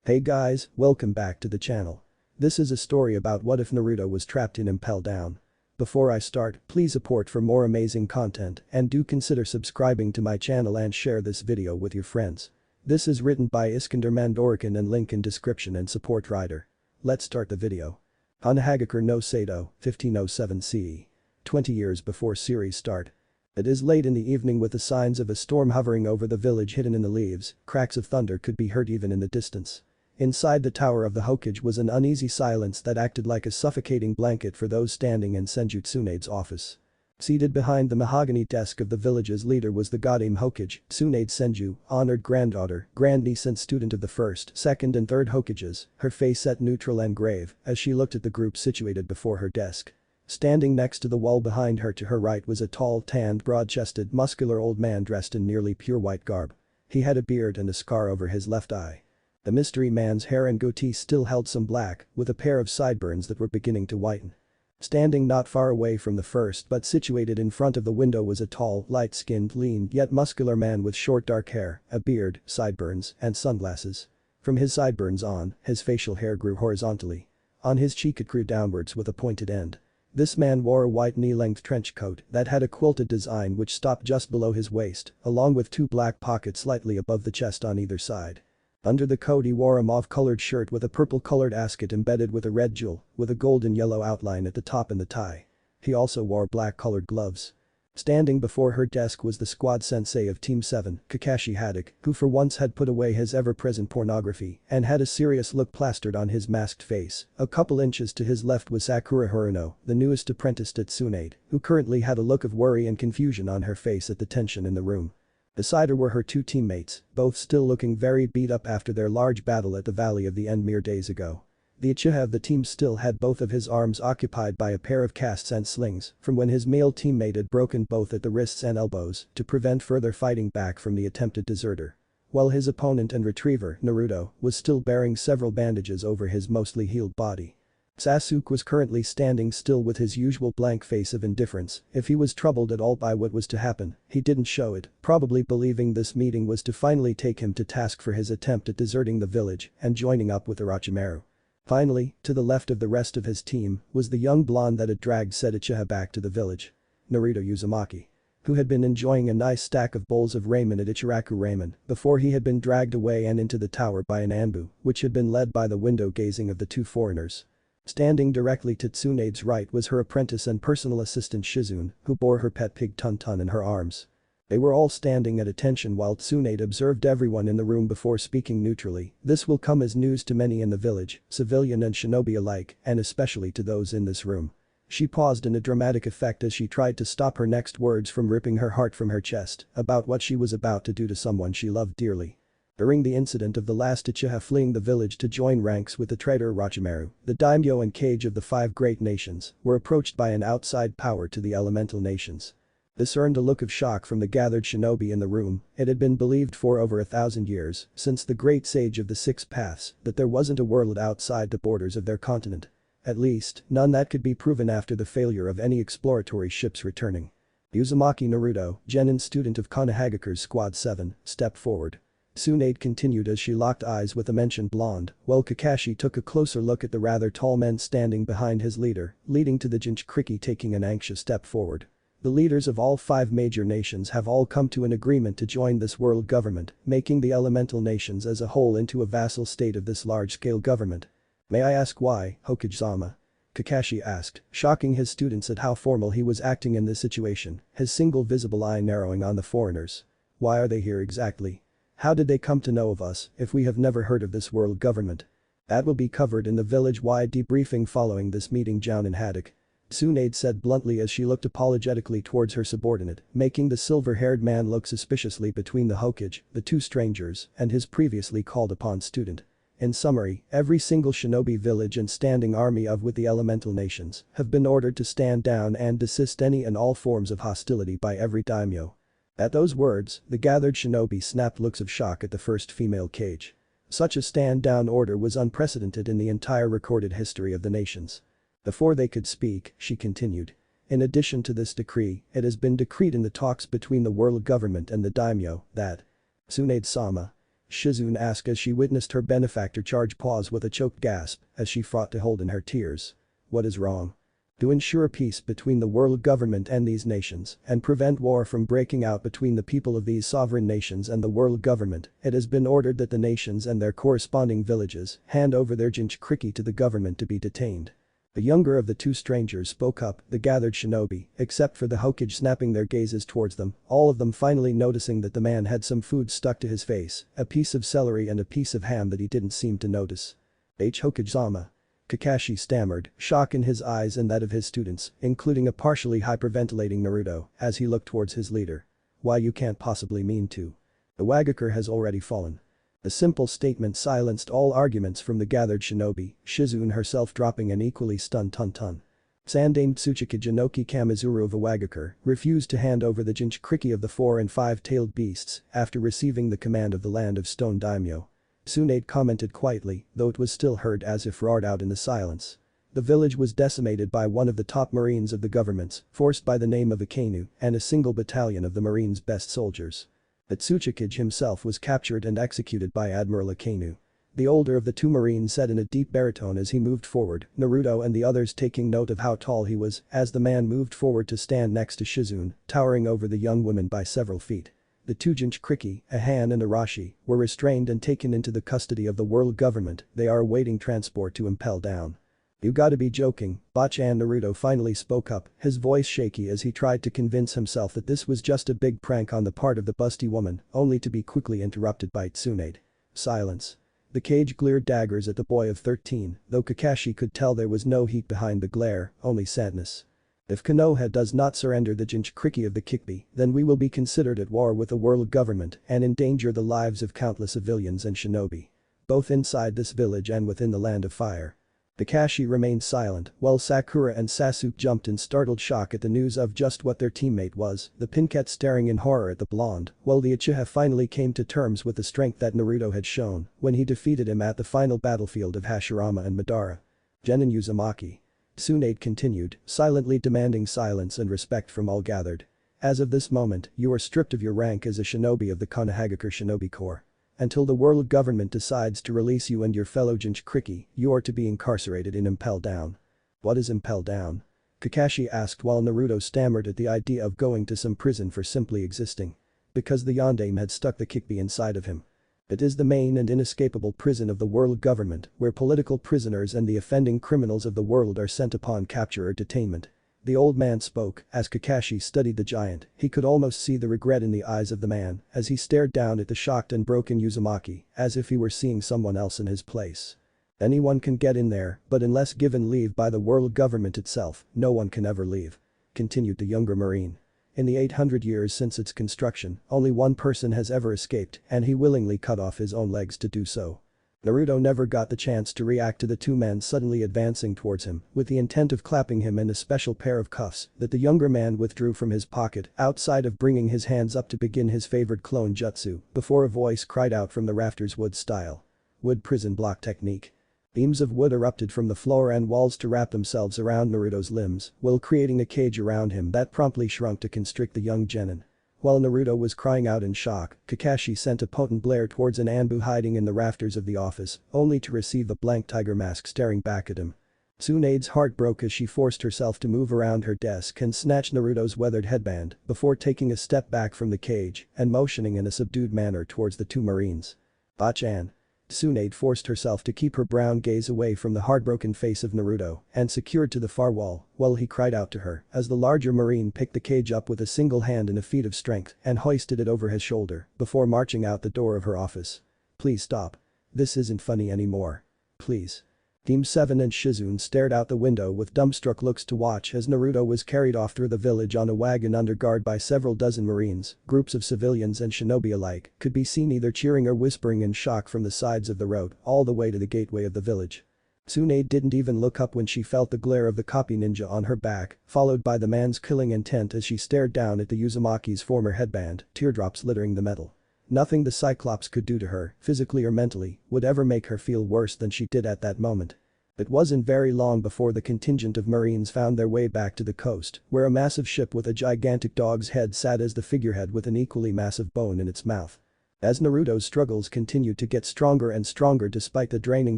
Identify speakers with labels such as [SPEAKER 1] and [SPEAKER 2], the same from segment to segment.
[SPEAKER 1] Hey guys, welcome back to the channel. This is a story about what if Naruto was trapped in Impel Down. Before I start, please support for more amazing content and do consider subscribing to my channel and share this video with your friends. This is written by Iskander Mandoraekon and link in description and support writer. Let's start the video. Hanahagakure no Sato, 1507 CE. 20 years before series start. It is late in the evening with the signs of a storm hovering over the village hidden in the leaves, cracks of thunder could be heard even in the distance. Inside the tower of the Hokage was an uneasy silence that acted like a suffocating blanket for those standing in Senju Tsunade's office. Seated behind the mahogany desk of the village's leader was the Godame Hokage, Tsunade Senju, honored granddaughter, grandniece and student of the first, second and third Hokages, her face set neutral and grave as she looked at the group situated before her desk. Standing next to the wall behind her to her right was a tall, tanned, broad-chested, muscular old man dressed in nearly pure white garb. He had a beard and a scar over his left eye. The mystery man's hair and goatee still held some black, with a pair of sideburns that were beginning to whiten. Standing not far away from the first but situated in front of the window was a tall, light-skinned, lean yet muscular man with short dark hair, a beard, sideburns, and sunglasses. From his sideburns on, his facial hair grew horizontally. On his cheek it grew downwards with a pointed end. This man wore a white knee-length trench coat that had a quilted design which stopped just below his waist, along with two black pockets slightly above the chest on either side. Under the coat he wore a mauve-colored shirt with a purple-colored ascot embedded with a red jewel, with a golden yellow outline at the top and the tie. He also wore black-colored gloves. Standing before her desk was the squad sensei of Team 7, Kakashi Haddock, who for once had put away his ever-present pornography and had a serious look plastered on his masked face. A couple inches to his left was Sakura Haruno, the newest apprentice at Tsunade, who currently had a look of worry and confusion on her face at the tension in the room. Beside her were her two teammates, both still looking very beat up after their large battle at the Valley of the End mere days ago. The Uchiha of the team still had both of his arms occupied by a pair of casts and slings from when his male teammate had broken both at the wrists and elbows to prevent further fighting back from the attempted deserter. While his opponent and retriever, Naruto, was still bearing several bandages over his mostly healed body. Sasuke was currently standing still with his usual blank face of indifference. If he was troubled at all by what was to happen, he didn't show it, probably believing this meeting was to finally take him to task for his attempt at deserting the village and joining up with Orochimaru. Finally, to the left of the rest of his team, was the young blonde that had dragged said Uchiha back to the village. Naruto Uzumaki. Who had been enjoying a nice stack of bowls of ramen at Ichiraku Ramen before he had been dragged away and into the tower by an Anbu, which had been led by the window gazing of the two foreigners. Standing directly to Tsunade's right was her apprentice and personal assistant Shizune, who bore her pet pig Tun-Tun in her arms. They were all standing at attention while Tsunade observed everyone in the room before speaking neutrally. This will come as news to many in the village, civilian and shinobi alike, and especially to those in this room. She paused in a dramatic effect as she tried to stop her next words from ripping her heart from her chest about what she was about to do to someone she loved dearly. During the incident of the last Uchiha fleeing the village to join ranks with the traitor Orochimaru, the daimyo and kage of the five great nations were approached by an outside power to the elemental nations. This earned a look of shock from the gathered shinobi in the room. It had been believed for over 1,000 years, since the great sage of the Six Paths, that there wasn't a world outside the borders of their continent. At least, none that could be proven after the failure of any exploratory ships returning. Uzumaki Naruto, genin student of Konohagakure's Squad 7, stepped forward. Tsunade continued as she locked eyes with the mentioned blonde, while Kakashi took a closer look at the rather tall men standing behind his leader, leading to the Jinchuriki taking an anxious step forward. The leaders of all five major nations have all come to an agreement to join this world government, making the elemental nations as a whole into a vassal state of this large-scale government. May I ask why, Hokage-sama? Kakashi asked, shocking his students at how formal he was acting in this situation, his single visible eye narrowing on the foreigners. Why are they here exactly? How did they come to know of us if we have never heard of this world government? That will be covered in the village-wide debriefing following this meeting, Jounin Haddock. Tsunade said bluntly as she looked apologetically towards her subordinate, making the silver-haired man look suspiciously between the Hokage, the two strangers, and his previously called-upon student. In summary, every single shinobi village and standing army of with the elemental nations have been ordered to stand down and desist any and all forms of hostility by every daimyo. At those words, the gathered shinobi snapped looks of shock at the first female kage. Such a stand-down order was unprecedented in the entire recorded history of the nations. Before they could speak, she continued. In addition to this decree, it has been decreed in the talks between the world government and the daimyo that Tsunade-sama. Shizune asked as she witnessed her benefactor charge pause with a choked gasp as she fought to hold in her tears. What is wrong? To ensure peace between the world government and these nations and prevent war from breaking out between the people of these sovereign nations and the world government, it has been ordered that the nations and their corresponding villages hand over their Jinchuriki to the government to be detained. The younger of the two strangers spoke up, the gathered shinobi, except for the Hokage snapping their gazes towards them, all of them finally noticing that the man had some food stuck to his face, a piece of celery and a piece of ham that he didn't seem to notice. Hokage-sama. Kakashi stammered, shock in his eyes and that of his students, including a partially hyperventilating Naruto, as he looked towards his leader. Why you can't possibly mean to. The Wagakure has already fallen. The simple statement silenced all arguments from the gathered shinobi, Shizune herself dropping an equally stunned Tun-Tun. Sandaime Tsuchika Jinoki Kamizuru of Iwagakure refused to hand over the Jinchuriki of the 4 and 5-tailed beasts after receiving the command of the Land of Stone Daimyo. Tsunade commented quietly, though it was still heard as if roared out in the silence. The village was decimated by one of the top marines of the governments, forced by the name of Akainu, and a single battalion of the marine's best soldiers. The Tsuchikage himself was captured and executed by Admiral Akainu. The older of the two marines said in a deep baritone as he moved forward, Naruto and the others taking note of how tall he was as the man moved forward to stand next to Shizune, towering over the young woman by several feet. The two Jinchuriki, a Han and Arashi, were restrained and taken into the custody of the world government. They are awaiting transport to Impel Down. You gotta be joking, Bachan. Naruto finally spoke up, his voice shaky as he tried to convince himself that this was just a big prank on the part of the busty woman, only to be quickly interrupted by Tsunade. Silence. The cage glared daggers at the boy of 13, though Kakashi could tell there was no heat behind the glare, only sadness. If Konoha does not surrender the Jinchuriki of the Kyuubi, then we will be considered at war with the world government and endanger the lives of countless civilians and shinobi. Both inside this village and within the Land of Fire. Kakashi remained silent while Sakura and Sasuke jumped in startled shock at the news of just what their teammate was, the Pinket staring in horror at the blonde, while the Uchiha finally came to terms with the strength that Naruto had shown when he defeated him at the final battlefield of Hashirama and Madara. Genin Uzumaki. Tsunade continued, silently demanding silence and respect from all gathered. As of this moment, you are stripped of your rank as a shinobi of the Konohagakure Shinobi Corps. Until the world government decides to release you and your fellow Jinchuriki, you are to be incarcerated in Impel Down. What is Impel Down? Kakashi asked while Naruto stammered at the idea of going to some prison for simply existing. Because the Yondaime had stuck the Kyuubi inside of him. It is the main and inescapable prison of the world government, where political prisoners and the offending criminals of the world are sent upon capture or detainment. The old man spoke, as Kakashi studied the giant, he could almost see the regret in the eyes of the man as he stared down at the shocked and broken Uzumaki, as if he were seeing someone else in his place. Anyone can get in there, but unless given leave by the world government itself, no one can ever leave. Continued the younger marine. In the 800 years since its construction, only one person has ever escaped, and he willingly cut off his own legs to do so. Naruto never got the chance to react to the two men suddenly advancing towards him with the intent of clapping him in a special pair of cuffs that the younger man withdrew from his pocket outside of bringing his hands up to begin his favorite clone jutsu before a voice cried out from the rafters wood style. Wood prison block technique. Beams of wood erupted from the floor and walls to wrap themselves around Naruto's limbs while creating a cage around him that promptly shrunk to constrict the young genin. While Naruto was crying out in shock, Kakashi sent a potent blare towards an Anbu hiding in the rafters of the office, only to receive a blank tiger mask staring back at him. Tsunade's heart broke as she forced herself to move around her desk and snatch Naruto's weathered headband before taking a step back from the cage and motioning in a subdued manner towards the two marines. Bachan. Tsunade forced herself to keep her brown gaze away from the heartbroken face of Naruto and secured to the far wall while he cried out to her as the larger marine picked the cage up with a single hand in a feat of strength and hoisted it over his shoulder before marching out the door of her office. Please stop. This isn't funny anymore. Please. Team 7 and Shizune stared out the window with dumbstruck looks to watch as Naruto was carried off through the village on a wagon under guard by several dozen marines. Groups of civilians and shinobi alike could be seen either cheering or whispering in shock from the sides of the road all the way to the gateway of the village. Tsunade didn't even look up when she felt the glare of the copy ninja on her back, followed by the man's killing intent as she stared down at the Uzumaki's former headband, teardrops littering the metal. Nothing the Cyclops could do to her, physically or mentally, would ever make her feel worse than she did at that moment. It wasn't very long before the contingent of marines found their way back to the coast, where a massive ship with a gigantic dog's head sat as the figurehead with an equally massive bone in its mouth. As Naruto's struggles continued to get stronger and stronger despite the draining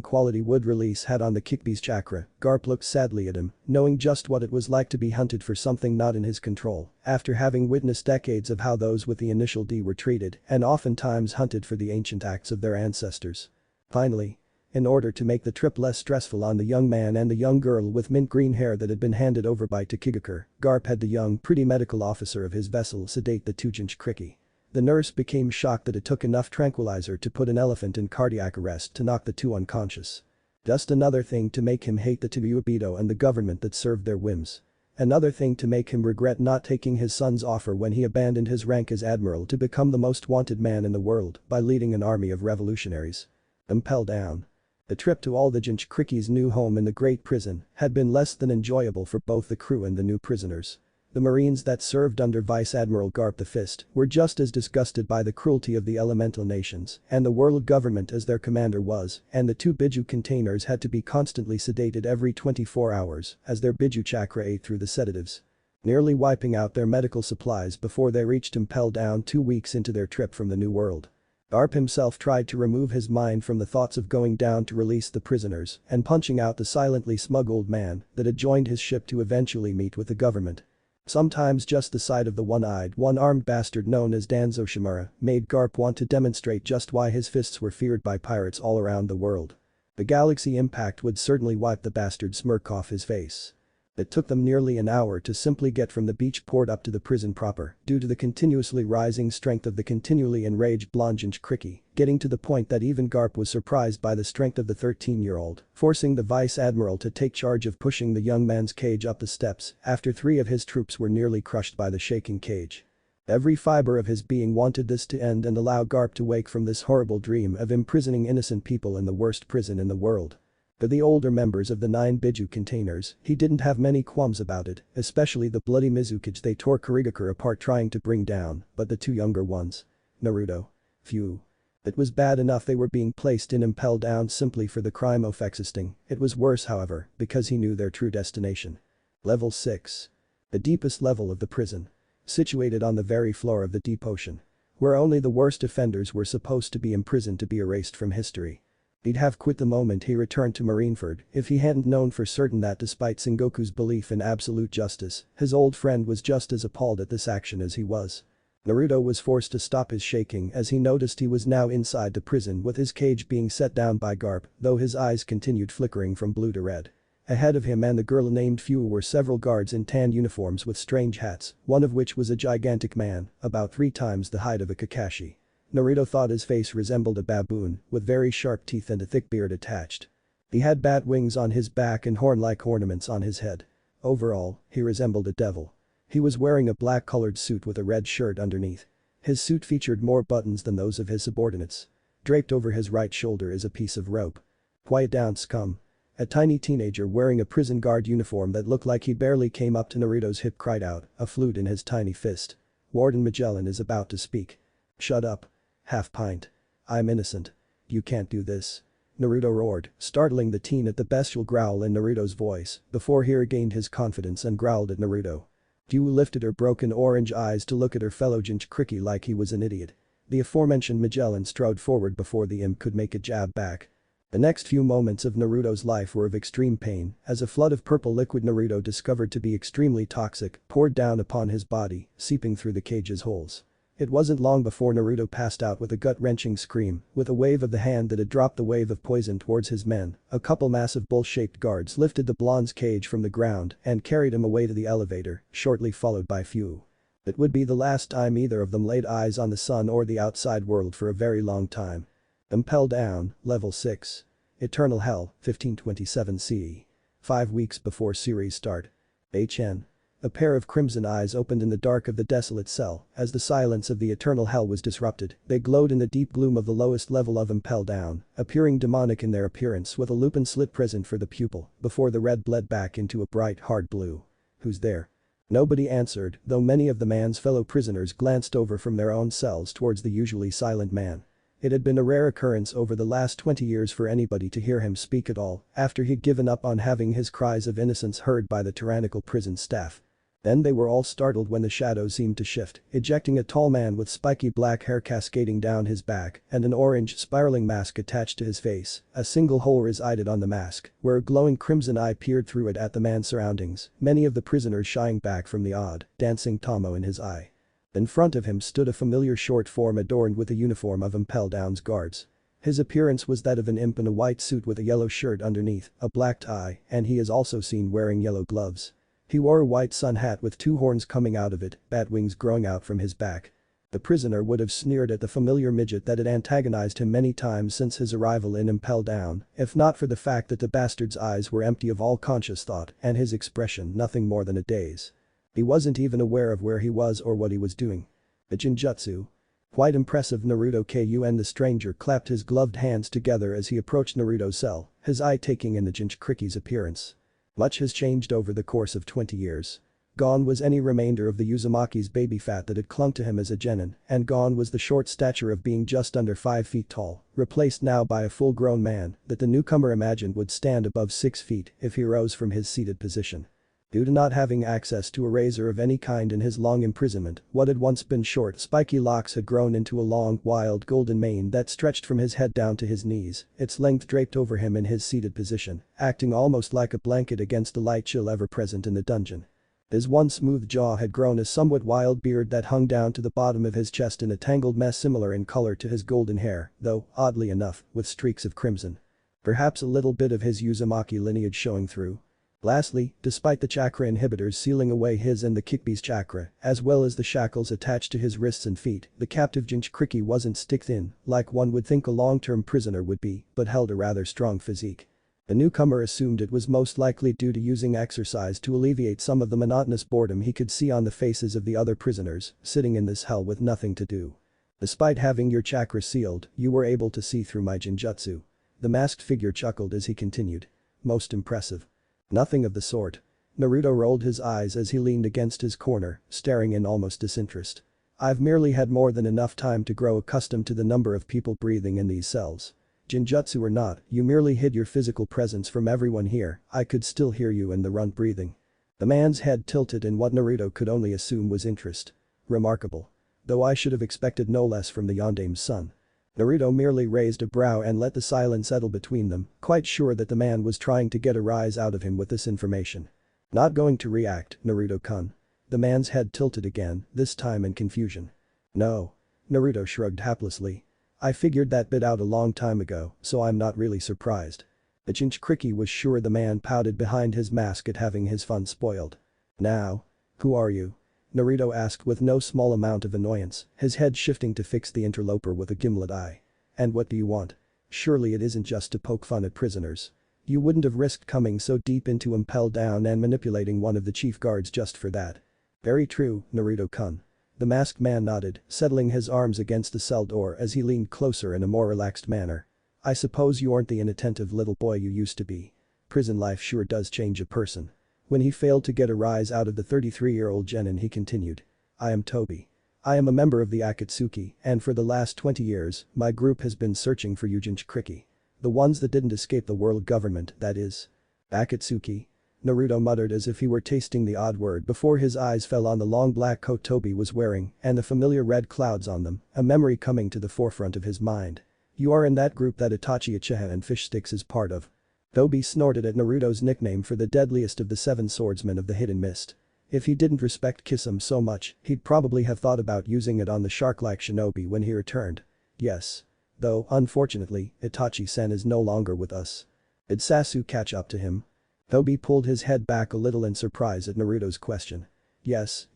[SPEAKER 1] quality wood release had on the Kyuubi's chakra, Garp looked sadly at him, knowing just what it was like to be hunted for something not in his control, after having witnessed decades of how those with the initial D were treated and oftentimes hunted for the ancient acts of their ancestors. Finally, in order to make the trip less stressful on the young man and the young girl with mint green hair that had been handed over by Tokigakure, Garp had the young, pretty medical officer of his vessel sedate the two Jinchuriki. The nurse became shocked that it took enough tranquilizer to put an elephant in cardiac arrest to knock the two unconscious. Just another thing to make him hate the Tsukuyobido and the government that served their whims. Another thing to make him regret not taking his son's offer when he abandoned his rank as admiral to become the most wanted man in the world by leading an army of revolutionaries. Impel Down. The trip to all the Jinchuriki's new home in the Great Prison had been less than enjoyable for both the crew and the new prisoners. The Marines that served under Vice Admiral Garp the Fist were just as disgusted by the cruelty of the elemental nations and the world government as their commander was, and the two Biju containers had to be constantly sedated every 24 hours as their Biju chakra ate through the sedatives, nearly wiping out their medical supplies before they reached Impel Down 2 weeks into their trip from the New World. Garp himself tried to remove his mind from the thoughts of going down to release the prisoners and punching out the silently smug old man that had joined his ship to eventually meet with the government. Sometimes just the sight of the one-eyed, one-armed bastard known as Danzo Shimura made Garp want to demonstrate just why his fists were feared by pirates all around the world. The galaxy impact would certainly wipe the bastard's smirk off his face. It took them nearly an hour to simply get from the beach port up to the prison proper due to the continuously rising strength of the continually enraged blonde Jinchuriki, getting to the point that even Garp was surprised by the strength of the 13-year-old, forcing the vice admiral to take charge of pushing the young man's cage up the steps after 3 of his troops were nearly crushed by the shaking cage. Every fiber of his being wanted this to end and allow Garp to wake from this horrible dream of imprisoning innocent people in the worst prison in the world. For the older members of the 9 Biju containers, he didn't have many qualms about it, especially the bloody Mizukage they tore Kurigakure apart trying to bring down, but the 2 younger ones. Naruto. Phew. It was bad enough they were being placed in Impel Down simply for the crime of existing, it was worse however, because he knew their true destination. Level 6. The deepest level of the prison. Situated on the very floor of the deep ocean. Where only the worst offenders were supposed to be imprisoned to be erased from history. He'd have quit the moment he returned to Marineford if he hadn't known for certain that despite Sengoku's belief in absolute justice, his old friend was just as appalled at this action as he was. Naruto was forced to stop his shaking as he noticed he was now inside the prison with his cage being set down by Garp, though his eyes continued flickering from blue to red. Ahead of him and the girl named Fu were several guards in tan uniforms with strange hats, one of which was a gigantic man, about 3 times the height of a Kakashi. Naruto thought his face resembled a baboon, with very sharp teeth and a thick beard attached. He had bat wings on his back and horn-like ornaments on his head. Overall, he resembled a devil. He was wearing a black-colored suit with a red shirt underneath. His suit featured more buttons than those of his subordinates. Draped over his right shoulder is a piece of rope. "Quiet down, scum." A tiny teenager wearing a prison guard uniform that looked like he barely came up to Naruto's hip cried out, a flute in his tiny fist. Warden Magellan is about to speak. "Shut up. Half pint. I'm innocent. You can't do this." Naruto roared, startling the teen at the bestial growl in Naruto's voice, before he regained his confidence and growled at Naruto. Fu lifted her broken orange eyes to look at her fellow Jinchuriki like he was an idiot. The aforementioned Magellan strode forward before the imp could make a jab back. The next few moments of Naruto's life were of extreme pain as a flood of purple liquid Naruto discovered to be extremely toxic poured down upon his body, seeping through the cage's holes. It wasn't long before Naruto passed out with a gut-wrenching scream, with a wave of the hand that had dropped the wave of poison towards his men. A couple massive bull-shaped guards lifted the blonde's cage from the ground and carried him away to the elevator, shortly followed by Fu. It would be the last time either of them laid eyes on the sun or the outside world for a very long time. Impel Down, Level 6. Eternal Hell, 1527 CE. 5 weeks before series start. HN. A pair of crimson eyes opened in the dark of the desolate cell as the silence of the eternal hell was disrupted. They glowed in the deep gloom of the lowest level of Impel Down, appearing demonic in their appearance with a lupin slit present for the pupil before the red bled back into a bright hard blue. "Who's there?" Nobody answered, though many of the man's fellow prisoners glanced over from their own cells towards the usually silent man. It had been a rare occurrence over the last 20 years for anybody to hear him speak at all after he'd given up on having his cries of innocence heard by the tyrannical prison staff. Then they were all startled when the shadows seemed to shift, ejecting a tall man with spiky black hair cascading down his back and an orange spiraling mask attached to his face. A single hole resided on the mask, where a glowing crimson eye peered through it at the man's surroundings, many of the prisoners shying back from the odd, dancing tomo in his eye. In front of him stood a familiar short form adorned with a uniform of Impel Down's guards. His appearance was that of an imp in a white suit with a yellow shirt underneath, a black tie, and he is also seen wearing yellow gloves. He wore a white sun hat with two horns coming out of it, bat wings growing out from his back. The prisoner would have sneered at the familiar midget that had antagonized him many times since his arrival in Impel Down, if not for the fact that the bastard's eyes were empty of all conscious thought and his expression nothing more than a daze. He wasn't even aware of where he was or what he was doing. The Jinjutsu. Quite impressive Naruto Kun. The stranger clapped his gloved hands together as he approached Naruto's cell, his eye taking in the Jinchuriki's appearance. Much has changed over the course of 20 years. Gone was any remainder of the Uzumaki's baby fat that had clung to him as a genin, and gone was the short stature of being just under 5 feet tall, replaced now by a full-grown man that the newcomer imagined would stand above 6 feet if he rose from his seated position. Due to not having access to a razor of any kind in his long imprisonment, what had once been short spiky locks had grown into a long, wild golden mane that stretched from his head down to his knees, its length draped over him in his seated position, acting almost like a blanket against the light chill ever present in the dungeon. His once smooth jaw had grown a somewhat wild beard that hung down to the bottom of his chest in a tangled mess similar in color to his golden hair, though, oddly enough, with streaks of crimson. Perhaps a little bit of his Uzumaki lineage showing through. Lastly, despite the chakra inhibitors sealing away his and the Kikbi's chakra, as well as the shackles attached to his wrists and feet, the captive Jinchuriki wasn't stick-thin, like one would think a long-term prisoner would be, but held a rather strong physique. The newcomer assumed it was most likely due to using exercise to alleviate some of the monotonous boredom he could see on the faces of the other prisoners, sitting in this hell with nothing to do. Despite having your chakra sealed, you were able to see through my Jinjutsu. The masked figure chuckled as he continued. Most impressive. Nothing of the sort. Naruto rolled his eyes as he leaned against his corner, staring in almost disinterest. I've merely had more than enough time to grow accustomed to the number of people breathing in these cells. Jinjutsu or not, you merely hid your physical presence from everyone here, I could still hear you in the runt breathing. The man's head tilted in what Naruto could only assume was interest. Remarkable. Though I should have expected no less from the Yondame's son. Naruto merely raised a brow and let the silence settle between them, quite sure that the man was trying to get a rise out of him with this information. Not going to react, Naruto-kun. The man's head tilted again, this time in confusion. No. Naruto shrugged haplessly. I figured that bit out a long time ago, so I'm not really surprised. The Jinchuriki was sure the man pouted behind his mask at having his fun spoiled. Now? Who are you? Naruto asked with no small amount of annoyance, his head shifting to fix the interloper with a gimlet eye. And what do you want? Surely it isn't just to poke fun at prisoners. You wouldn't have risked coming so deep into Impel Down and manipulating one of the chief guards just for that. Very true, Naruto-kun. The masked man nodded, settling his arms against the cell door as he leaned closer in a more relaxed manner. I suppose you aren't the inattentive little boy you used to be. Prison life sure does change a person. When he failed to get a rise out of the 33-year-old genin, he continued. I am Tobi. I am a member of the Akatsuki, and for the last 20 years, my group has been searching for you Jinchuriki. The ones that didn't escape the world government, that is. Akatsuki? Naruto muttered as if he were tasting the odd word before his eyes fell on the long black coat Tobi was wearing and the familiar red clouds on them, a memory coming to the forefront of his mind. You are in that group that Itachi Uchiha and Fish Sticks is part of. Tobi snorted at Naruto's nickname for the deadliest of the 7 swordsmen of the Hidden Mist. If he didn't respect Kisame so much, he'd probably have thought about using it on the shark-like shinobi when he returned. Yes. Though, unfortunately, Itachi-sen is no longer with us. Did Sasuke catch up to him? Tobi pulled his head back a little in surprise at Naruto's question. Yes,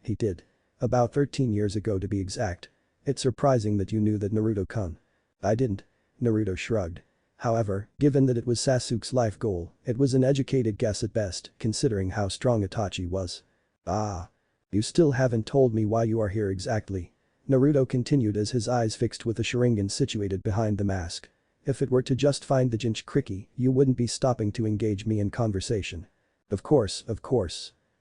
[SPEAKER 1] he did. About 13 years ago to be exact. It's surprising that you knew that Naruto-kun. I didn't. Naruto shrugged. However, given that it was Sasuke's life goal, it was an educated guess at best, considering how strong Itachi was. Ah. You still haven't told me why you are here exactly. Naruto continued as his eyes fixed with the Sharingan situated behind the mask. If it were to just find the Jinchuriki, you wouldn't be stopping to engage me in conversation. Of course.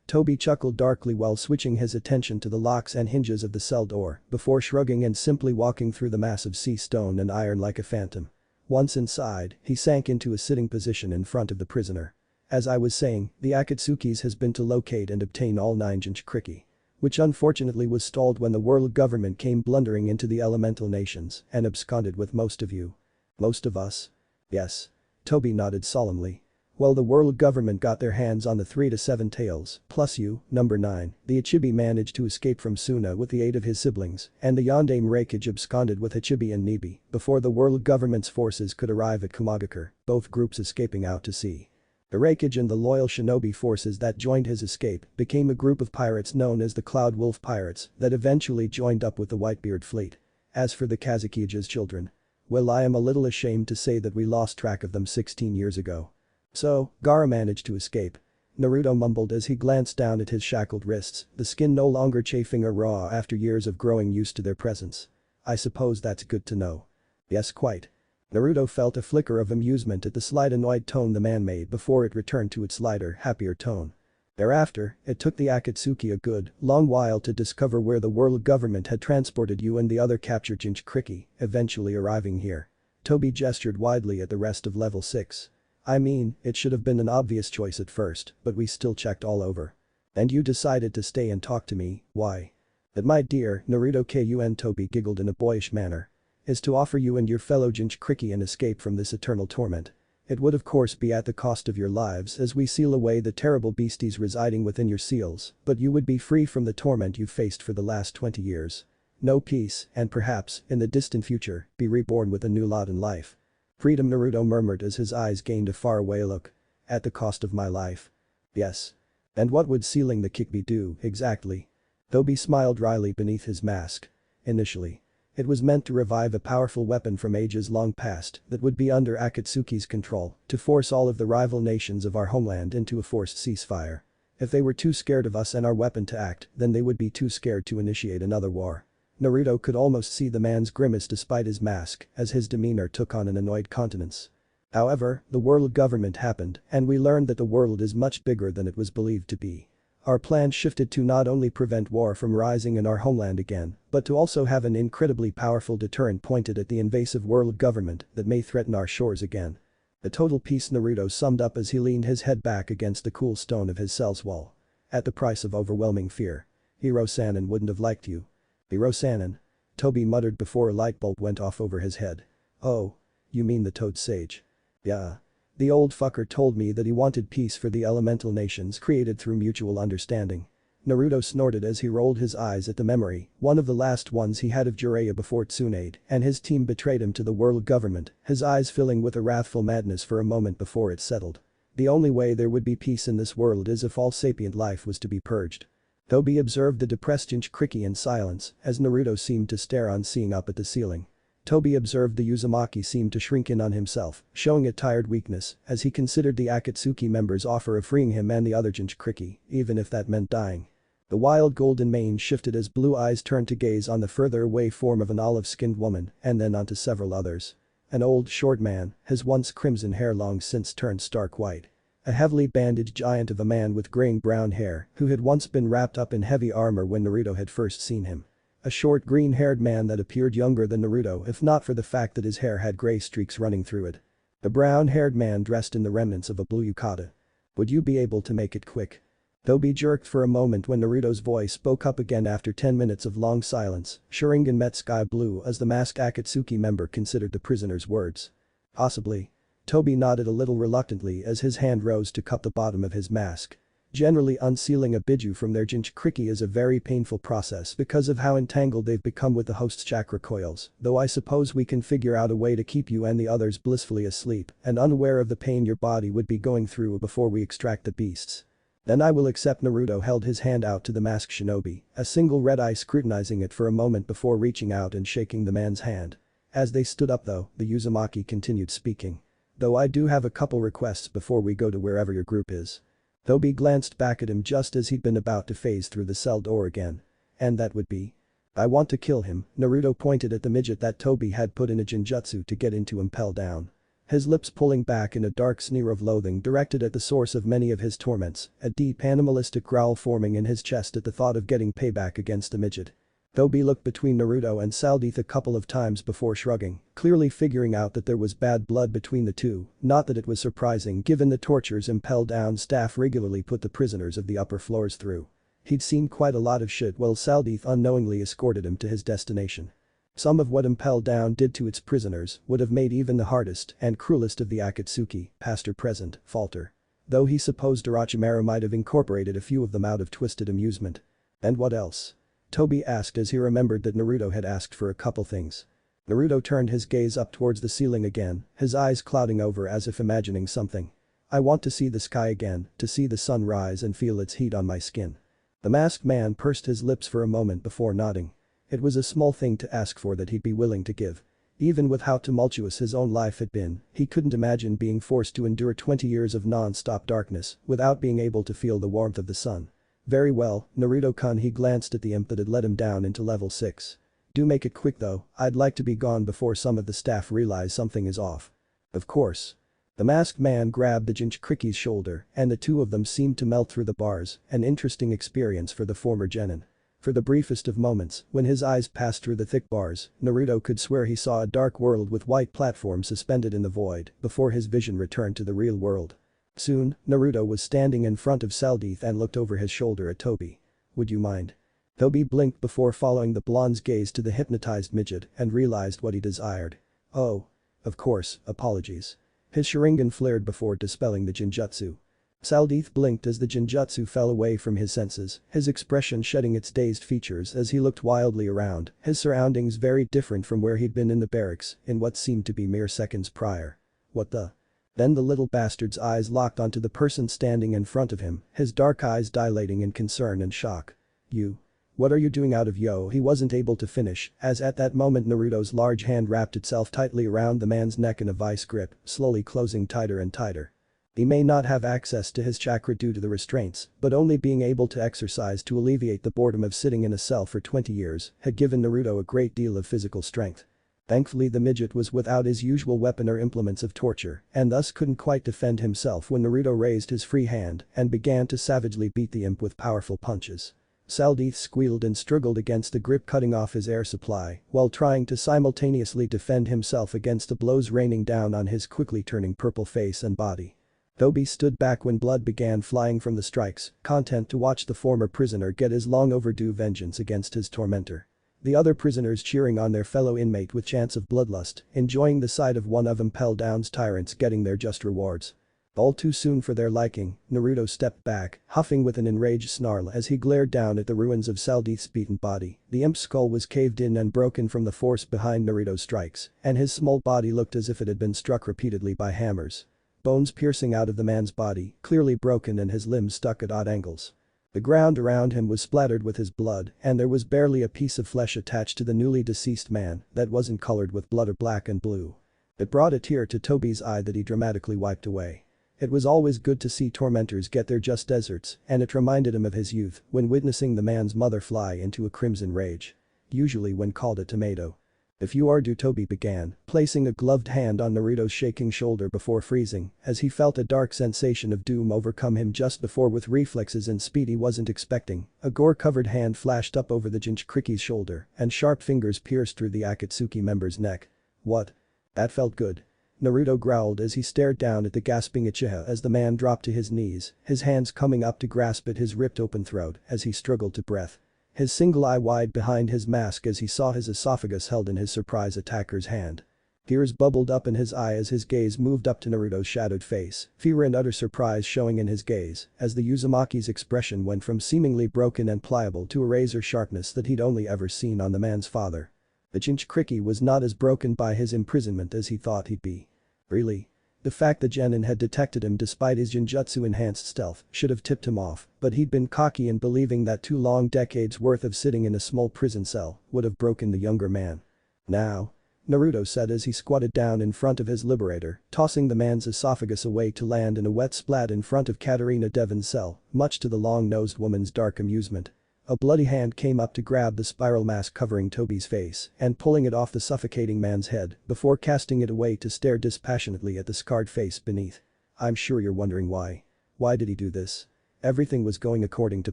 [SPEAKER 1] Tobi chuckled darkly while switching his attention to the locks and hinges of the cell door before shrugging and simply walking through the massive sea stone and iron like a phantom. Once inside, he sank into a sitting position in front of the prisoner. As I was saying, the Akatsuki's has been to locate and obtain all 9 Jinchuriki. Which unfortunately was stalled when the world government came blundering into the elemental nations and absconded with most of you. Most of us? Yes. Tobi nodded solemnly. Well, the world government got their hands on the 3 to 7 tails, plus you, number 9, the Ichibi managed to escape from Suna with the aid of his siblings, and the Yondaime Reikage absconded with Ichibi and Nibi before the world government's forces could arrive at Kumagakure, both groups escaping out to sea. The Reikage and the loyal shinobi forces that joined his escape became a group of pirates known as the Cloud Wolf Pirates that eventually joined up with the Whitebeard fleet. As for the Kazukiya's children, well, I am a little ashamed to say that we lost track of them 16 years ago. So, Gaara managed to escape. Naruto mumbled as he glanced down at his shackled wrists, the skin no longer chafing or raw after years of growing used to their presence. I suppose that's good to know. Yes, quite. Naruto felt a flicker of amusement at the slight annoyed tone the man made before it returned to its lighter, happier tone. Thereafter, it took the Akatsuki a good, long while to discover where the world government had transported you and the other captured Jinchuriki, eventually arriving here. Tobi gestured widely at the rest of level 6. I mean, it should have been an obvious choice at first, but we still checked all over. And you decided to stay and talk to me, why? That, my dear, Naruto Kun Tobi giggled in a boyish manner. Is to offer you and your fellow Jinchuriki an escape from this eternal torment. It would of course be at the cost of your lives as we seal away the terrible beasties residing within your seals, but you would be free from the torment you've faced for the last 20 years. No peace, and perhaps, in the distant future, be reborn with a new lot in life. Freedom, Naruto murmured as his eyes gained a faraway look. At the cost of my life. Yes. And what would sealing the Kikbi do, exactly? Tobi smiled wryly beneath his mask. Initially. It was meant to revive a powerful weapon from ages long past that would be under Akatsuki's control to force all of the rival nations of our homeland into a forced ceasefire. If they were too scared of us and our weapon to act, then they would be too scared to initiate another war. Naruto could almost see the man's grimace despite his mask as his demeanor took on an annoyed countenance. However, the world government happened and we learned that the world is much bigger than it was believed to be. Our plan shifted to not only prevent war from rising in our homeland again, but to also have an incredibly powerful deterrent pointed at the invasive world government that may threaten our shores again. A total peace, Naruto summed up as he leaned his head back against the cool stone of his cell's wall. At the price of overwhelming fear. Hiro-sanin wouldn't have liked you. Hiro-sanin? Tobi muttered before a light bulb went off over his head. Oh. You mean the Toad Sage? Yeah. The old fucker told me that he wanted peace for the elemental nations created through mutual understanding. Naruto snorted as he rolled his eyes at the memory, one of the last ones he had of Jiraiya before Tsunade and his team betrayed him to the world government, his eyes filling with a wrathful madness for a moment before it settled. The only way there would be peace in this world is if all sapient life was to be purged. Tobi observed the depressed Jinchuriki in silence as Naruto seemed to stare on seeing up at the ceiling. Tobi observed the Uzumaki seemed to shrink in on himself, showing a tired weakness as he considered the Akatsuki members' offer of freeing him and the other Jinchuriki, even if that meant dying. The wild golden mane shifted as blue eyes turned to gaze on the further away form of an olive-skinned woman and then onto several others. An old short man, his once crimson hair long since turned stark white. A heavily bandaged giant of a man with graying brown hair who had once been wrapped up in heavy armor when Naruto had first seen him. A short green-haired man that appeared younger than Naruto if not for the fact that his hair had gray streaks running through it. A brown-haired man dressed in the remnants of a blue yukata. Would you be able to make it quick? Tobi jerked for a moment when Naruto's voice spoke up again after 10 minutes of long silence. Sharingan met sky blue as the masked Akatsuki member considered the prisoner's words. Possibly. Tobi nodded a little reluctantly as his hand rose to cup the bottom of his mask. Generally, unsealing a Biju from their Jinchuriki is a very painful process because of how entangled they've become with the host's chakra coils, though I suppose we can figure out a way to keep you and the others blissfully asleep and unaware of the pain your body would be going through before we extract the beasts. Then I will accept. Naruto held his hand out to the masked shinobi, a single red eye scrutinizing it for a moment before reaching out and shaking the man's hand. As they stood up though, the Uzumaki continued speaking. Though I do have a couple requests before we go to wherever your group is. Tobi glanced back at him just as he'd been about to phase through the cell door again. And that would be? I want to kill him. Naruto pointed at the midget that Tobi had put in a Jinjutsu to get into Impel Down. His lips pulling back in a dark sneer of loathing directed at the source of many of his torments, a deep animalistic growl forming in his chest at the thought of getting payback against the midget. Tobi looked between Naruto and Saldith a couple of times before shrugging, clearly figuring out that there was bad blood between the two, not that it was surprising given the tortures Impel Down staff regularly put the prisoners of the upper floors through. He'd seen quite a lot of shit while Saldith unknowingly escorted him to his destination. Some of what Impel Down did to its prisoners would have made even the hardest and cruelest of the Akatsuki, past or present, falter. Though he supposed Orochimaru might have incorporated a few of them out of twisted amusement. And what else? Tobi asked as he remembered that Naruto had asked for a couple things. Naruto turned his gaze up towards the ceiling again, his eyes clouding over as if imagining something. I want to see the sky again, to see the sun rise and feel its heat on my skin. The masked man pursed his lips for a moment before nodding. It was a small thing to ask for that he'd be willing to give. Even with how tumultuous his own life had been, he couldn't imagine being forced to endure 20 years of non-stop darkness without being able to feel the warmth of the sun. Very well, Naruto-kun. He glanced at the imp that had let him down into level 6. Do make it quick though, I'd like to be gone before some of the staff realize something is off. Of course. The masked man grabbed the Jinchuriki's shoulder and the two of them seemed to melt through the bars, an interesting experience for the former genin. For the briefest of moments, when his eyes passed through the thick bars, Naruto could swear he saw a dark world with white platforms suspended in the void before his vision returned to the real world. Soon, Naruto was standing in front of Saldith and looked over his shoulder at Tobi. Would you mind? Tobi blinked before following the blonde's gaze to the hypnotized midget and realized what he desired. Oh. Of course, apologies. His Sharingan flared before dispelling the Jinjutsu. Saldith blinked as the Jinjutsu fell away from his senses, his expression shedding its dazed features as he looked wildly around, his surroundings very different from where he'd been in the barracks in what seemed to be mere seconds prior. What the? Then the little bastard's eyes locked onto the person standing in front of him, his dark eyes dilating in concern and shock. You. What are you doing out of yo? He wasn't able to finish, as at that moment Naruto's large hand wrapped itself tightly around the man's neck in a vice grip, slowly closing tighter and tighter. He may not have access to his chakra due to the restraints, but only being able to exercise to alleviate the boredom of sitting in a cell for 20 years had given Naruto a great deal of physical strength. Thankfully the midget was without his usual weapon or implements of torture and thus couldn't quite defend himself when Naruto raised his free hand and began to savagely beat the imp with powerful punches. Saldith squealed and struggled against the grip cutting off his air supply while trying to simultaneously defend himself against the blows raining down on his quickly turning purple face and body. Tobi stood back when blood began flying from the strikes, content to watch the former prisoner get his long overdue vengeance against his tormentor. The other prisoners cheering on their fellow inmate with chants of bloodlust, enjoying the sight of one of Impel Down's tyrants getting their just rewards. All too soon for their liking, Naruto stepped back, huffing with an enraged snarl as he glared down at the ruins of Saldith's beaten body. The imp's skull was caved in and broken from the force behind Naruto's strikes, and his small body looked as if it had been struck repeatedly by hammers. Bones piercing out of the man's body, clearly broken and his limbs stuck at odd angles. The ground around him was splattered with his blood and there was barely a piece of flesh attached to the newly deceased man that wasn't colored with blood or black and blue. It brought a tear to Tobi's eye that he dramatically wiped away. It was always good to see tormentors get their just desserts and it reminded him of his youth when witnessing the man's mother fly into a crimson rage. Usually when called a tomato. If you are, Tobi began, placing a gloved hand on Naruto's shaking shoulder before freezing as he felt a dark sensation of doom overcome him just before with reflexes and speed he wasn't expecting. A gore-covered hand flashed up over the Jinchuriki's shoulder and sharp fingers pierced through the Akatsuki member's neck. What? That felt good. Naruto growled as he stared down at the gasping Uchiha as the man dropped to his knees, his hands coming up to grasp at his ripped open throat as he struggled to breath. His single eye wide behind his mask as he saw his esophagus held in his surprise attacker's hand. Tears bubbled up in his eye as his gaze moved up to Naruto's shadowed face, fear and utter surprise showing in his gaze as the Uzumaki's expression went from seemingly broken and pliable to a razor sharpness that he'd only ever seen on the man's father. The Jinchuriki was not as broken by his imprisonment as he thought he'd be. Really? The fact that Genin had detected him despite his Jinjutsu-enhanced stealth should have tipped him off, but he'd been cocky in believing that 2 long decades worth of sitting in a small prison cell would have broken the younger man. Now? Naruto said as he squatted down in front of his liberator, tossing the man's esophagus away to land in a wet splat in front of Katarina Devon's cell, much to the long-nosed woman's dark amusement. A bloody hand came up to grab the spiral mask covering Tobi's face and pulling it off the suffocating man's head before casting it away to stare dispassionately at the scarred face beneath. I'm sure you're wondering why. Why did he do this? Everything was going according to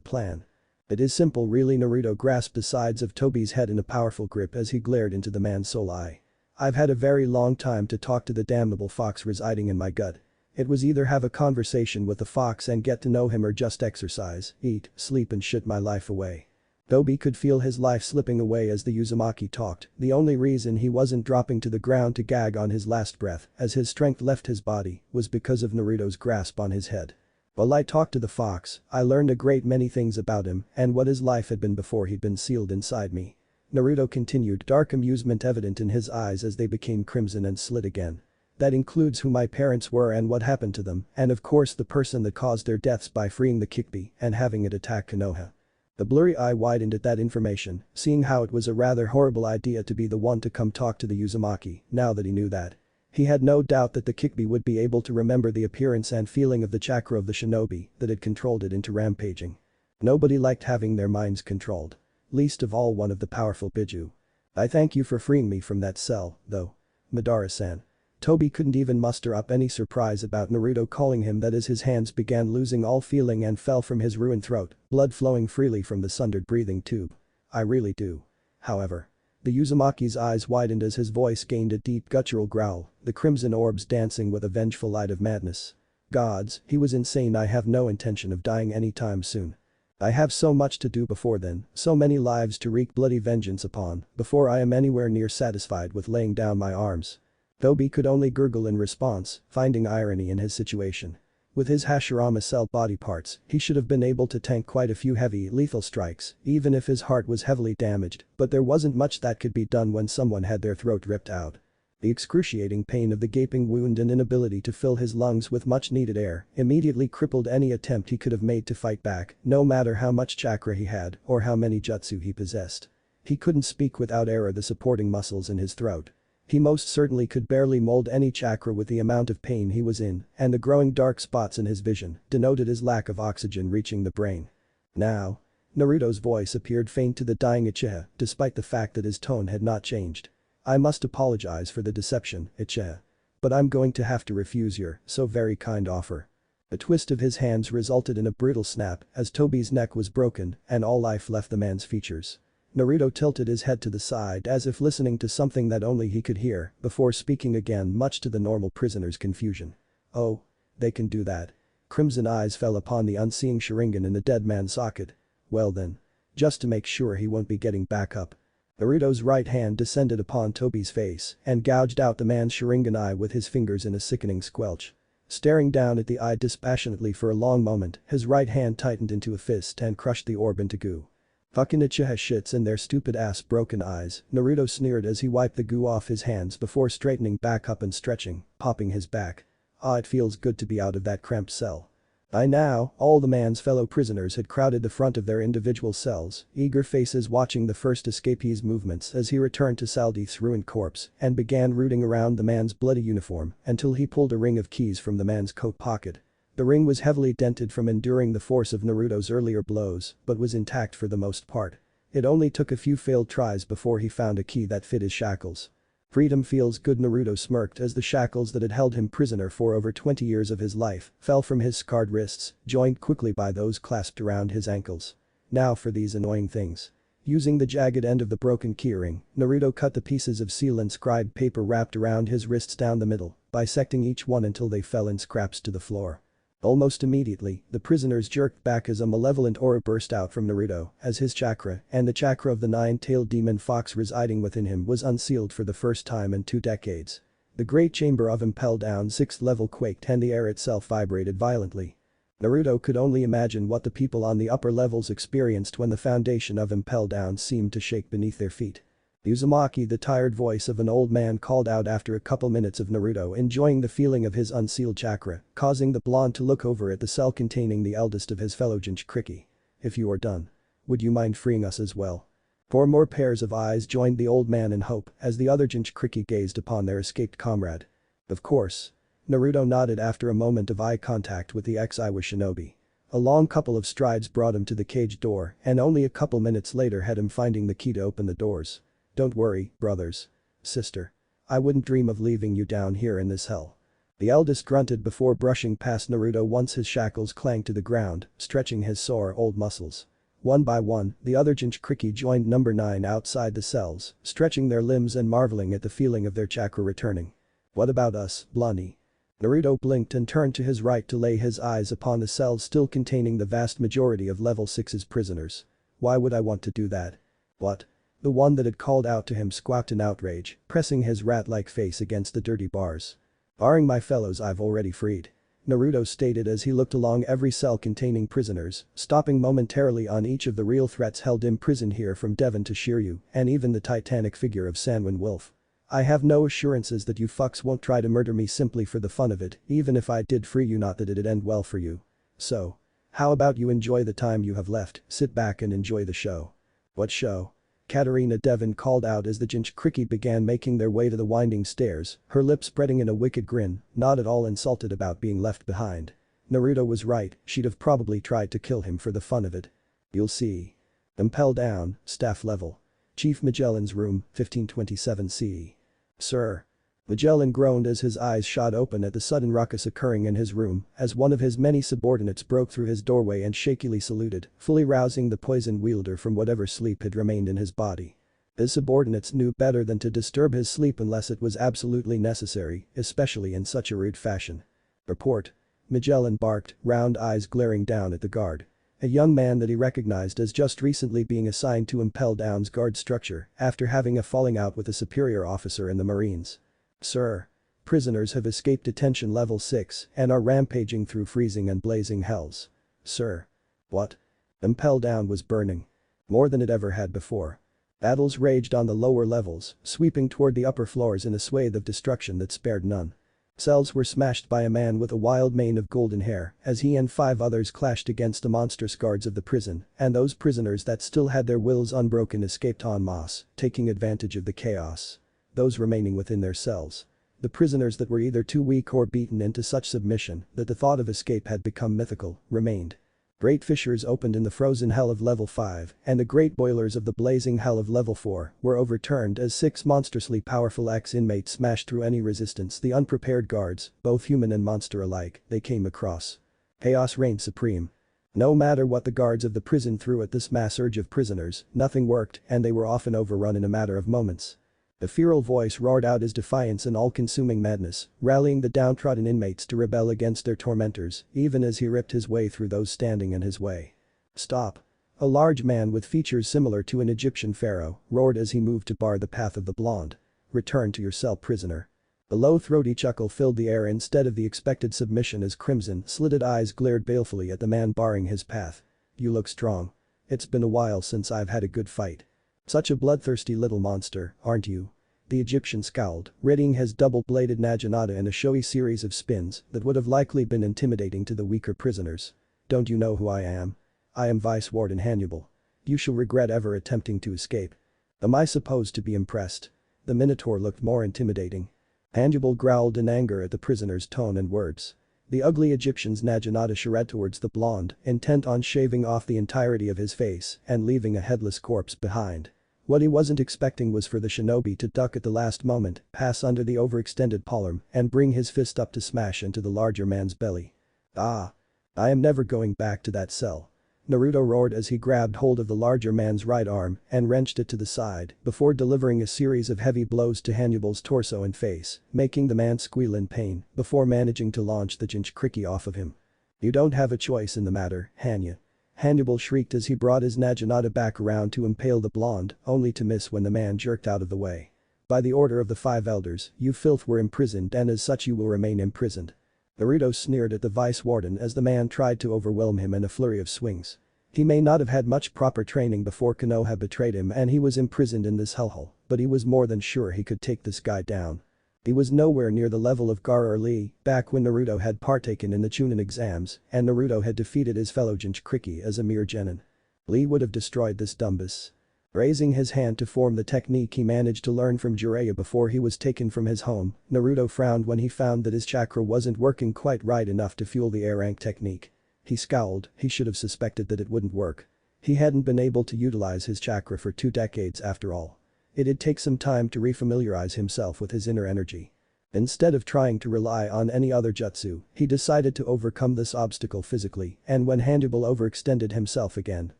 [SPEAKER 1] plan. It is simple really. Naruto grasped the sides of Tobi's head in a powerful grip as he glared into the man's soul eye. I've had a very long time to talk to the damnable fox residing in my gut. It was either have a conversation with the fox and get to know him or just exercise, eat, sleep and shit my life away. Tobi could feel his life slipping away as the Uzumaki talked, the only reason he wasn't dropping to the ground to gag on his last breath as his strength left his body was because of Naruto's grasp on his head. While I talked to the fox, I learned a great many things about him and what his life had been before he'd been sealed inside me. Naruto continued, dark amusement evident in his eyes as they became crimson and slid again. That includes who my parents were and what happened to them, and of course the person that caused their deaths by freeing the Kyuubi and having it attack Konoha. The blurry eye widened at that information, seeing how it was a rather horrible idea to be the one to come talk to the Uzumaki, now that he knew that. He had no doubt that the Kyuubi would be able to remember the appearance and feeling of the chakra of the shinobi that had controlled it into rampaging. Nobody liked having their minds controlled. Least of all one of the powerful Biju. I thank you for freeing me from that cell, though. Madara-san. Tobi couldn't even muster up any surprise about Naruto calling him that as his hands began losing all feeling and fell from his ruined throat, blood flowing freely from the sundered breathing tube. I really do. However. The Uzumaki's eyes widened as his voice gained a deep guttural growl, the crimson orbs dancing with a vengeful light of madness. Gods, he was insane. I have no intention of dying anytime soon. I have so much to do before then, so many lives to wreak bloody vengeance upon, before I am anywhere near satisfied with laying down my arms. Tobi could only gurgle in response, finding irony in his situation. With his Hashirama cell body parts, he should have been able to tank quite a few heavy, lethal strikes, even if his heart was heavily damaged, but there wasn't much that could be done when someone had their throat ripped out. The excruciating pain of the gaping wound and inability to fill his lungs with much needed air immediately crippled any attempt he could have made to fight back, no matter how much chakra he had or how many jutsu he possessed. He couldn't speak without error the supporting muscles in his throat. He most certainly could barely mold any chakra with the amount of pain he was in, and the growing dark spots in his vision denoted his lack of oxygen reaching the brain. Now. Naruto's voice appeared faint to the dying Uchiha, despite the fact that his tone had not changed. I must apologize for the deception, Uchiha. But I'm going to have to refuse your so very kind offer. A twist of his hands resulted in a brutal snap as Tobi's neck was broken and all life left the man's features. Naruto tilted his head to the side as if listening to something that only he could hear before speaking again, much to the normal prisoner's confusion. Oh. They can do that. Crimson eyes fell upon the unseeing Sharingan in the dead man's socket. Well then. Just to make sure he won't be getting back up. Naruto's right hand descended upon Tobi's face and gouged out the man's Sharingan eye with his fingers in a sickening squelch. Staring down at the eye dispassionately for a long moment, his right hand tightened into a fist and crushed the orb into goo. Fucking Uchiha shits in their stupid ass broken eyes, Naruto sneered as he wiped the goo off his hands before straightening back up and stretching, popping his back. Ah, it feels good to be out of that cramped cell. By now, all the man's fellow prisoners had crowded the front of their individual cells, eager faces watching the first escapee's movements as he returned to Saldith's ruined corpse and began rooting around the man's bloody uniform until he pulled a ring of keys from the man's coat pocket. The ring was heavily dented from enduring the force of Naruto's earlier blows, but was intact for the most part. It only took a few failed tries before he found a key that fit his shackles. Freedom feels good, Naruto smirked as the shackles that had held him prisoner for over 20 years of his life fell from his scarred wrists, joined quickly by those clasped around his ankles. Now for these annoying things. Using the jagged end of the broken keyring, Naruto cut the pieces of seal-inscribed paper wrapped around his wrists down the middle, bisecting each one until they fell in scraps to the floor. Almost immediately, the prisoners jerked back as a malevolent aura burst out from Naruto as his chakra and the chakra of the nine-tailed demon fox residing within him was unsealed for the first time in 2 decades. The great chamber of Impel Down 6th level quaked and the air itself vibrated violently. Naruto could only imagine what the people on the upper levels experienced when the foundation of Impel Down seemed to shake beneath their feet. Uzumaki, the tired voice of an old man, called out after a couple minutes of Naruto enjoying the feeling of his unsealed chakra, causing the blonde to look over at the cell containing the eldest of his fellow Jinchuriki. If you are done. Would you mind freeing us as well? 4 more pairs of eyes joined the old man in hope as the other Jinchuriki gazed upon their escaped comrade. Of course. Naruto nodded after a moment of eye contact with the ex-Iwa shinobi. A long couple of strides brought him to the cage door and only a couple minutes later had him finding the key to open the doors. Don't worry, brothers. Sister. I wouldn't dream of leaving you down here in this hell. The eldest grunted before brushing past Naruto once his shackles clanged to the ground, stretching his sore old muscles. One by one, the other Jinchuriki joined number 9 outside the cells, stretching their limbs and marveling at the feeling of their chakra returning. What about us, Blondie? Naruto blinked and turned to his right to lay his eyes upon the cells still containing the vast majority of level 6's prisoners. Why would I want to do that? What? The one that had called out to him squawked in outrage, pressing his rat-like face against the dirty bars. Barring my fellows I've already freed. Naruto stated as he looked along every cell containing prisoners, stopping momentarily on each of the real threats held imprisoned here from Devon to Shiryu, and even the titanic figure of Sanwen Wolf. I have no assurances that you fucks won't try to murder me simply for the fun of it, even if I did free you, not that it'd end well for you. So. How about you enjoy the time you have left, sit back and enjoy the show. What show? Katarina Devon called out as the Jinchuriki began making their way to the winding stairs, her lips spreading in a wicked grin, not at all insulted about being left behind. Naruto was right, she'd have probably tried to kill him for the fun of it. You'll see. Impel Down, staff level. Chief Magellan's room, 1527 CE. Sir. Magellan groaned as his eyes shot open at the sudden ruckus occurring in his room as one of his many subordinates broke through his doorway and shakily saluted, fully rousing the poison wielder from whatever sleep had remained in his body. His subordinates knew better than to disturb his sleep unless it was absolutely necessary, especially in such a rude fashion. Report. Magellan barked, round eyes glaring down at the guard. A young man that he recognized as just recently being assigned to Impel Down's guard structure after having a falling out with a superior officer in the Marines. Sir. Prisoners have escaped detention level 6 and are rampaging through freezing and blazing hells. Sir. What? Impel Down was burning. More than it ever had before. Battles raged on the lower levels, sweeping toward the upper floors in a swathe of destruction that spared none. Cells were smashed by a man with a wild mane of golden hair as he and 5 others clashed against the monstrous guards of the prison, and those prisoners that still had their wills unbroken escaped en masse, taking advantage of the chaos. Those remaining within their cells. The prisoners that were either too weak or beaten into such submission that the thought of escape had become mythical, remained. Great fissures opened in the frozen hell of level 5 and the great boilers of the blazing hell of level 4 were overturned as 6 monstrously powerful ex-inmates smashed through any resistance the unprepared guards, both human and monster alike, they came across. Chaos reigned supreme. No matter what the guards of the prison threw at this mass surge of prisoners, nothing worked and they were often overrun in a matter of moments. A feral voice roared out his defiance in all-consuming madness, rallying the downtrodden inmates to rebel against their tormentors, even as he ripped his way through those standing in his way. Stop. A large man with features similar to an Egyptian pharaoh roared as he moved to bar the path of the blonde. Return to your cell, prisoner. A low throaty chuckle filled the air instead of the expected submission as crimson, slitted eyes glared balefully at the man barring his path. You look strong. It's been a while since I've had a good fight. Such a bloodthirsty little monster, aren't you? The Egyptian scowled, readying his double-bladed naginata in a showy series of spins that would have likely been intimidating to the weaker prisoners. Don't you know who I am? I am Vice Warden Hannibal. You shall regret ever attempting to escape. Am I supposed to be impressed? The Minotaur looked more intimidating. Hannibal growled in anger at the prisoner's tone and words. The ugly Egyptian's naginata shred towards the blonde, intent on shaving off the entirety of his face and leaving a headless corpse behind. What he wasn't expecting was for the shinobi to duck at the last moment, pass under the overextended palm, and bring his fist up to smash into the larger man's belly. Ah. I am never going back to that cell. Naruto roared as he grabbed hold of the larger man's right arm and wrenched it to the side before delivering a series of heavy blows to Hannibal's torso and face, making the man squeal in pain before managing to launch the Jinchuriki off of him. You don't have a choice in the matter, Hanya. Hannibal shrieked as he brought his naginata back around to impale the blonde, only to miss when the man jerked out of the way. By the order of the 5 elders, you filth were imprisoned and as such you will remain imprisoned. Naruto sneered at the vice warden as the man tried to overwhelm him in a flurry of swings. He may not have had much proper training before Konoha betrayed him and he was imprisoned in this hellhole, but he was more than sure he could take this guy down. He was nowhere near the level of Gaara or Lee back when Naruto had partaken in the Chunin exams and Naruto had defeated his fellow Jinchuriki as a mere genin. Lee would have destroyed this dumbus. Raising his hand to form the technique he managed to learn from Jiraiya before he was taken from his home, Naruto frowned when he found that his chakra wasn't working quite right enough to fuel the A-rank technique. He scowled, he should have suspected that it wouldn't work. He hadn't been able to utilize his chakra for 2 decades after all. It'd take some time to refamiliarize himself with his inner energy. Instead of trying to rely on any other jutsu, he decided to overcome this obstacle physically, and when Hannibal overextended himself again,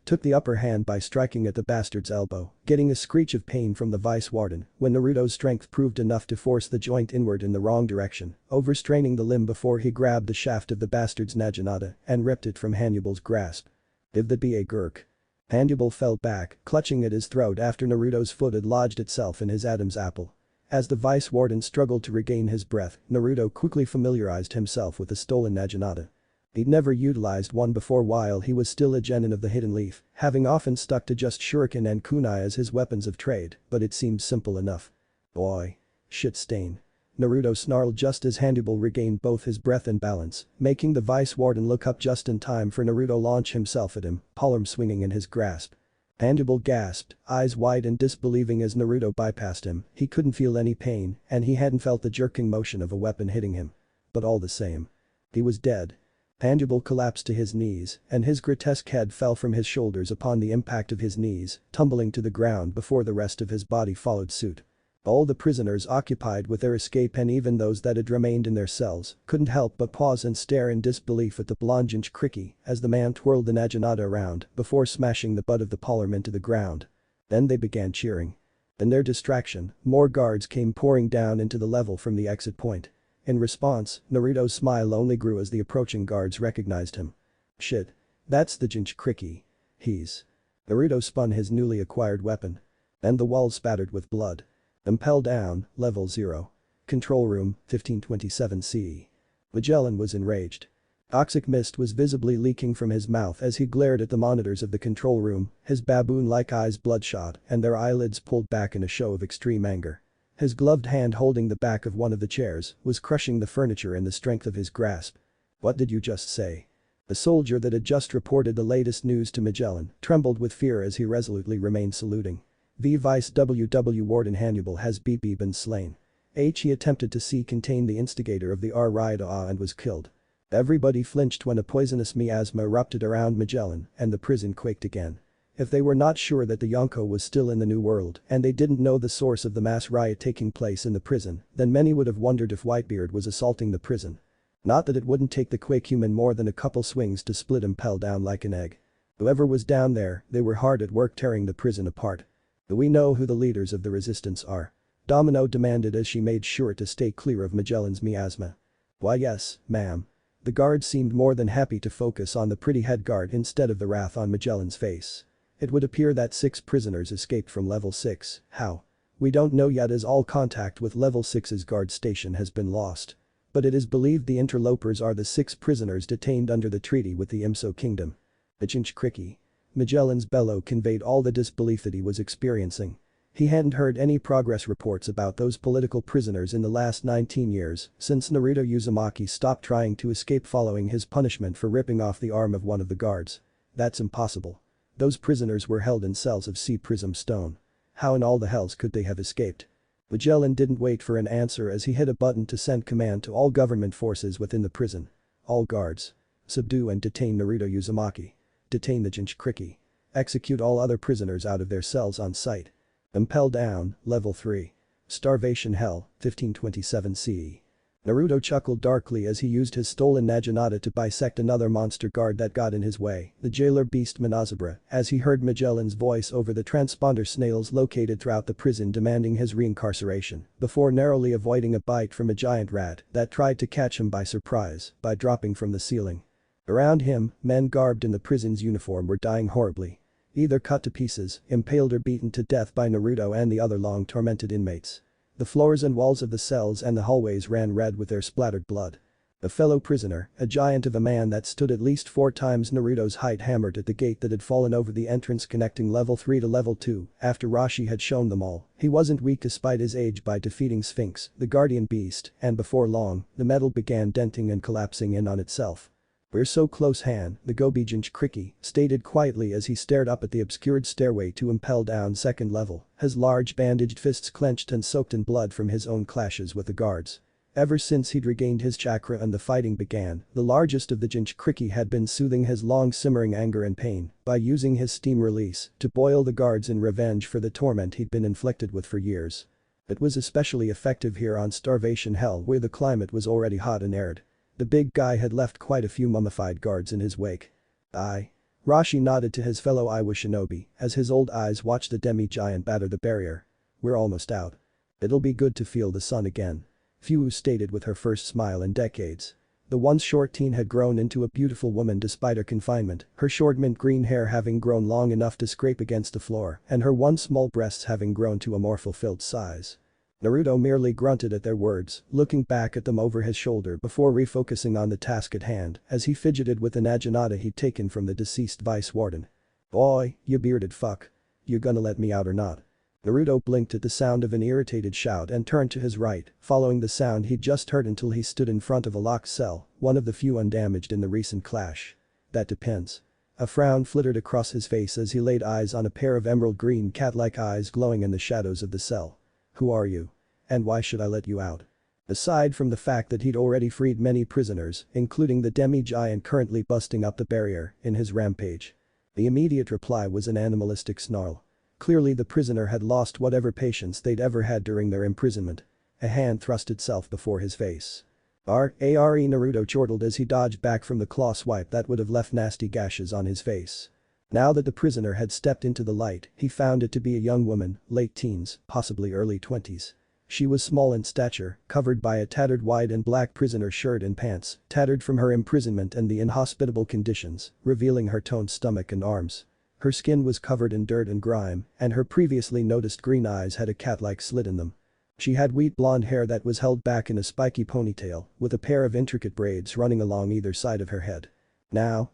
[SPEAKER 1] took the upper hand by striking at the bastard's elbow, getting a screech of pain from the vice warden when Naruto's strength proved enough to force the joint inward in the wrong direction, overstraining the limb before he grabbed the shaft of the bastard's naginata and ripped it from Hannibal's grasp. If that be a gurk. Hannibal fell back, clutching at his throat after Naruto's foot had lodged itself in his Adam's apple. As the vice warden struggled to regain his breath, Naruto quickly familiarized himself with the stolen naginata. He'd never utilized one before while he was still a genin of the Hidden Leaf, having often stuck to just shuriken and kunai as his weapons of trade, but it seemed simple enough. Boy. Shit stain. Naruto snarled just as Hannibal regained both his breath and balance, making the vice warden look up just in time for Naruto launch himself at him, palm swinging in his grasp. Hannibal gasped, eyes wide and disbelieving as Naruto bypassed him, he couldn't feel any pain and he hadn't felt the jerking motion of a weapon hitting him. But all the same. He was dead. Hannibal collapsed to his knees and his grotesque head fell from his shoulders upon the impact of his knees, tumbling to the ground before the rest of his body followed suit. All the prisoners occupied with their escape and even those that had remained in their cells couldn't help but pause and stare in disbelief at the blonde Jinchuriki as the man twirled the naginata around before smashing the butt of the palm into the ground. Then they began cheering. In their distraction, more guards came pouring down into the level from the exit point. In response, Naruto's smile only grew as the approaching guards recognized him. Shit. That's the Jinchuriki. He's. Naruto spun his newly acquired weapon. And the walls spattered with blood. Impel Down, Level 0. Control Room, 1527 CE. Magellan was enraged. Toxic mist was visibly leaking from his mouth as he glared at the monitors of the control room, his baboon-like eyes bloodshot and their eyelids pulled back in a show of extreme anger. His gloved hand holding the back of one of the chairs was crushing the furniture in the strength of his grasp. What did you just say? The soldier that had just reported the latest news to Magellan trembled with fear as he resolutely remained saluting. V Vice WW Warden Hannibal has been slain. He attempted to contain the instigator of the Riot and was killed. Everybody flinched when a poisonous miasma erupted around Magellan and the prison quaked again. If they were not sure that the Yonko was still in the New World and they didn't know the source of the mass riot taking place in the prison, then many would have wondered if Whitebeard was assaulting the prison. Not that it wouldn't take the Quake human more than a couple swings to split Impel Down like an egg. Whoever was down there, they were hard at work tearing the prison apart. Do we know who the leaders of the resistance are? Domino demanded as she made sure to stay clear of Magellan's miasma. Why yes, ma'am. The guard seemed more than happy to focus on the pretty head guard instead of the wrath on Magellan's face. It would appear that 6 prisoners escaped from level 6, how? We don't know yet as all contact with level 6's guard station has been lost. But it is believed the interlopers are the 6 prisoners detained under the treaty with the Imso Kingdom. The Jinchuriki. Magellan's bellow conveyed all the disbelief that he was experiencing. He hadn't heard any progress reports about those political prisoners in the last 19 years since Naruto Uzumaki stopped trying to escape following his punishment for ripping off the arm of one of the guards. That's impossible. Those prisoners were held in cells of sea prism stone. How in all the hells could they have escaped? Magellan didn't wait for an answer as he hit a button to send command to all government forces within the prison. All guards. Subdue and detain Naruto Uzumaki. Detain the Jinchuriki. Execute all other prisoners out of their cells on sight. Impel Down, Level 3. Starvation Hell, 1527 CE. Naruto chuckled darkly as he used his stolen naginata to bisect another monster guard that got in his way, the jailer beast Minazabra, as he heard Magellan's voice over the transponder snails located throughout the prison demanding his reincarceration, before narrowly avoiding a bite from a giant rat that tried to catch him by surprise by dropping from the ceiling. Around him, men garbed in the prison's uniform were dying horribly. Either cut to pieces, impaled or beaten to death by Naruto and the other long-tormented inmates. The floors and walls of the cells and the hallways ran red with their splattered blood. A fellow prisoner, a giant of a man that stood at least 4 times Naruto's height hammered at the gate that had fallen over the entrance connecting level 3 to level 2 after Rashi had shown them all. He wasn't weak despite his age by defeating Sphinx, the guardian beast, and before long, the metal began denting and collapsing in on itself. "We're so close Han," the Gobi Jinchuriki stated quietly as he stared up at the obscured stairway to Impel Down second level, his large bandaged fists clenched and soaked in blood from his own clashes with the guards. Ever since he'd regained his chakra and the fighting began, the largest of the Jinchuriki had been soothing his long simmering anger and pain by using his steam release to boil the guards in revenge for the torment he'd been inflicted with for years. It was especially effective here on Starvation Hell where the climate was already hot and arid. The big guy had left quite a few mummified guards in his wake. Aye. Rashi nodded to his fellow Iwa shinobi as his old eyes watched the demi-giant batter the barrier. We're almost out. It'll be good to feel the sun again. Fu stated with her first smile in decades. The once short teen had grown into a beautiful woman despite her confinement, her short mint green hair having grown long enough to scrape against the floor and her once small breasts having grown to a more fulfilled size. Naruto merely grunted at their words, looking back at them over his shoulder before refocusing on the task at hand as he fidgeted with an aginata he'd taken from the deceased vice warden. "Boy, you bearded fuck. You gonna let me out or not?" Naruto blinked at the sound of an irritated shout and turned to his right, following the sound he'd just heard until he stood in front of a locked cell, one of the few undamaged in the recent clash. "That depends." A frown flittered across his face as he laid eyes on a pair of emerald green cat-like eyes glowing in the shadows of the cell. "Who are you? And why should I let you out?" Aside from the fact that he'd already freed many prisoners, including the demi-giant currently busting up the barrier in his rampage. The immediate reply was an animalistic snarl. Clearly the prisoner had lost whatever patience they'd ever had during their imprisonment. A hand thrust itself before his face. Are Naruto chortled as he dodged back from the claw swipe that would have left nasty gashes on his face. Now that the prisoner had stepped into the light, he found it to be a young woman, late teens, possibly early 20s. She was small in stature, covered by a tattered white and black prisoner shirt and pants, tattered from her imprisonment and the inhospitable conditions, revealing her toned stomach and arms. Her skin was covered in dirt and grime, and her previously noticed green eyes had a cat-like slit in them. She had wheat blonde hair that was held back in a spiky ponytail, with a pair of intricate braids running along either side of her head. Now.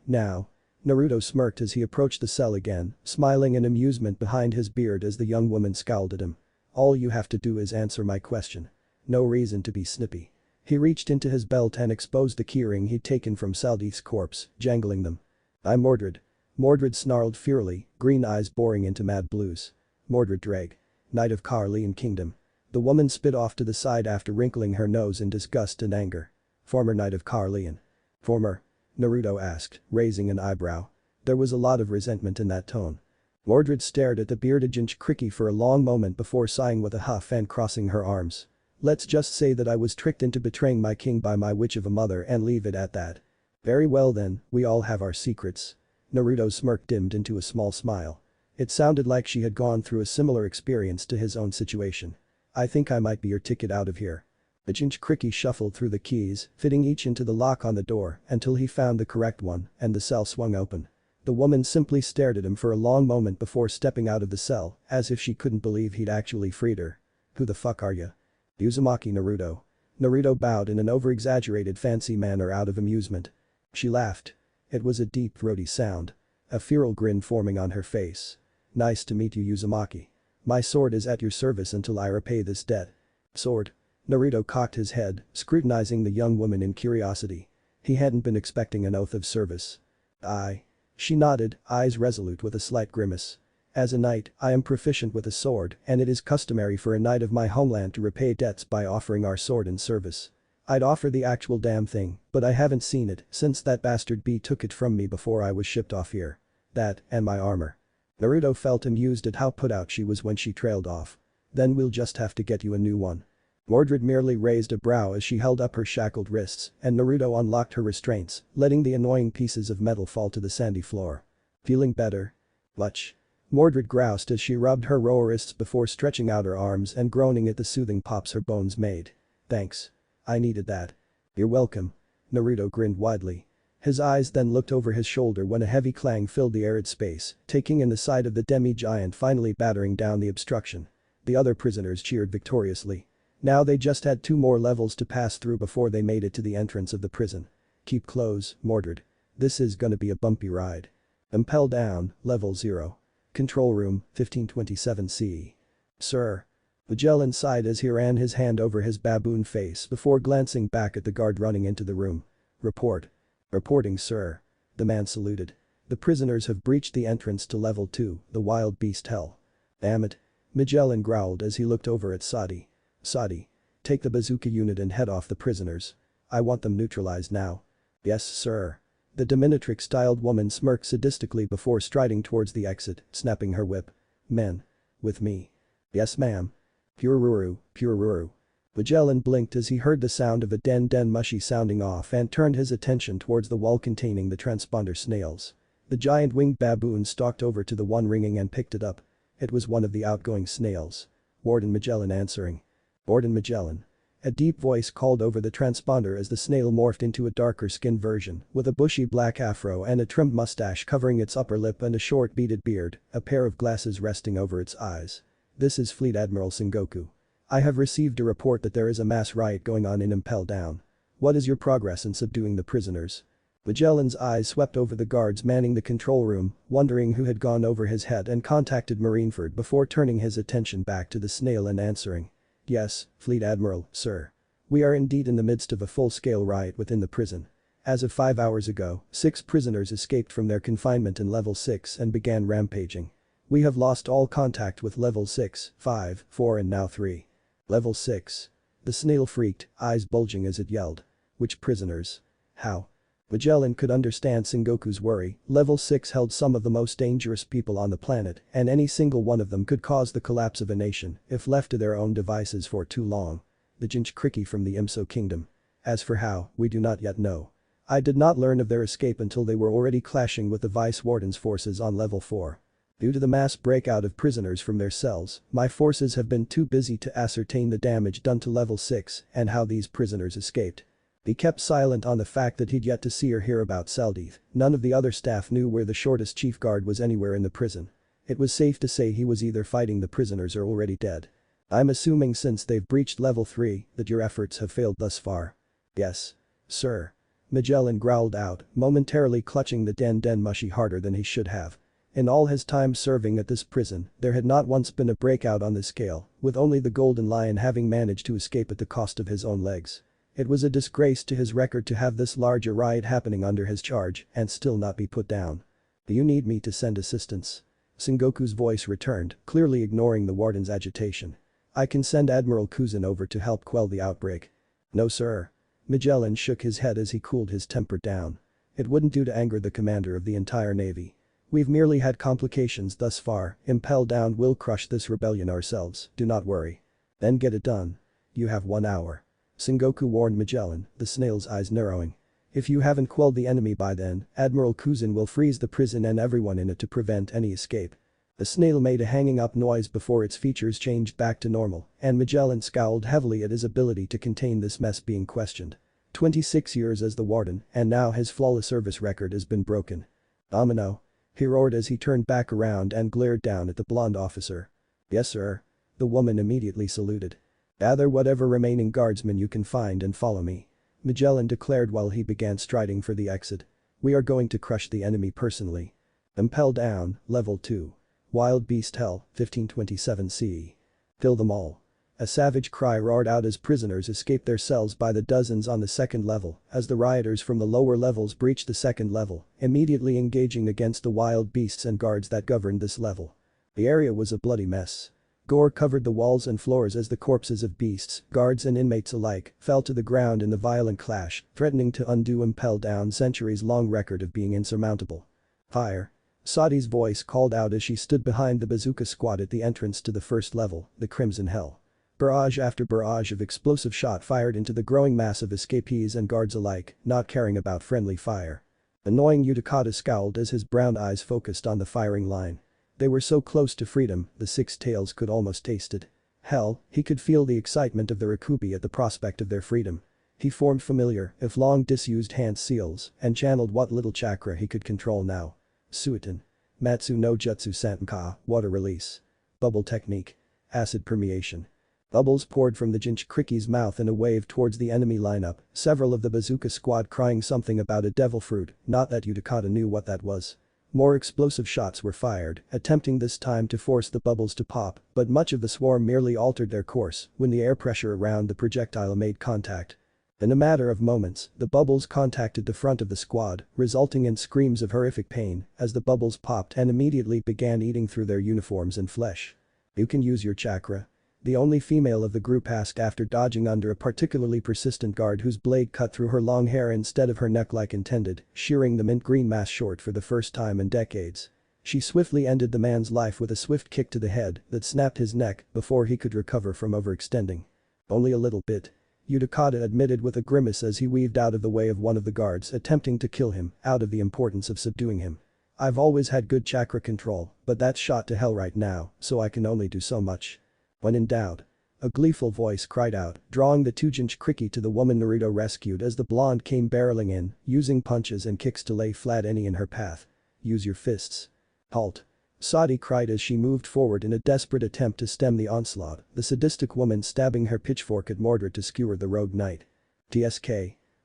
[SPEAKER 1] Naruto smirked as he approached the cell again, smiling in amusement behind his beard as the young woman scowled at him. "All you have to do is answer my question. No reason to be snippy." He reached into his belt and exposed the keyring he'd taken from Saldith's corpse, jangling them. "I'm Mordred." Mordred snarled furiously, green eyes boring into mad blues. "Mordred Drake. Knight of Carleon Kingdom." The woman spit off to the side after wrinkling her nose in disgust and anger. "Former Knight of Carleon." "Former?" Naruto asked, raising an eyebrow. There was a lot of resentment in that tone. Mordred stared at the bearded Jinchuriki for a long moment before sighing with a huff and crossing her arms. "Let's just say that I was tricked into betraying my king by my witch of a mother and leave it at that." "Very well then, we all have our secrets." Naruto's smirk dimmed into a small smile. It sounded like she had gone through a similar experience to his own situation. "I think I might be your ticket out of here." The Jinchuriki shuffled through the keys, fitting each into the lock on the door until he found the correct one and the cell swung open. The woman simply stared at him for a long moment before stepping out of the cell, as if she couldn't believe he'd actually freed her. "Who the fuck are you?" "Uzumaki Naruto." Naruto bowed in an over-exaggerated fancy manner out of amusement. She laughed. It was a deep throaty sound. A feral grin forming on her face. "Nice to meet you, Uzumaki. My sword is at your service until I repay this debt." "Sword?" Naruto cocked his head, scrutinizing the young woman in curiosity. He hadn't been expecting an oath of service. "Aye." She nodded, eyes resolute with a slight grimace. "As a knight, I am proficient with a sword and it is customary for a knight of my homeland to repay debts by offering our sword in service. I'd offer the actual damn thing, but I haven't seen it since that bastard B took it from me before I was shipped off here. That, and my armor." Naruto felt amused at how put out she was when she trailed off. "Then we'll just have to get you a new one." Mordred merely raised a brow as she held up her shackled wrists, and Naruto unlocked her restraints, letting the annoying pieces of metal fall to the sandy floor. "Feeling better?" "Much." Mordred groused as she rubbed her raw wrists before stretching out her arms and groaning at the soothing pops her bones made. "Thanks. I needed that." "You're welcome." Naruto grinned widely. His eyes then looked over his shoulder when a heavy clang filled the arid space, taking in the sight of the demi-giant finally battering down the obstruction. The other prisoners cheered victoriously. Now they just had 2 more levels to pass through before they made it to the entrance of the prison. "Keep close, Mordred. This is gonna be a bumpy ride." Impel Down, Level 0. Control Room, 1527C. "Sir." Magellan sighed as he ran his hand over his baboon face before glancing back at the guard running into the room. "Report." "Reporting, sir." The man saluted. "The prisoners have breached the entrance to Level 2, the Wild Beast Hell." "Damn it." Magellan growled as he looked over at Sadi. "Sadi. Take the bazooka unit and head off the prisoners. I want them neutralized now." "Yes, sir." The dominatrix-styled woman smirked sadistically before striding towards the exit, snapping her whip. "Men. With me." "Yes, ma'am." Pururu, Pururu. Magellan blinked as he heard the sound of a den mushy sounding off and turned his attention towards the wall containing the transponder snails. The giant winged baboon stalked over to the one ringing and picked it up. It was one of the outgoing snails. Warden Magellan answering. Warden Magellan. A deep voice called over the transponder as the snail morphed into a darker skinned version with a bushy black afro and a trimmed mustache covering its upper lip and a short beaded beard, a pair of glasses resting over its eyes. This is Fleet Admiral Sengoku. I have received a report that there is a mass riot going on in Impel Down. What is your progress in subduing the prisoners? Magellan's eyes swept over the guards manning the control room, wondering who had gone over his head and contacted Marineford before turning his attention back to the snail and answering. Yes, Fleet Admiral, sir. We are indeed in the midst of a full-scale riot within the prison. As of 5 hours ago, 6 prisoners escaped from their confinement in level 6 and began rampaging. We have lost all contact with level 6, 5, 4 and now 3. Level 6. The snail freaked, eyes bulging as it yelled. Which prisoners? How? Magellan could understand Sengoku's worry. Level 6 held some of the most dangerous people on the planet and any single one of them could cause the collapse of a nation if left to their own devices for too long. The Jinchuriki from the Imso kingdom. As for how, we do not yet know. I did not learn of their escape until they were already clashing with the Vice Warden's forces on level 4. Due to the mass breakout of prisoners from their cells, my forces have been too busy to ascertain the damage done to level 6 and how these prisoners escaped. He kept silent on the fact that he'd yet to see or hear about Seldeith. None of the other staff knew where the shortest chief guard was anywhere in the prison. It was safe to say he was either fighting the prisoners or already dead. I'm assuming since they've breached level 3 that your efforts have failed thus far. Yes. Sir. Magellan growled out, momentarily clutching the den mushy harder than he should have. In all his time serving at this prison, there had not once been a breakout on this scale, with only the Golden Lion having managed to escape at the cost of his own legs. It was a disgrace to his record to have this large a riot happening under his charge and still not be put down. Do you need me to send assistance? Sengoku's voice returned, clearly ignoring the warden's agitation. I can send Admiral Kuzan over to help quell the outbreak. No sir. Magellan shook his head as he cooled his temper down. It wouldn't do to anger the commander of the entire navy. We've merely had complications thus far. Impel Down will crush this rebellion ourselves, do not worry. Then get it done. You have 1 hour. Sengoku warned Magellan, the snail's eyes narrowing. If you haven't quelled the enemy by then, Admiral Kuzan will freeze the prison and everyone in it to prevent any escape. The snail made a hanging up noise before its features changed back to normal, and Magellan scowled heavily at his ability to contain this mess being questioned. 26 years as the warden, and now his flawless service record has been broken. Domino. He roared as he turned back around and glared down at the blonde officer. Yes sir. The woman immediately saluted. Gather whatever remaining guardsmen you can find and follow me. Magellan declared while he began striding for the exit. We are going to crush the enemy personally. Impel Down, level 2. Wild Beast Hell, 1527 CE. Kill them all. A savage cry roared out as prisoners escaped their cells by the dozens on the second level as the rioters from the lower levels breached the second level, immediately engaging against the wild beasts and guards that governed this level. The area was a bloody mess. Gore covered the walls and floors as the corpses of beasts, guards and inmates alike fell to the ground in the violent clash, threatening to undo Impel Down's centuries-long record of being insurmountable. Fire. Sadi's voice called out as she stood behind the bazooka squad at the entrance to the first level, the Crimson Hell. Barrage after barrage of explosive shot fired into the growing mass of escapees and guards alike, not caring about friendly fire. Annoying Utakata scowled as his brown eyes focused on the firing line. They were so close to freedom, the Six Tails could almost taste it. Hell, he could feel the excitement of the Rikubi at the prospect of their freedom. He formed familiar, if long disused hand seals, and channeled what little chakra he could control now. Suiton. Matsu no Jutsu Santenka, water release. Bubble technique. Acid permeation. Bubbles poured from the Jinchuriki's mouth in a wave towards the enemy lineup, several of the bazooka squad crying something about a devil fruit, not that Utakata knew what that was. More explosive shots were fired, attempting this time to force the bubbles to pop, but much of the swarm merely altered their course when the air pressure around the projectile made contact. In a matter of moments, the bubbles contacted the front of the squad, resulting in screams of horrific pain as the bubbles popped and immediately began eating through their uniforms and flesh. You can use your chakra. The only female of the group asked after dodging under a particularly persistent guard whose blade cut through her long hair instead of her neck like intended, shearing the mint green mass short for the first time in decades. She swiftly ended the man's life with a swift kick to the head that snapped his neck before he could recover from overextending. Only a little bit. Yudakata admitted with a grimace as he weaved out of the way of one of the guards attempting to kill him out of the importance of subduing him. I've always had good chakra control, but that's shot to hell right now, so I can only do so much. When in doubt. A gleeful voice cried out, drawing the two Jinchuriki to the woman Naruto rescued as the blonde came barreling in, using punches and kicks to lay flat any in her path. Use your fists. Halt. Sadi cried as she moved forward in a desperate attempt to stem the onslaught, the sadistic woman stabbing her pitchfork at Mordred to skewer the rogue knight. TSK.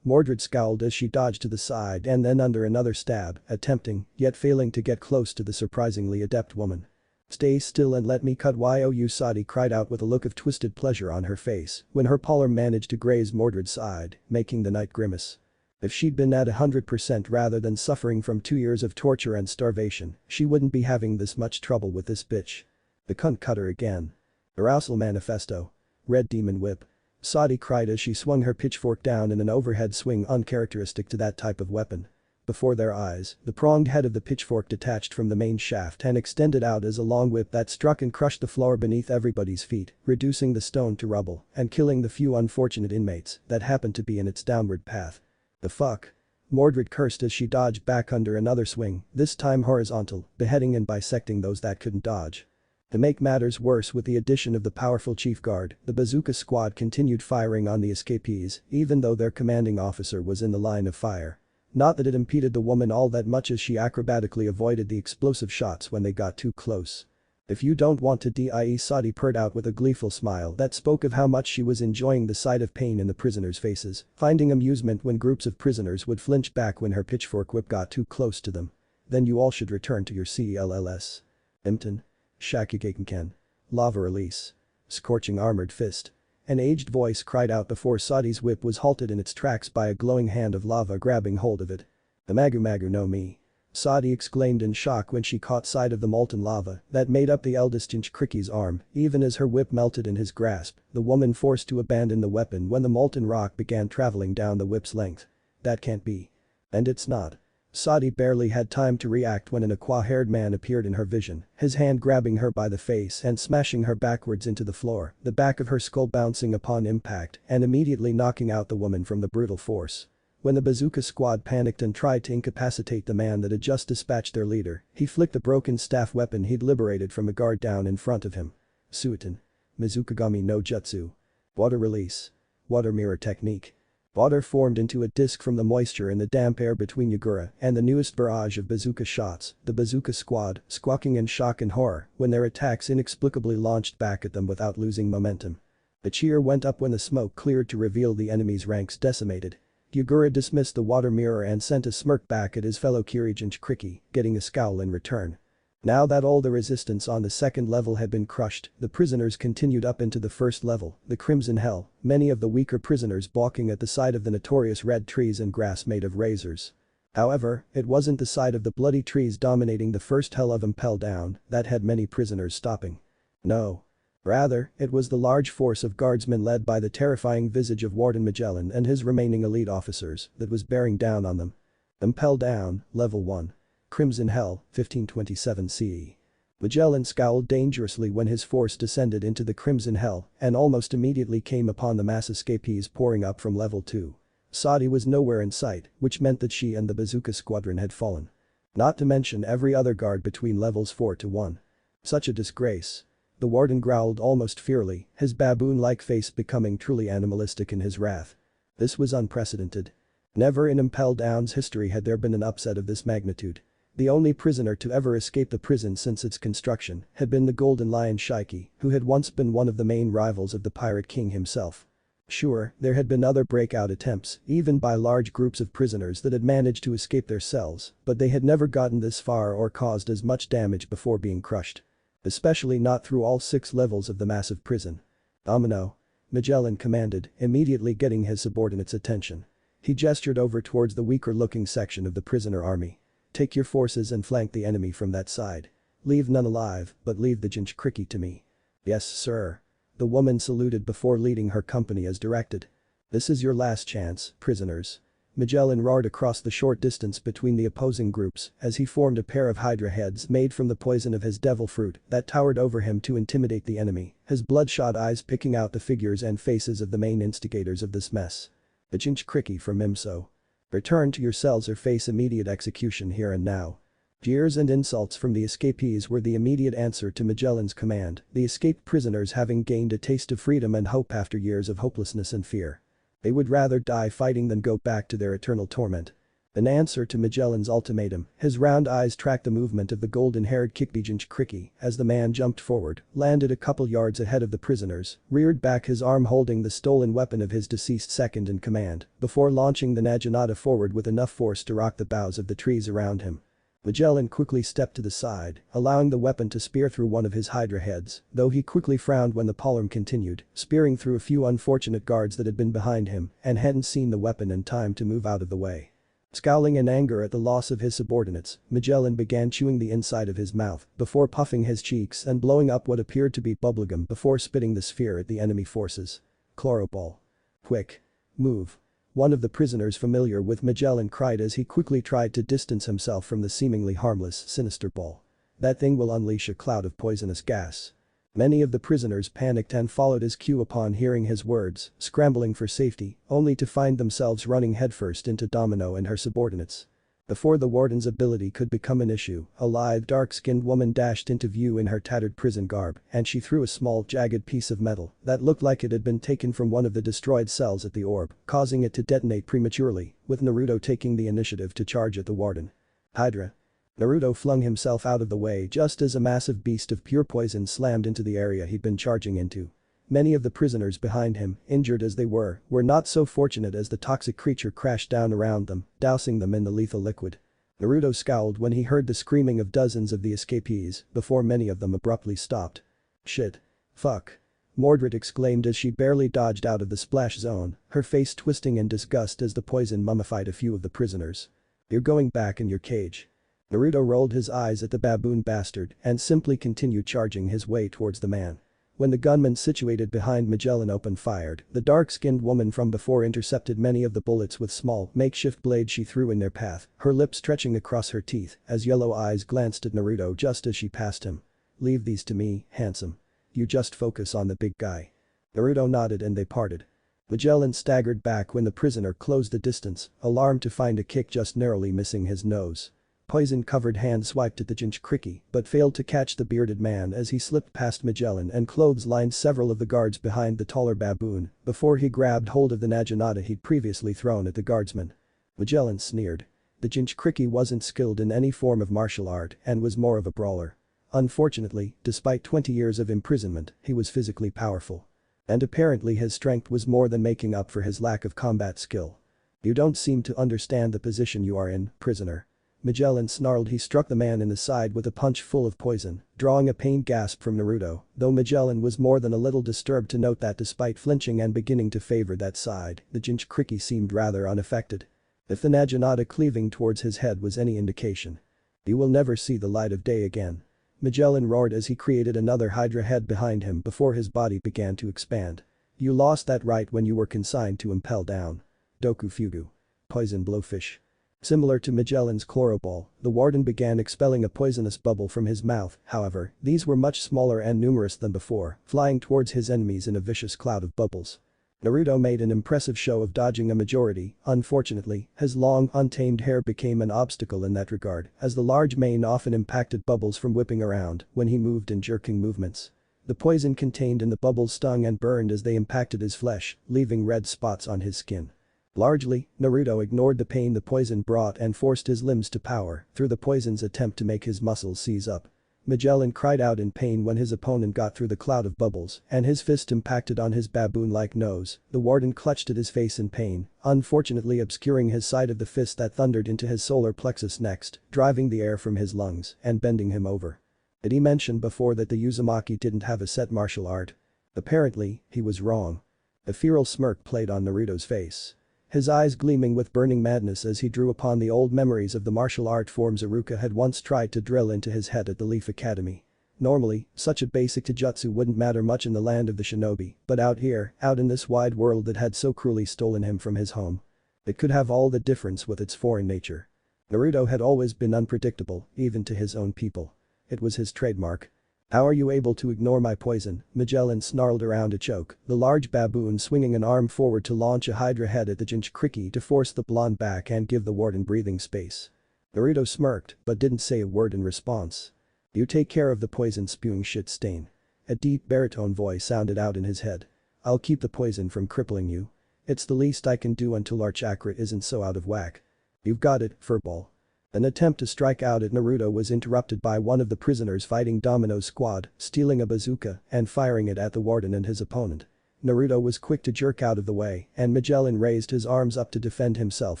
[SPEAKER 1] Mordred scowled as she dodged to the side and then under another stab, attempting, yet failing to get close to the surprisingly adept woman. Stay still and let me cut you, Sadi cried out with a look of twisted pleasure on her face when her palm managed to graze Mordred's side, making the knight grimace. If she'd been at 100% rather than suffering from 2 years of torture and starvation, she wouldn't be having this much trouble with this bitch. The cunt cut her again. Arousal manifesto. Red demon whip. Sadi cried as she swung her pitchfork down in an overhead swing uncharacteristic to that type of weapon. Before their eyes, the pronged head of the pitchfork detached from the main shaft and extended out as a long whip that struck and crushed the floor beneath everybody's feet, reducing the stone to rubble and killing the few unfortunate inmates that happened to be in its downward path. The fuck? Mordred cursed as she dodged back under another swing, this time horizontal, beheading and bisecting those that couldn't dodge. To make matters worse with the addition of the powerful chief guard, the bazooka squad continued firing on the escapees, even though their commanding officer was in the line of fire. Not that it impeded the woman all that much as she acrobatically avoided the explosive shots when they got too close. If you don't want to die, Sadi purred out with a gleeful smile that spoke of how much she was enjoying the sight of pain in the prisoners' faces, finding amusement when groups of prisoners would flinch back when her pitchfork whip got too close to them. Then you all should return to your CLLS. Imton. Shakugakenken. Lava release. Scorching armored fist. An aged voice cried out before Sadi's whip was halted in its tracks by a glowing hand of lava grabbing hold of it. The Magu no Mi. Sadi exclaimed in shock when she caught sight of the molten lava that made up the eldest Jinchuriki's arm, even as her whip melted in his grasp, the woman forced to abandon the weapon when the molten rock began traveling down the whip's length. That can't be. And it's not. Sadi barely had time to react when an aqua-haired man appeared in her vision, his hand grabbing her by the face and smashing her backwards into the floor, the back of her skull bouncing upon impact and immediately knocking out the woman from the brutal force. When the bazooka squad panicked and tried to incapacitate the man that had just dispatched their leader, he flicked the broken staff weapon he'd liberated from a guard down in front of him. Suiton. Mizukagami no Jutsu. Water release. Water mirror technique. Water formed into a disc from the moisture in the damp air between Yagura and the newest barrage of bazooka shots, the bazooka squad squawking in shock and horror when their attacks inexplicably launched back at them without losing momentum. A cheer went up when the smoke cleared to reveal the enemy's ranks decimated. Yagura dismissed the water mirror and sent a smirk back at his fellow Kiri Jinchuriki, getting a scowl in return. Now that all the resistance on the second level had been crushed, the prisoners continued up into the first level, the Crimson Hell, many of the weaker prisoners balking at the sight of the notorious red trees and grass made of razors. However, it wasn't the sight of the bloody trees dominating the first hell of Impel Down that had many prisoners stopping. No. Rather, it was the large force of guardsmen led by the terrifying visage of Warden Magellan and his remaining elite officers that was bearing down on them. Impel Down, Level 1. Crimson Hell, 1527 CE. Magellan scowled dangerously when his force descended into the Crimson Hell and almost immediately came upon the mass escapees pouring up from Level 2. Sadi was nowhere in sight, which meant that she and the bazooka squadron had fallen. Not to mention every other guard between levels 4 to 1. Such a disgrace. The warden growled almost fiercely, his baboon-like face becoming truly animalistic in his wrath. This was unprecedented. Never in Impel Down's history had there been an upset of this magnitude. The only prisoner to ever escape the prison since its construction had been the Golden Lion Shiki, who had once been one of the main rivals of the Pirate King himself. Sure, there had been other breakout attempts, even by large groups of prisoners that had managed to escape their cells, but they had never gotten this far or caused as much damage before being crushed. Especially not through all 6 levels of the massive prison. Domino. Magellan commanded, immediately getting his subordinates' attention. He gestured over towards the weaker-looking section of the prisoner army. Take your forces and flank the enemy from that side. Leave none alive, but leave the Jinchuriki to me. Yes, sir. The woman saluted before leading her company as directed. This is your last chance, prisoners. Magellan roared across the short distance between the opposing groups as he formed a pair of hydra heads made from the poison of his devil fruit that towered over him to intimidate the enemy, his bloodshot eyes picking out the figures and faces of the main instigators of this mess. The Jinchuriki from Imso. Return to your cells or face immediate execution here and now. Jeers and insults from the escapees were the immediate answer to Magellan's command, the escaped prisoners having gained a taste of freedom and hope after years of hopelessness and fear. They would rather die fighting than go back to their eternal torment. In answer to Magellan's ultimatum, his round eyes tracked the movement of the golden-haired Jinchuriki as the man jumped forward, landed a couple yards ahead of the prisoners, reared back his arm holding the stolen weapon of his deceased second-in-command, before launching the naginata forward with enough force to rock the boughs of the trees around him. Magellan quickly stepped to the side, allowing the weapon to spear through one of his hydra heads, though he quickly frowned when the polearm continued, spearing through a few unfortunate guards that had been behind him and hadn't seen the weapon in time to move out of the way. Scowling in anger at the loss of his subordinates, Magellan began chewing the inside of his mouth before puffing his cheeks and blowing up what appeared to be bubblegum before spitting the sphere at the enemy forces. Chloropol. Quick. Move. One of the prisoners familiar with Magellan cried as he quickly tried to distance himself from the seemingly harmless, sinister ball. That thing will unleash a cloud of poisonous gas. Many of the prisoners panicked and followed his cue upon hearing his words, scrambling for safety, only to find themselves running headfirst into Domino and her subordinates. Before the warden's ability could become an issue, a lithe dark-skinned woman dashed into view in her tattered prison garb and she threw a small jagged piece of metal that looked like it had been taken from one of the destroyed cells at the orb, causing it to detonate prematurely, with Naruto taking the initiative to charge at the warden. Hydra. Naruto flung himself out of the way just as a massive beast of pure poison slammed into the area he'd been charging into. Many of the prisoners behind him, injured as they were not so fortunate as the toxic creature crashed down around them, dousing them in the lethal liquid. Naruto scowled when he heard the screaming of dozens of the escapees before many of them abruptly stopped. Shit. Fuck. Mordred exclaimed as she barely dodged out of the splash zone, her face twisting in disgust as the poison mummified a few of the prisoners. You're going back in your cage. Naruto rolled his eyes at the baboon bastard and simply continued charging his way towards the man. When the gunman situated behind Magellan opened fired, the dark-skinned woman from before intercepted many of the bullets with small, makeshift blades she threw in their path, her lips stretching across her teeth as yellow eyes glanced at Naruto just as she passed him. Leave these to me, handsome. You just focus on the big guy. Naruto nodded and they parted. Magellan staggered back when the prisoner closed the distance, alarmed to find a kick just narrowly missing his nose. Poison-covered hand swiped at the Jinchuriki but failed to catch the bearded man as he slipped past Magellan and clotheslined several of the guards behind the taller baboon before he grabbed hold of the naginata he'd previously thrown at the guardsman. Magellan sneered. The Jinchuriki wasn't skilled in any form of martial art and was more of a brawler. Unfortunately, despite 20 years of imprisonment, he was physically powerful. And apparently his strength was more than making up for his lack of combat skill. You don't seem to understand the position you are in, prisoner. Magellan snarled. He struck the man in the side with a punch full of poison, drawing a pained gasp from Naruto, though Magellan was more than a little disturbed to note that despite flinching and beginning to favor that side, the Jinchuriki seemed rather unaffected. If the naginata cleaving towards his head was any indication. You will never see the light of day again. Magellan roared as he created another hydra head behind him before his body began to expand. You lost that right when you were consigned to Impel Down. Doku Fugu. Poison blowfish. Similar to Magellan's chloropol, the warden began expelling a poisonous bubble from his mouth, however, these were much smaller and numerous than before, flying towards his enemies in a vicious cloud of bubbles. Naruto made an impressive show of dodging a majority. Unfortunately, his long, untamed hair became an obstacle in that regard, as the large mane often impacted bubbles from whipping around when he moved in jerking movements. The poison contained in the bubbles stung and burned as they impacted his flesh, leaving red spots on his skin. Largely, Naruto ignored the pain the poison brought and forced his limbs to power through the poison's attempt to make his muscles seize up. Magellan cried out in pain when his opponent got through the cloud of bubbles and his fist impacted on his baboon-like nose. The warden clutched at his face in pain, unfortunately obscuring his side of the fist that thundered into his solar plexus next, driving the air from his lungs and bending him over. Did he mention before that the Uzumaki didn't have a set martial art? Apparently, he was wrong. A feral smirk played on Naruto's face. His eyes gleaming with burning madness as he drew upon the old memories of the martial art forms Iruka had once tried to drill into his head at the Leaf Academy. Normally, such a basic taijutsu wouldn't matter much in the land of the shinobi, but out here, out in this wide world that had so cruelly stolen him from his home. It could have all the difference with its foreign nature. Naruto had always been unpredictable, even to his own people. It was his trademark. "How are you able to ignore my poison?" Magellan snarled around a choke, the large baboon swinging an arm forward to launch a hydra head at the Jinchuriki to force the blonde back and give the warden breathing space. Naruto smirked, but didn't say a word in response. "You take care of the poison spewing shit stain." A deep baritone voice sounded out in his head. "I'll keep the poison from crippling you. It's the least I can do until our chakra isn't so out of whack." "You've got it, furball." An attempt to strike out at Naruto was interrupted by one of the prisoners fighting Domino's squad, stealing a bazooka and firing it at the warden and his opponent. Naruto was quick to jerk out of the way, and Magellan raised his arms up to defend himself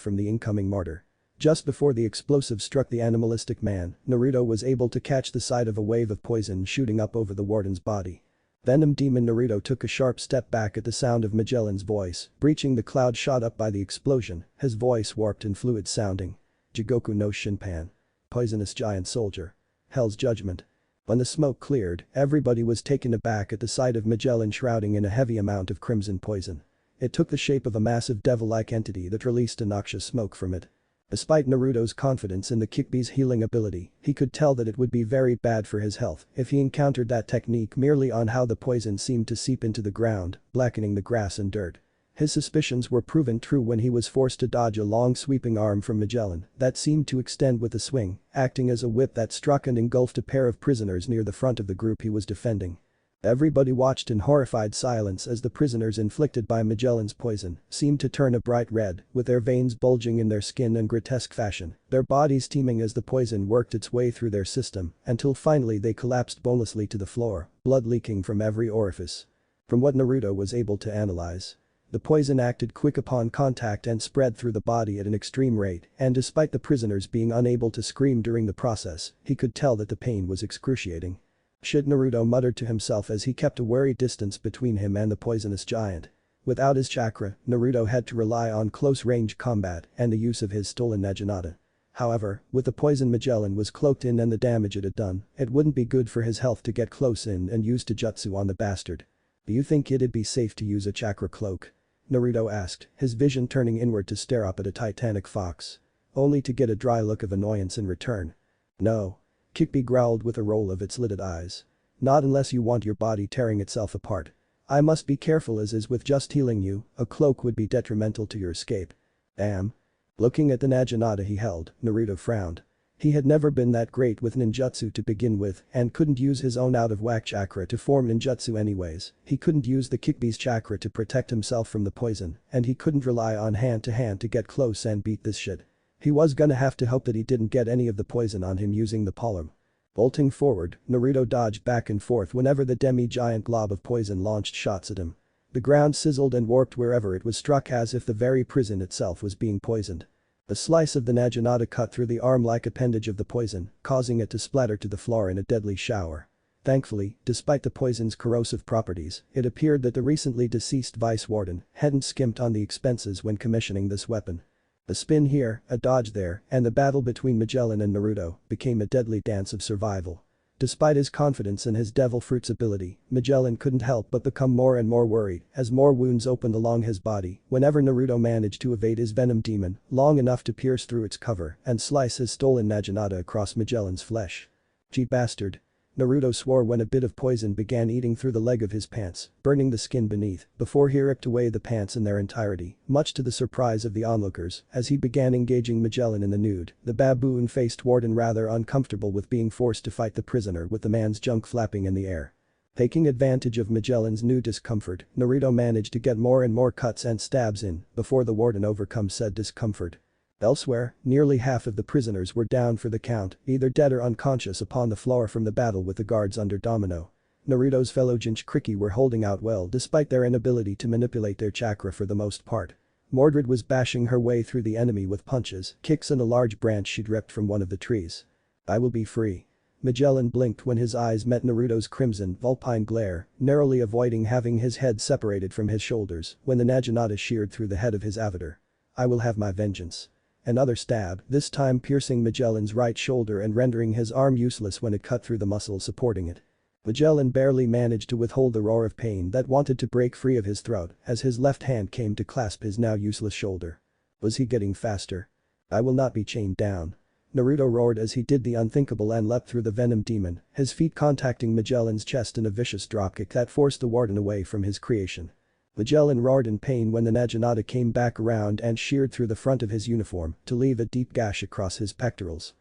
[SPEAKER 1] from the incoming mortar. Just before the explosive struck the animalistic man, Naruto was able to catch the sight of a wave of poison shooting up over the warden's body. Venom Demon Naruto took a sharp step back at the sound of Magellan's voice, breaching the cloud shot up by the explosion, his voice warped and fluid sounding. "Jigoku no Shinpan. Poisonous giant soldier. Hell's judgment." When the smoke cleared, everybody was taken aback at the sight of Magellan shrouding in a heavy amount of crimson poison. It took the shape of a massive devil-like entity that released a noxious smoke from it. Despite Naruto's confidence in the Kyuubi's healing ability, he could tell that it would be very bad for his health if he encountered that technique merely on how the poison seemed to seep into the ground, blackening the grass and dirt. His suspicions were proven true when he was forced to dodge a long sweeping arm from Magellan that seemed to extend with a swing, acting as a whip that struck and engulfed a pair of prisoners near the front of the group he was defending. Everybody watched in horrified silence as the prisoners inflicted by Magellan's poison seemed to turn a bright red, with their veins bulging in their skin in grotesque fashion, their bodies teeming as the poison worked its way through their system until finally they collapsed bonelessly to the floor, blood leaking from every orifice. From what Naruto was able to analyze, the poison acted quick upon contact and spread through the body at an extreme rate, and despite the prisoners being unable to scream during the process, he could tell that the pain was excruciating. "Shit," Naruto muttered to himself as he kept a wary distance between him and the poisonous giant. Without his chakra, Naruto had to rely on close-range combat and the use of his stolen naginata. However, with the poison Magellan was cloaked in and the damage it had done, it wouldn't be good for his health to get close in and use Taijutsu on the bastard. "Do you think it'd be safe to use a chakra cloak?" Naruto asked, his vision turning inward to stare up at a titanic fox. Only to get a dry look of annoyance in return. "No." Kyuubi growled with a roll of its lidded eyes. "Not unless you want your body tearing itself apart. I must be careful as is with just healing you, a cloak would be detrimental to your escape." "Damn." Looking at the naginata he held, Naruto frowned. He had never been that great with ninjutsu to begin with and couldn't use his own out-of-whack chakra to form ninjutsu anyways, he couldn't use the Kyuubi's chakra to protect himself from the poison, and he couldn't rely on hand-to-hand to get close and beat this shit. He was gonna have to hope that he didn't get any of the poison on him using the palm. Bolting forward, Naruto dodged back and forth whenever the demi-giant glob of poison launched shots at him. The ground sizzled and warped wherever it was struck as if the very prison itself was being poisoned. A slice of the naginata cut through the arm-like appendage of the poison, causing it to splatter to the floor in a deadly shower. Thankfully, despite the poison's corrosive properties, it appeared that the recently deceased vice warden hadn't skimped on the expenses when commissioning this weapon. A spin here, a dodge there, and the battle between Magellan and Naruto became a deadly dance of survival. Despite his confidence in his devil fruit's ability, Magellan couldn't help but become more and more worried as more wounds opened along his body whenever Naruto managed to evade his venom demon long enough to pierce through its cover and slice his stolen naginata across Magellan's flesh. "Gee bastard." Naruto swore when a bit of poison began eating through the leg of his pants, burning the skin beneath, before he ripped away the pants in their entirety, much to the surprise of the onlookers as he began engaging Magellan in the nude, the baboon-faced warden rather uncomfortable with being forced to fight the prisoner with the man's junk flapping in the air. Taking advantage of Magellan's new discomfort, Naruto managed to get more and more cuts and stabs in before the warden overcome said discomfort. Elsewhere, nearly half of the prisoners were down for the count, either dead or unconscious upon the floor from the battle with the guards under Domino. Naruto's fellow Jinchuriki were holding out well despite their inability to manipulate their chakra for the most part. Mordred was bashing her way through the enemy with punches, kicks and a large branch she'd ripped from one of the trees. "I will be free." Magellan blinked when his eyes met Naruto's crimson, vulpine glare, narrowly avoiding having his head separated from his shoulders when the naginata sheared through the head of his avatar. "I will have my vengeance." Another stab, this time piercing Magellan's right shoulder and rendering his arm useless when it cut through the muscle supporting it. Magellan barely managed to withhold the roar of pain that wanted to break free of his throat as his left hand came to clasp his now useless shoulder. Was he getting faster? I will not be chained down. Naruto roared as he did the unthinkable and leapt through the venom demon, his feet contacting Magellan's chest in a vicious dropkick that forced the warden away from his creation. Magellan roared in pain when the Naginata came back around and sheared through the front of his uniform to leave a deep gash across his pectorals.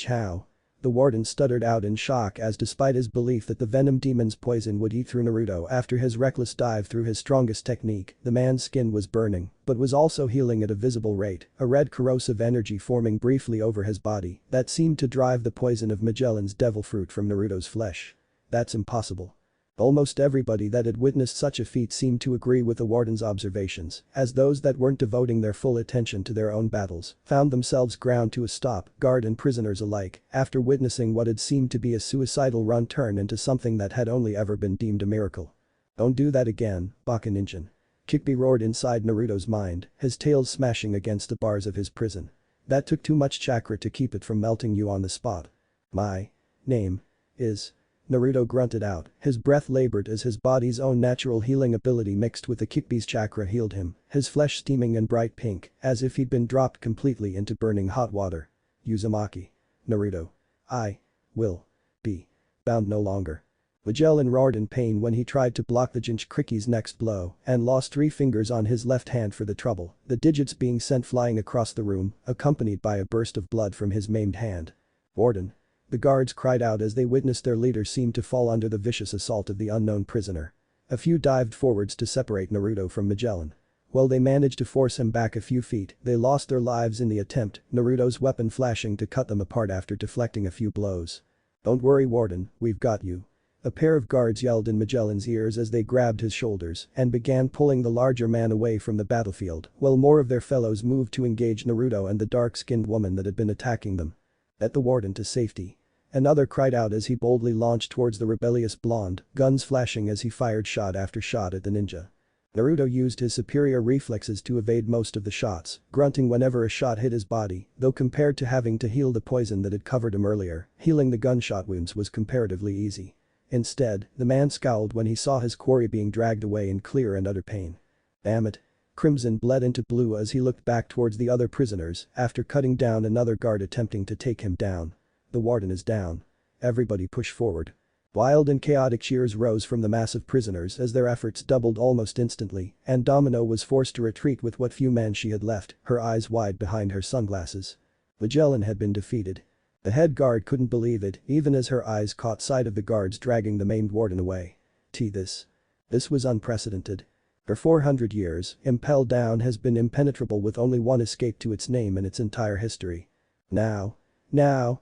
[SPEAKER 1] How? The warden stuttered out in shock as despite his belief that the venom demon's poison would eat through Naruto after his reckless dive through his strongest technique, the man's skin was burning, but was also healing at a visible rate, a red corrosive energy forming briefly over his body that seemed to drive the poison of Magellan's devil fruit from Naruto's flesh. That's impossible. Almost everybody that had witnessed such a feat seemed to agree with the warden's observations, as those that weren't devoting their full attention to their own battles found themselves ground to a stop, guard and prisoners alike, after witnessing what had seemed to be a suicidal run turn into something that had only ever been deemed a miracle. Don't do that again, Bakuninjin. Kikbi roared inside Naruto's mind, his tail smashing against the bars of his prison. That took too much chakra to keep it from melting you on the spot. My name is… Naruto grunted out, his breath labored as his body's own natural healing ability mixed with the Kikbi's chakra healed him, his flesh steaming and bright pink, as if he'd been dropped completely into burning hot water. Uzumaki. Naruto. I will be bound no longer. Magellan roared in pain when he tried to block the Jinchuriki's next blow and lost 3 fingers on his left hand for the trouble, the digits being sent flying across the room, accompanied by a burst of blood from his maimed hand. Warden. The guards cried out as they witnessed their leader seem to fall under the vicious assault of the unknown prisoner. A few dived forwards to separate Naruto from Magellan. While they managed to force him back a few feet, they lost their lives in the attempt, Naruto's weapon flashing to cut them apart after deflecting a few blows. Don't worry, Warden, we've got you. A pair of guards yelled in Magellan's ears as they grabbed his shoulders and began pulling the larger man away from the battlefield, while more of their fellows moved to engage Naruto and the dark-skinned woman that had been attacking them. Let the warden to safety. Another cried out as he boldly launched towards the rebellious blonde, guns flashing as he fired shot after shot at the ninja. Naruto used his superior reflexes to evade most of the shots, grunting whenever a shot hit his body, though compared to having to heal the poison that had covered him earlier, healing the gunshot wounds was comparatively easy. Instead, the man scowled when he saw his quarry being dragged away in clear and utter pain. Damn it. Crimson bled into blue as he looked back towards the other prisoners after cutting down another guard attempting to take him down. The warden is down. Everybody push forward. Wild and chaotic cheers rose from the mass of prisoners as their efforts doubled almost instantly, and Domino was forced to retreat with what few men she had left, her eyes wide behind her sunglasses. Magellan had been defeated. The head guard couldn't believe it, even as her eyes caught sight of the guards dragging the maimed warden away. This was unprecedented. For 400 years, Impel Down has been impenetrable with only one escape to its name in its entire history. Now,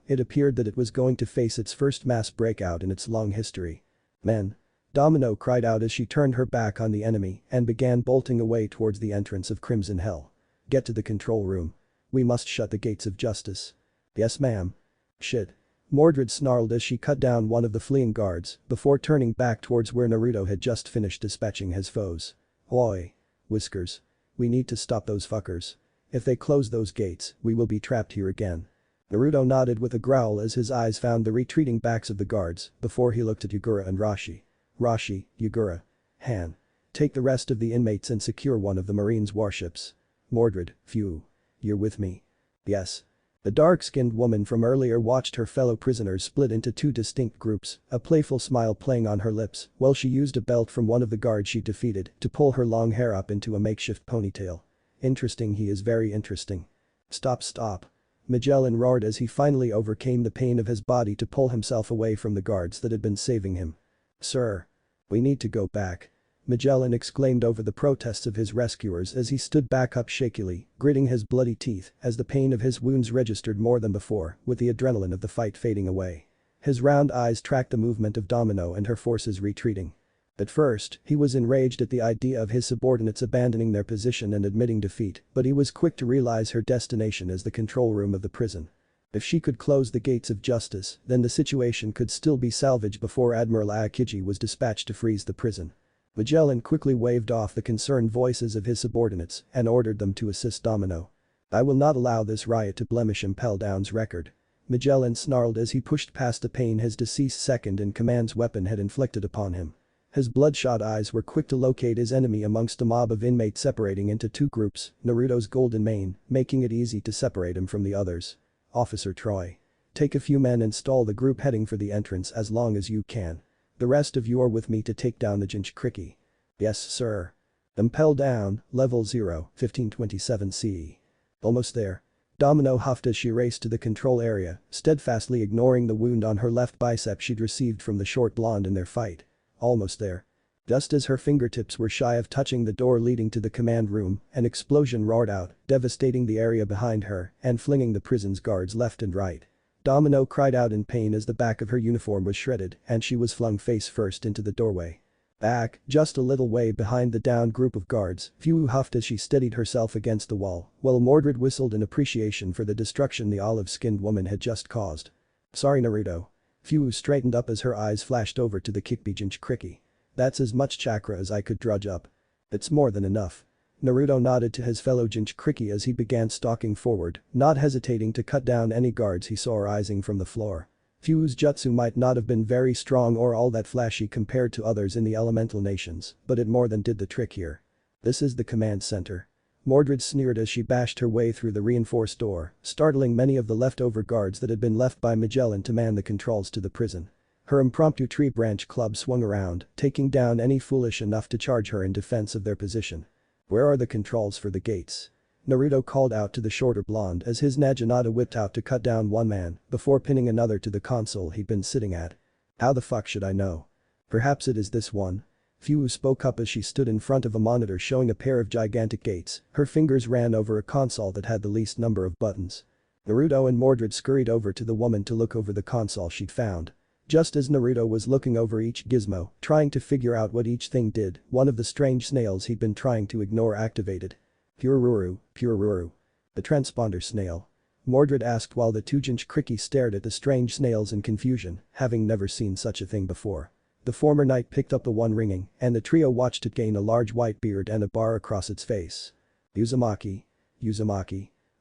[SPEAKER 1] it appeared that it was going to face its first mass breakout in its long history. Men. Domino cried out as she turned her back on the enemy and began bolting away towards the entrance of Crimson Hell. Get to the control room. We must shut the gates of justice. Yes, ma'am. Shit. Mordred snarled as she cut down one of the fleeing guards before turning back towards where Naruto had just finished dispatching his foes. Oi. Whiskers. We need to stop those fuckers. If they close those gates, we will be trapped here again. Naruto nodded with a growl as his eyes found the retreating backs of the guards before he looked at Yagura and Rashi. Rashi, Yagura. Han. Take the rest of the inmates and secure one of the Marine's warships. Mordred, phew. You're with me. Yes. The dark-skinned woman from earlier watched her fellow prisoners split into 2 distinct groups, a playful smile playing on her lips while she used a belt from one of the guards she defeated to pull her long hair up into a makeshift ponytail. Interesting, he is very interesting. Stop. Magellan roared as he finally overcame the pain of his body to pull himself away from the guards that had been saving him. Sir. We need to go back. Magellan exclaimed over the protests of his rescuers as he stood back up shakily, gritting his bloody teeth as the pain of his wounds registered more than before, with the adrenaline of the fight fading away. His round eyes tracked the movement of Domino and her forces retreating. At first, he was enraged at the idea of his subordinates abandoning their position and admitting defeat, but he was quick to realize her destination as the control room of the prison. If she could close the gates of justice, then the situation could still be salvaged before Admiral Aokiji was dispatched to freeze the prison. Magellan quickly waved off the concerned voices of his subordinates and ordered them to assist Domino. I will not allow this riot to blemish Impel Down's record. Magellan snarled as he pushed past the pain his deceased second-in-command's weapon had inflicted upon him. His bloodshot eyes were quick to locate his enemy amongst a mob of inmates separating into two groups, Naruto's golden mane, making it easy to separate him from the others. Officer Troy. Take a few men and stall the group heading for the entrance as long as you can. The rest of you are with me to take down the Jinchuriki. Yes, sir. Impel Down, level 0, 1527 CE. Almost there. Domino huffed as she raced to the control area, steadfastly ignoring the wound on her left bicep she'd received from the short blonde in their fight. Almost there. Just as her fingertips were shy of touching the door leading to the command room, an explosion roared out, devastating the area behind her and flinging the prison's guards left and right. Domino cried out in pain as the back of her uniform was shredded and she was flung face first into the doorway. Back, just a little way behind the downed group of guards, Fu huffed as she steadied herself against the wall, while Mordred whistled in appreciation for the destruction the olive-skinned woman had just caused. Sorry Naruto. Fu straightened up as her eyes flashed over to the Kikbi Jinchuriki. That's as much chakra as I could drudge up. It's more than enough. Naruto nodded to his fellow Jinchuriki as he began stalking forward, not hesitating to cut down any guards he saw rising from the floor. Fu's jutsu might not have been very strong or all that flashy compared to others in the elemental nations, but it more than did the trick here. This is the command center. Mordred sneered as she bashed her way through the reinforced door, startling many of the leftover guards that had been left by Magellan to man the controls to the prison. Her impromptu tree branch club swung around, taking down any foolish enough to charge her in defense of their position. Where are the controls for the gates? Naruto called out to the shorter blonde as his naginata whipped out to cut down one man before pinning another to the console he'd been sitting at. How the fuck should I know? Perhaps it is this one. Fu spoke up as she stood in front of a monitor showing a pair of gigantic gates, her fingers ran over a console that had the least number of buttons. Naruto and Mordred scurried over to the woman to look over the console she'd found. Just as Naruto was looking over each gizmo, trying to figure out what each thing did, one of the strange snails he'd been trying to ignore activated. Pururu. The transponder snail. Mordred asked while the two Jinchuriki stared at the strange snails in confusion, having never seen such a thing before. The former knight picked up the one ringing, and the trio watched it gain a large white beard and a bar across its face. Uzumaki.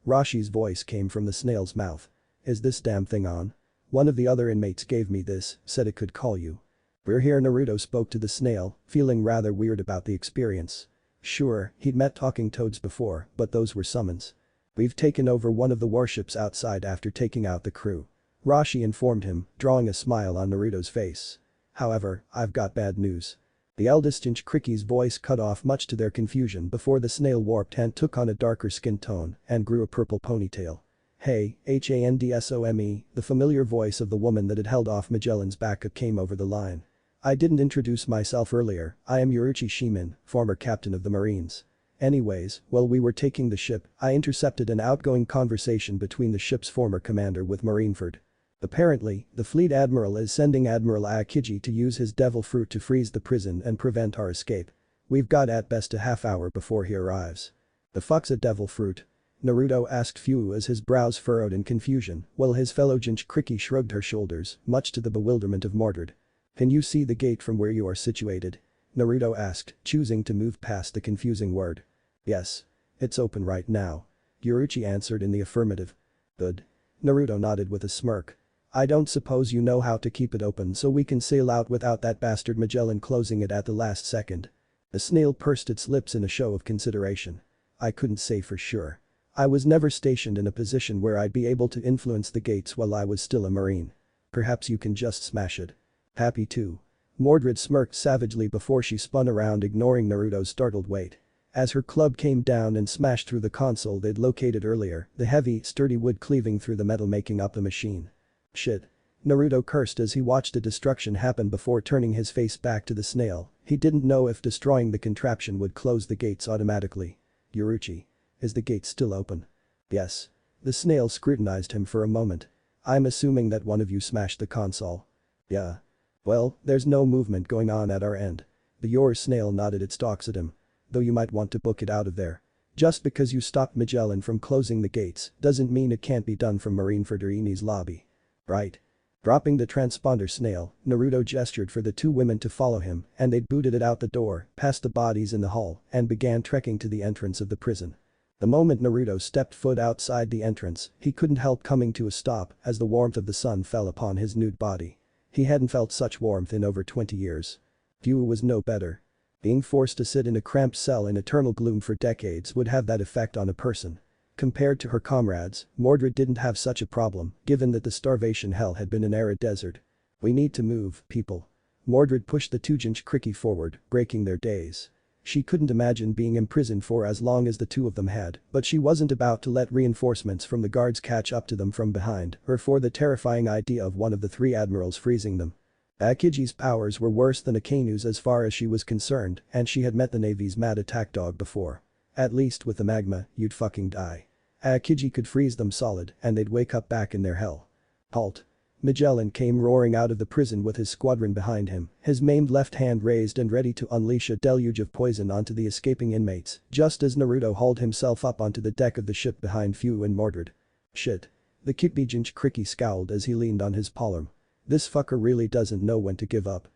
[SPEAKER 1] Rashi's voice came from the snail's mouth. Is this damn thing on? One of the other inmates gave me this, said it could call you. We're here. Naruto spoke to the snail, feeling rather weird about the experience. Sure, he'd met talking toads before, but those were summons. We've taken over one of the warships outside after taking out the crew. Rashi informed him, drawing a smile on Naruto's face. However, I've got bad news. The eldest Jinchuriki's voice cut off much to their confusion before the snail warped and took on a darker skin tone and grew a purple ponytail. Hey, Handsome, the familiar voice of the woman that had held off Magellan's backup came over the line. I didn't introduce myself earlier, I am Yuruchi Shimin, former captain of the Marines. Anyways, while we were taking the ship, I intercepted an outgoing conversation between the ship's former commander with Marineford. Apparently, the fleet admiral is sending Admiral Aokiji to use his devil fruit to freeze the prison and prevent our escape. We've got at best a half hour before he arrives. The fuck's a devil fruit? Naruto asked Fu as his brows furrowed in confusion, while his fellow Jinchuriki shrugged her shoulders, much to the bewilderment of Mordred. Can you see the gate from where you are situated? Naruto asked, choosing to move past the confusing word. Yes. It's open right now. Yuruchi answered in the affirmative. Good. Naruto nodded with a smirk. I don't suppose you know how to keep it open so we can sail out without that bastard Magellan closing it at the last second. The snail pursed its lips in a show of consideration. I couldn't say for sure. I was never stationed in a position where I'd be able to influence the gates while I was still a marine. Perhaps you can just smash it. Happy to. Mordred smirked savagely before she spun around, ignoring Naruto's startled wait. As her club came down and smashed through the console they'd located earlier, the heavy, sturdy wood cleaving through the metal making up the machine. Shit. Naruto cursed as he watched the destruction happen before turning his face back to the snail. He didn't know if destroying the contraption would close the gates automatically. Yuruchi. Is the gate still open? Yes. The snail scrutinized him for a moment. I'm assuming that one of you smashed the console. Yeah. Well, there's no movement going on at our end. The yours snail nodded its stalks at him. Though you might want to book it out of there. Just because you stopped Magellan from closing the gates doesn't mean it can't be done from Marineford or Eni's lobby. Right. Dropping the transponder snail, Naruto gestured for the two women to follow him and they booted it out the door, past the bodies in the hall, and began trekking to the entrance of the prison. The moment Naruto stepped foot outside the entrance, he couldn't help coming to a stop as the warmth of the sun fell upon his nude body. He hadn't felt such warmth in over 20 years. Fu was no better. Being forced to sit in a cramped cell in eternal gloom for decades would have that effect on a person. Compared to her comrades, Mordred didn't have such a problem, given that the starvation hell had been an arid desert. We need to move, people. Mordred pushed the two Jinchuriki forward, breaking their daze. She couldn't imagine being imprisoned for as long as the two of them had, but she wasn't about to let reinforcements from the guards catch up to them from behind, or for the terrifying idea of one of the three admirals freezing them. Akiji's powers were worse than Akanu's as far as she was concerned, and she had met the Navy's mad attack dog before. At least with the magma, you'd fucking die. Akiji could freeze them solid, and they'd wake up back in their hell. Halt. Magellan came roaring out of the prison with his squadron behind him, his maimed left hand raised and ready to unleash a deluge of poison onto the escaping inmates, just as Naruto hauled himself up onto the deck of the ship behind Fu and Mordred. Shit. The Kyuubi Jinchuriki scowled as he leaned on his palm. This fucker really doesn't know when to give up.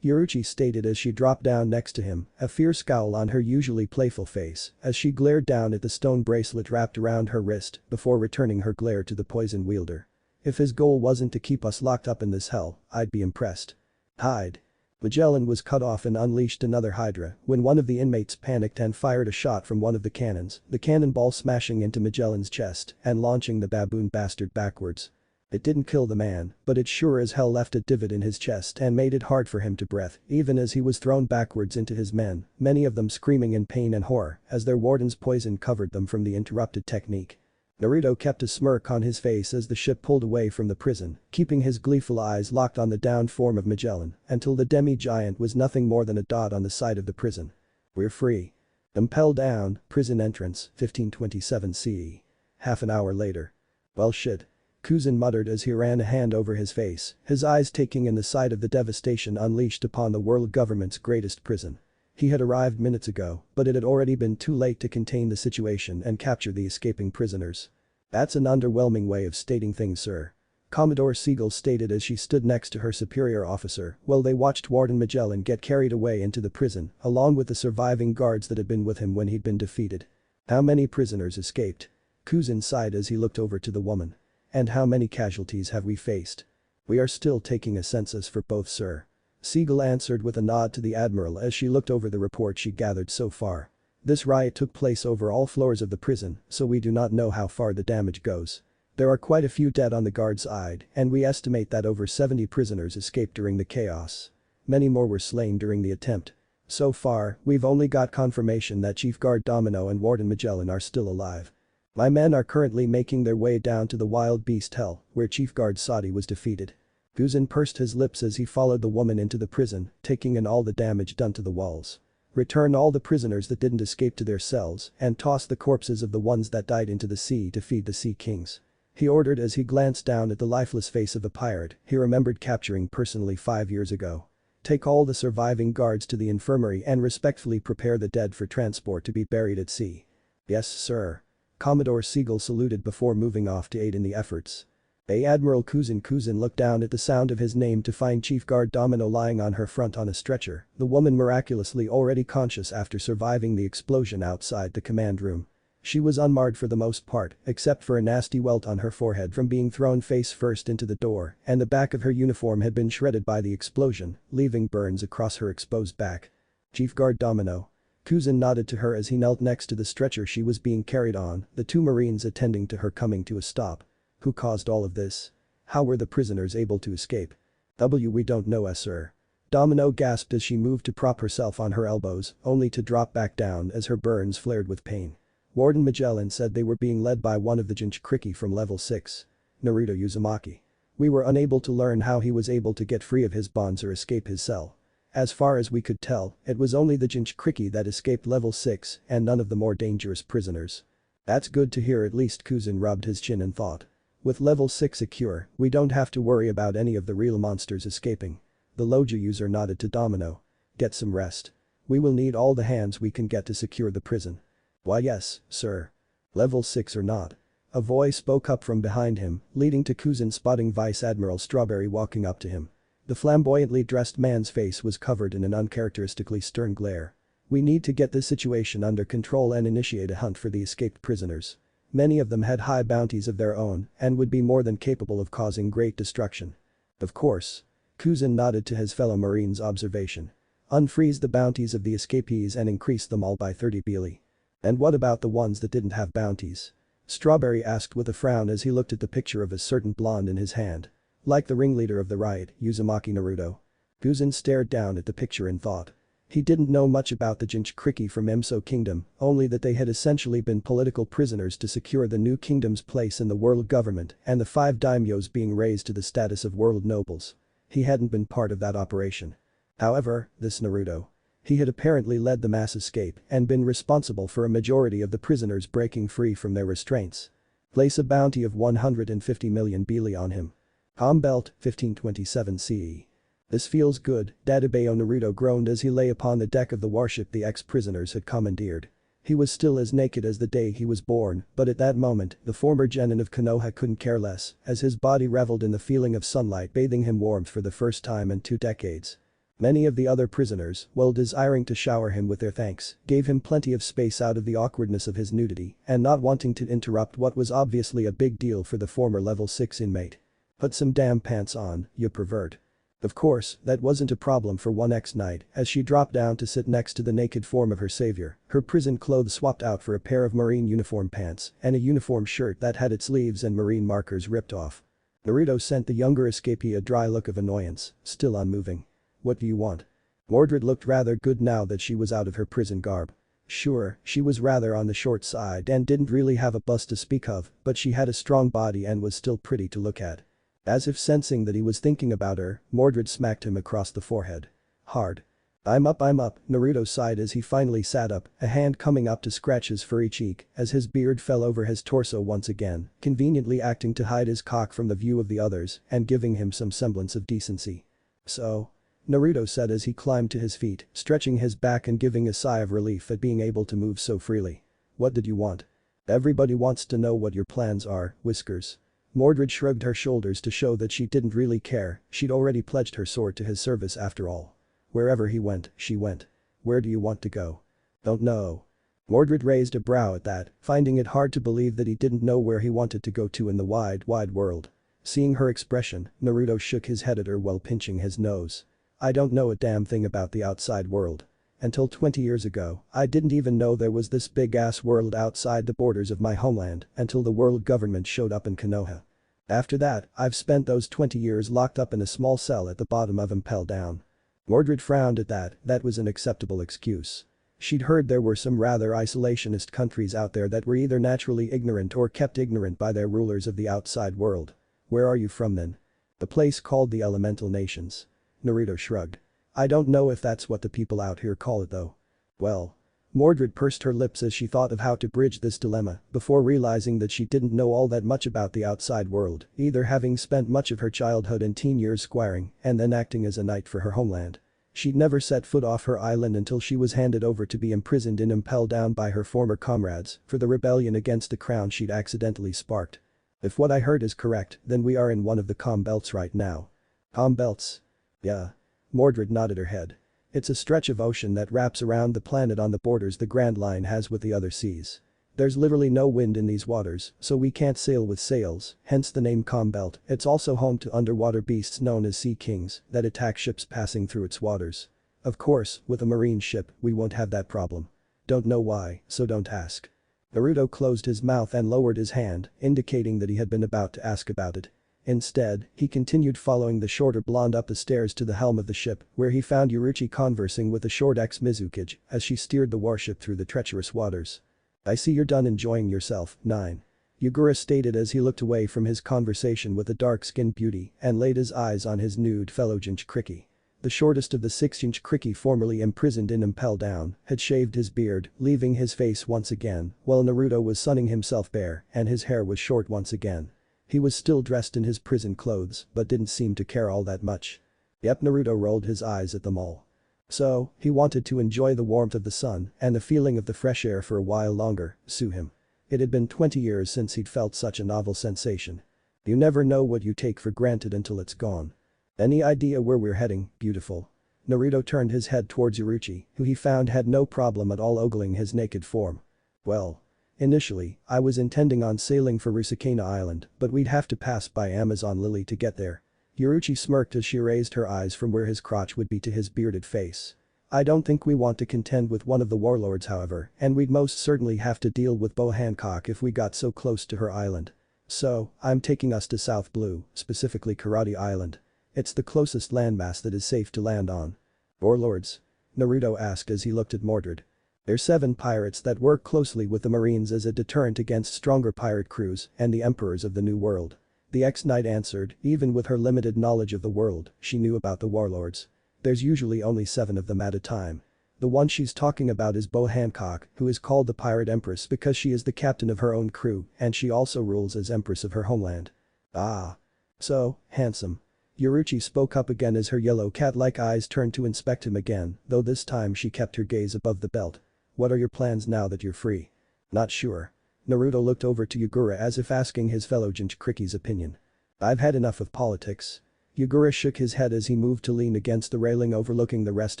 [SPEAKER 1] Yoruichi stated as she dropped down next to him, a fierce scowl on her usually playful face, as she glared down at the stone bracelet wrapped around her wrist before returning her glare to the poison wielder. If his goal wasn't to keep us locked up in this hell, I'd be impressed. Hide. Magellan was cut off and unleashed another Hydra when one of the inmates panicked and fired a shot from one of the cannons, the cannonball smashing into Magellan's chest and launching the baboon bastard backwards. It didn't kill the man, but it sure as hell left a divot in his chest and made it hard for him to breathe, even as he was thrown backwards into his men, many of them screaming in pain and horror as their warden's poison covered them from the interrupted technique. Naruto kept a smirk on his face as the ship pulled away from the prison, keeping his gleeful eyes locked on the downed form of Magellan until the demi-giant was nothing more than a dot on the side of the prison. We're free. Impel Down, prison entrance, 1527 CE. Half an hour later. Well shit. Kuzan muttered as he ran a hand over his face, his eyes taking in the sight of the devastation unleashed upon the world government's greatest prison. He had arrived minutes ago, but it had already been too late to contain the situation and capture the escaping prisoners. That's an underwhelming way of stating things, sir. Commodore Siegel stated as she stood next to her superior officer while they watched Warden Magellan get carried away into the prison, along with the surviving guards that had been with him when he'd been defeated. How many prisoners escaped? Kuzan sighed as he looked over to the woman. And how many casualties have we faced? We are still taking a census for both, sir. Siegel answered with a nod to the admiral as she looked over the report she'd gathered so far. This riot took place over all floors of the prison, so we do not know how far the damage goes. There are quite a few dead on the guard's side, and we estimate that over 70 prisoners escaped during the chaos. Many more were slain during the attempt. So far, we've only got confirmation that Chief Guard Domino and Warden Magellan are still alive. My men are currently making their way down to the Wild Beast Hell, where Chief Guard Sadi was defeated. Kuzan pursed his lips as he followed the woman into the prison, taking in all the damage done to the walls. Return all the prisoners that didn't escape to their cells and toss the corpses of the ones that died into the sea to feed the Sea Kings. He ordered as he glanced down at the lifeless face of a pirate he remembered capturing personally 5 years ago. Take all the surviving guards to the infirmary and respectfully prepare the dead for transport to be buried at sea. Yes, sir. Commodore Siegel saluted before moving off to aid in the efforts. Admiral Kuzan looked down at the sound of his name to find Chief Guard Domino lying on her front on a stretcher, the woman miraculously already conscious after surviving the explosion outside the command room. She was unmarred for the most part, except for a nasty welt on her forehead from being thrown face first into the door, and the back of her uniform had been shredded by the explosion, leaving burns across her exposed back. Chief Guard Domino. Kuzan nodded to her as he knelt next to the stretcher she was being carried on, the two Marines attending to her coming to a stop. Who caused all of this? How were the prisoners able to escape? We don't know, sir. Domino gasped as she moved to prop herself on her elbows, only to drop back down as her burns flared with pain. Warden Magellan said they were being led by one of the Jinchuriki from level 6. Naruto Uzumaki. We were unable to learn how he was able to get free of his bonds or escape his cell. As far as we could tell, it was only the Jinchuriki that escaped level 6 and none of the more dangerous prisoners. That's good to hear, at least Kuzan rubbed his chin and thought. With level 6 secure, we don't have to worry about any of the real monsters escaping. The Loja user nodded to Domino. Get some rest. We will need all the hands we can get to secure the prison. Why yes, sir. Level 6 or not. A voice spoke up from behind him, leading to Kuzan spotting Vice Admiral Strawberry walking up to him. The flamboyantly dressed man's face was covered in an uncharacteristically stern glare. We need to get this situation under control and initiate a hunt for the escaped prisoners. Many of them had high bounties of their own and would be more than capable of causing great destruction. Of course. Kuzan nodded to his fellow Marine's observation. Unfreeze the bounties of the escapees and increase them all by 30 bili. And what about the ones that didn't have bounties? Strawberry asked with a frown as he looked at the picture of a certain blonde in his hand. Like the ringleader of the riot, Uzumaki Naruto. Kuzan stared down at the picture in thought. He didn't know much about the Jinchuriki from Emso Kingdom, only that they had essentially been political prisoners to secure the new kingdom's place in the world government and the 5 daimyos being raised to the status of world nobles. He hadn't been part of that operation. However, this Naruto. He had apparently led the mass escape and been responsible for a majority of the prisoners breaking free from their restraints. Place a bounty of 150 million bili on him. Palm Belt, 1527 CE. This feels good, Dadabeo Naruto groaned as he lay upon the deck of the warship the ex-prisoners had commandeered. He was still as naked as the day he was born, but at that moment, the former genin of Konoha couldn't care less, as his body reveled in the feeling of sunlight bathing him warmth for the first time in 2 decades. Many of the other prisoners, while desiring to shower him with their thanks, gave him plenty of space out of the awkwardness of his nudity and not wanting to interrupt what was obviously a big deal for the former level 6 inmate. Put some damn pants on, you pervert. Of course, that wasn't a problem for one ex-knight as she dropped down to sit next to the naked form of her savior, her prison clothes swapped out for a pair of marine uniform pants and a uniform shirt that had its sleeves and marine markers ripped off. Naruto sent the younger escapee a dry look of annoyance, still unmoving. What do you want? Mordred looked rather good now that she was out of her prison garb. Sure, she was rather on the short side and didn't really have a bust to speak of, but she had a strong body and was still pretty to look at. As if sensing that he was thinking about her, Mordred smacked him across the forehead. Hard. I'm up, Naruto sighed as he finally sat up, a hand coming up to scratch his furry cheek as his beard fell over his torso once again, conveniently acting to hide his cock from the view of the others and giving him some semblance of decency. So? Naruto said as he climbed to his feet, stretching his back and giving a sigh of relief at being able to move so freely. What did you want? Everybody wants to know what your plans are, Whiskers. Mordred shrugged her shoulders to show that she didn't really care, she'd already pledged her sword to his service after all. Wherever he went, she went. Where do you want to go? Don't know. Mordred raised a brow at that, finding it hard to believe that he didn't know where he wanted to go to in the wide world. Seeing her expression, Naruto shook his head at her while pinching his nose. I don't know a damn thing about the outside world. Until 20 years ago, I didn't even know there was this big-ass world outside the borders of my homeland until the world government showed up in Konoha. After that, I've spent those 20 years locked up in a small cell at the bottom of Impel Down. Mordred frowned at that, that was an acceptable excuse. She'd heard there were some rather isolationist countries out there that were either naturally ignorant or kept ignorant by their rulers of the outside world. Where are you from then? The place called the Elemental Nations. Naruto shrugged. I don't know if that's what the people out here call it though. Well. Mordred pursed her lips as she thought of how to bridge this dilemma before realizing that she didn't know all that much about the outside world, either having spent much of her childhood and teen years squiring and then acting as a knight for her homeland. She'd never set foot off her island until she was handed over to be imprisoned in Impel Down by her former comrades for the rebellion against the crown she'd accidentally sparked. If what I heard is correct, then we are in one of the calm belts right now. Calm belts? Yeah. Mordred nodded her head. It's a stretch of ocean that wraps around the planet on the borders the Grand Line has with the other seas. There's literally no wind in these waters, so we can't sail with sails, hence the name Calm Belt. It's also home to underwater beasts known as Sea Kings that attack ships passing through its waters. Of course, with a marine ship, we won't have that problem. Don't know why, so don't ask. Naruto closed his mouth and lowered his hand, indicating that he had been about to ask about it. Instead, he continued following the shorter blonde up the stairs to the helm of the ship, where he found Jinchuriki conversing with the short ex-Mizukage as she steered the warship through the treacherous waters. I see you're done enjoying yourself, 9. Yugura stated as he looked away from his conversation with the dark-skinned beauty and laid his eyes on his nude fellow Jinchuriki. The shortest of the 6 Jinchuriki formerly imprisoned in Impel Down had shaved his beard, leaving his face once again, while Naruto was sunning himself bare and his hair was short once again. He was still dressed in his prison clothes but didn't seem to care all that much. Yep, Naruto rolled his eyes at them all. So, he wanted to enjoy the warmth of the sun and the feeling of the fresh air for a while longer, sue him. It had been 20 years since he'd felt such a novel sensation. You never know what you take for granted until it's gone. Any idea where we're heading, beautiful? Naruto turned his head towards Jinchuriki, who he found had no problem at all ogling his naked form. Well. Initially, I was intending on sailing for Rusakena Island, but we'd have to pass by Amazon Lily to get there. Yuruchi smirked as she raised her eyes from where his crotch would be to his bearded face. I don't think we want to contend with one of the warlords however, and we'd most certainly have to deal with Bo Hancock if we got so close to her island. So, I'm taking us to South Blue, specifically Karate Island. It's the closest landmass that is safe to land on. Warlords? Naruto asked as he looked at Mordred. They're 7 pirates that work closely with the Marines as a deterrent against stronger pirate crews and the emperors of the New World. The ex-knight answered, even with her limited knowledge of the world, she knew about the warlords. There's usually only 7 of them at a time. The one she's talking about is Bo Hancock, who is called the Pirate Empress because she is the captain of her own crew and she also rules as empress of her homeland. Ah. So, handsome. Yuruchi spoke up again as her yellow cat-like eyes turned to inspect him again, though this time she kept her gaze above the belt. What are your plans now that you're free? Not sure. Naruto looked over to Yugura as if asking his fellow Jinchuriki's opinion. I've had enough of politics. Yugura shook his head as he moved to lean against the railing overlooking the rest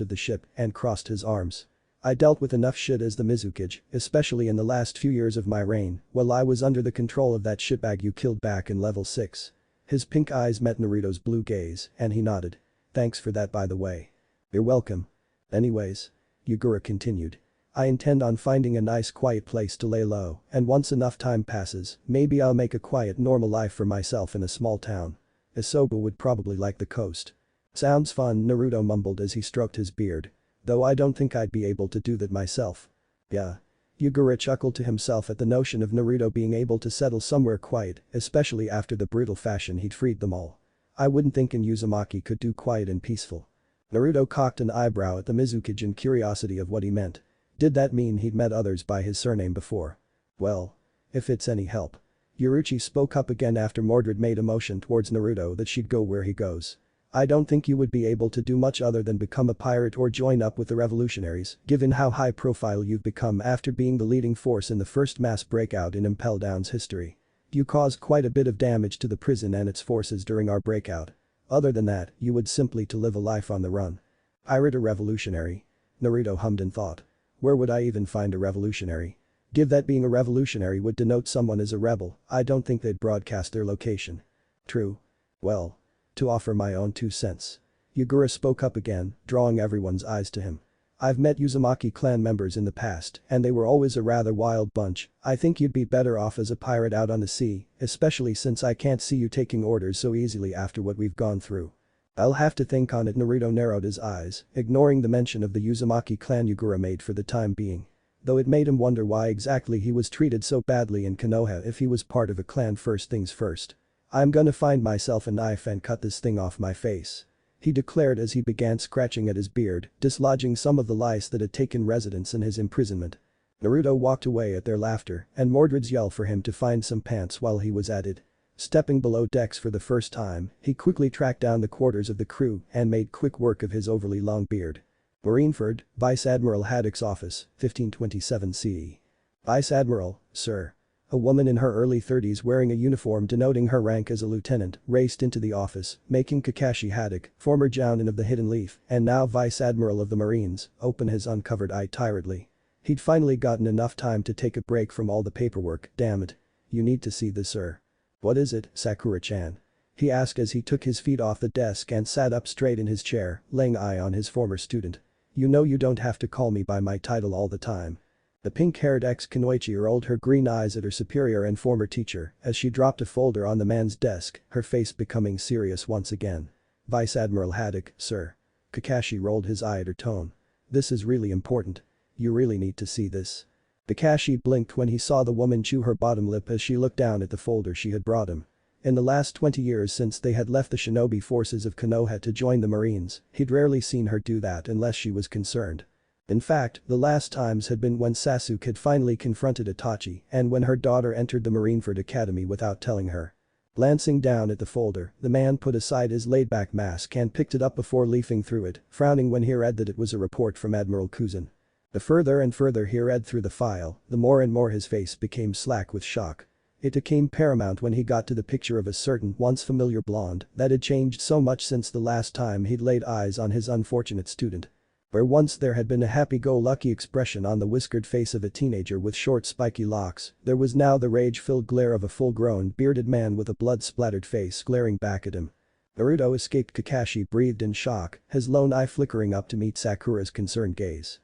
[SPEAKER 1] of the ship and crossed his arms. I dealt with enough shit as the Mizukage, especially in the last few years of my reign, while I was under the control of that shitbag you killed back in level 6. His pink eyes met Naruto's blue gaze, and he nodded. Thanks for that by the way. You're welcome. Anyways. Yugura continued. I intend on finding a nice quiet place to lay low, and once enough time passes, maybe I'll make a quiet normal life for myself in a small town. Isobu would probably like the coast. Sounds fun, Naruto mumbled as he stroked his beard. Though I don't think I'd be able to do that myself. Yeah. Yugura chuckled to himself at the notion of Naruto being able to settle somewhere quiet, especially after the brutal fashion he'd freed them all. I wouldn't think Uzumaki could do quiet and peaceful. Naruto cocked an eyebrow at the Mizukage in curiosity of what he meant. Did that mean he'd met others by his surname before? Well. If it's any help. Yuruchi spoke up again after Mordred made a motion towards Naruto that she'd go where he goes. I don't think you would be able to do much other than become a pirate or join up with the revolutionaries, given how high profile you've become after being the leading force in the first mass breakout in Impel Down's history. You caused quite a bit of damage to the prison and its forces during our breakout. Other than that, you would simply to live a life on the run. Pirate or revolutionary? Naruto hummed in thought. Where would I even find a revolutionary? Give that being a revolutionary would denote someone as a rebel, I don't think they'd broadcast their location. True. Well. To offer my own 2 cents. Yugura spoke up again, drawing everyone's eyes to him. I've met Uzumaki clan members in the past, and they were always a rather wild bunch. I think you'd be better off as a pirate out on the sea, especially since I can't see you taking orders so easily after what we've gone through. I'll have to think on it. Naruto narrowed his eyes, ignoring the mention of the Uzumaki clan Yugura made for the time being. Though it made him wonder why exactly he was treated so badly in Konoha if he was part of a clan. First things first. I'm gonna find myself a knife and cut this thing off my face. He declared as he began scratching at his beard, dislodging some of the lice that had taken residence in his imprisonment. Naruto walked away at their laughter and Mordred's yell for him to find some pants while he was at it. Stepping below decks for the first time, he quickly tracked down the quarters of the crew and made quick work of his overly long beard. Marineford, Vice Admiral Haddock's office, 1527 CE. Vice Admiral, sir. A woman in her early 30s wearing a uniform denoting her rank as a lieutenant raced into the office, making Kakashi Haddock, former Jounin of the Hidden Leaf and now Vice Admiral of the Marines, open his uncovered eye tiredly. He'd finally gotten enough time to take a break from all the paperwork. Damn it. You need to see this, sir. What is it, Sakura-chan? He asked as he took his feet off the desk and sat up straight in his chair, laying eye on his former student. You know you don't have to call me by my title all the time. The pink-haired ex-Kunoichi rolled her green eyes at her superior and former teacher as she dropped a folder on the man's desk, her face becoming serious once again. Vice Admiral Haddock, sir. Kakashi rolled his eye at her tone. This is really important. You really need to see this. Kakashi blinked when he saw the woman chew her bottom lip as she looked down at the folder she had brought him. In the last 20 years since they had left the shinobi forces of Konoha to join the Marines, he'd rarely seen her do that unless she was concerned. In fact, the last times had been when Sasuke had finally confronted Itachi and when her daughter entered the Marineford Academy without telling her. Glancing down at the folder, the man put aside his laid-back mask and picked it up before leafing through it, frowning when he read that it was a report from Admiral Kuzan. The further and further he read through the file, the more and more his face became slack with shock. It became paramount when he got to the picture of a certain once familiar blonde that had changed so much since the last time he'd laid eyes on his unfortunate student. Where once there had been a happy-go-lucky expression on the whiskered face of a teenager with short spiky locks, there was now the rage-filled glare of a full-grown bearded man with a blood-splattered face glaring back at him. Naruto escaped. Kakashi breathed in shock, his lone eye flickering up to meet Sakura's concerned gaze.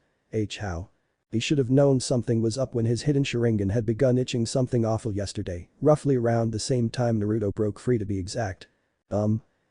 [SPEAKER 1] How? He should have known something was up when his hidden Sharingan had begun itching something awful yesterday, roughly around the same time Naruto broke free to be exact.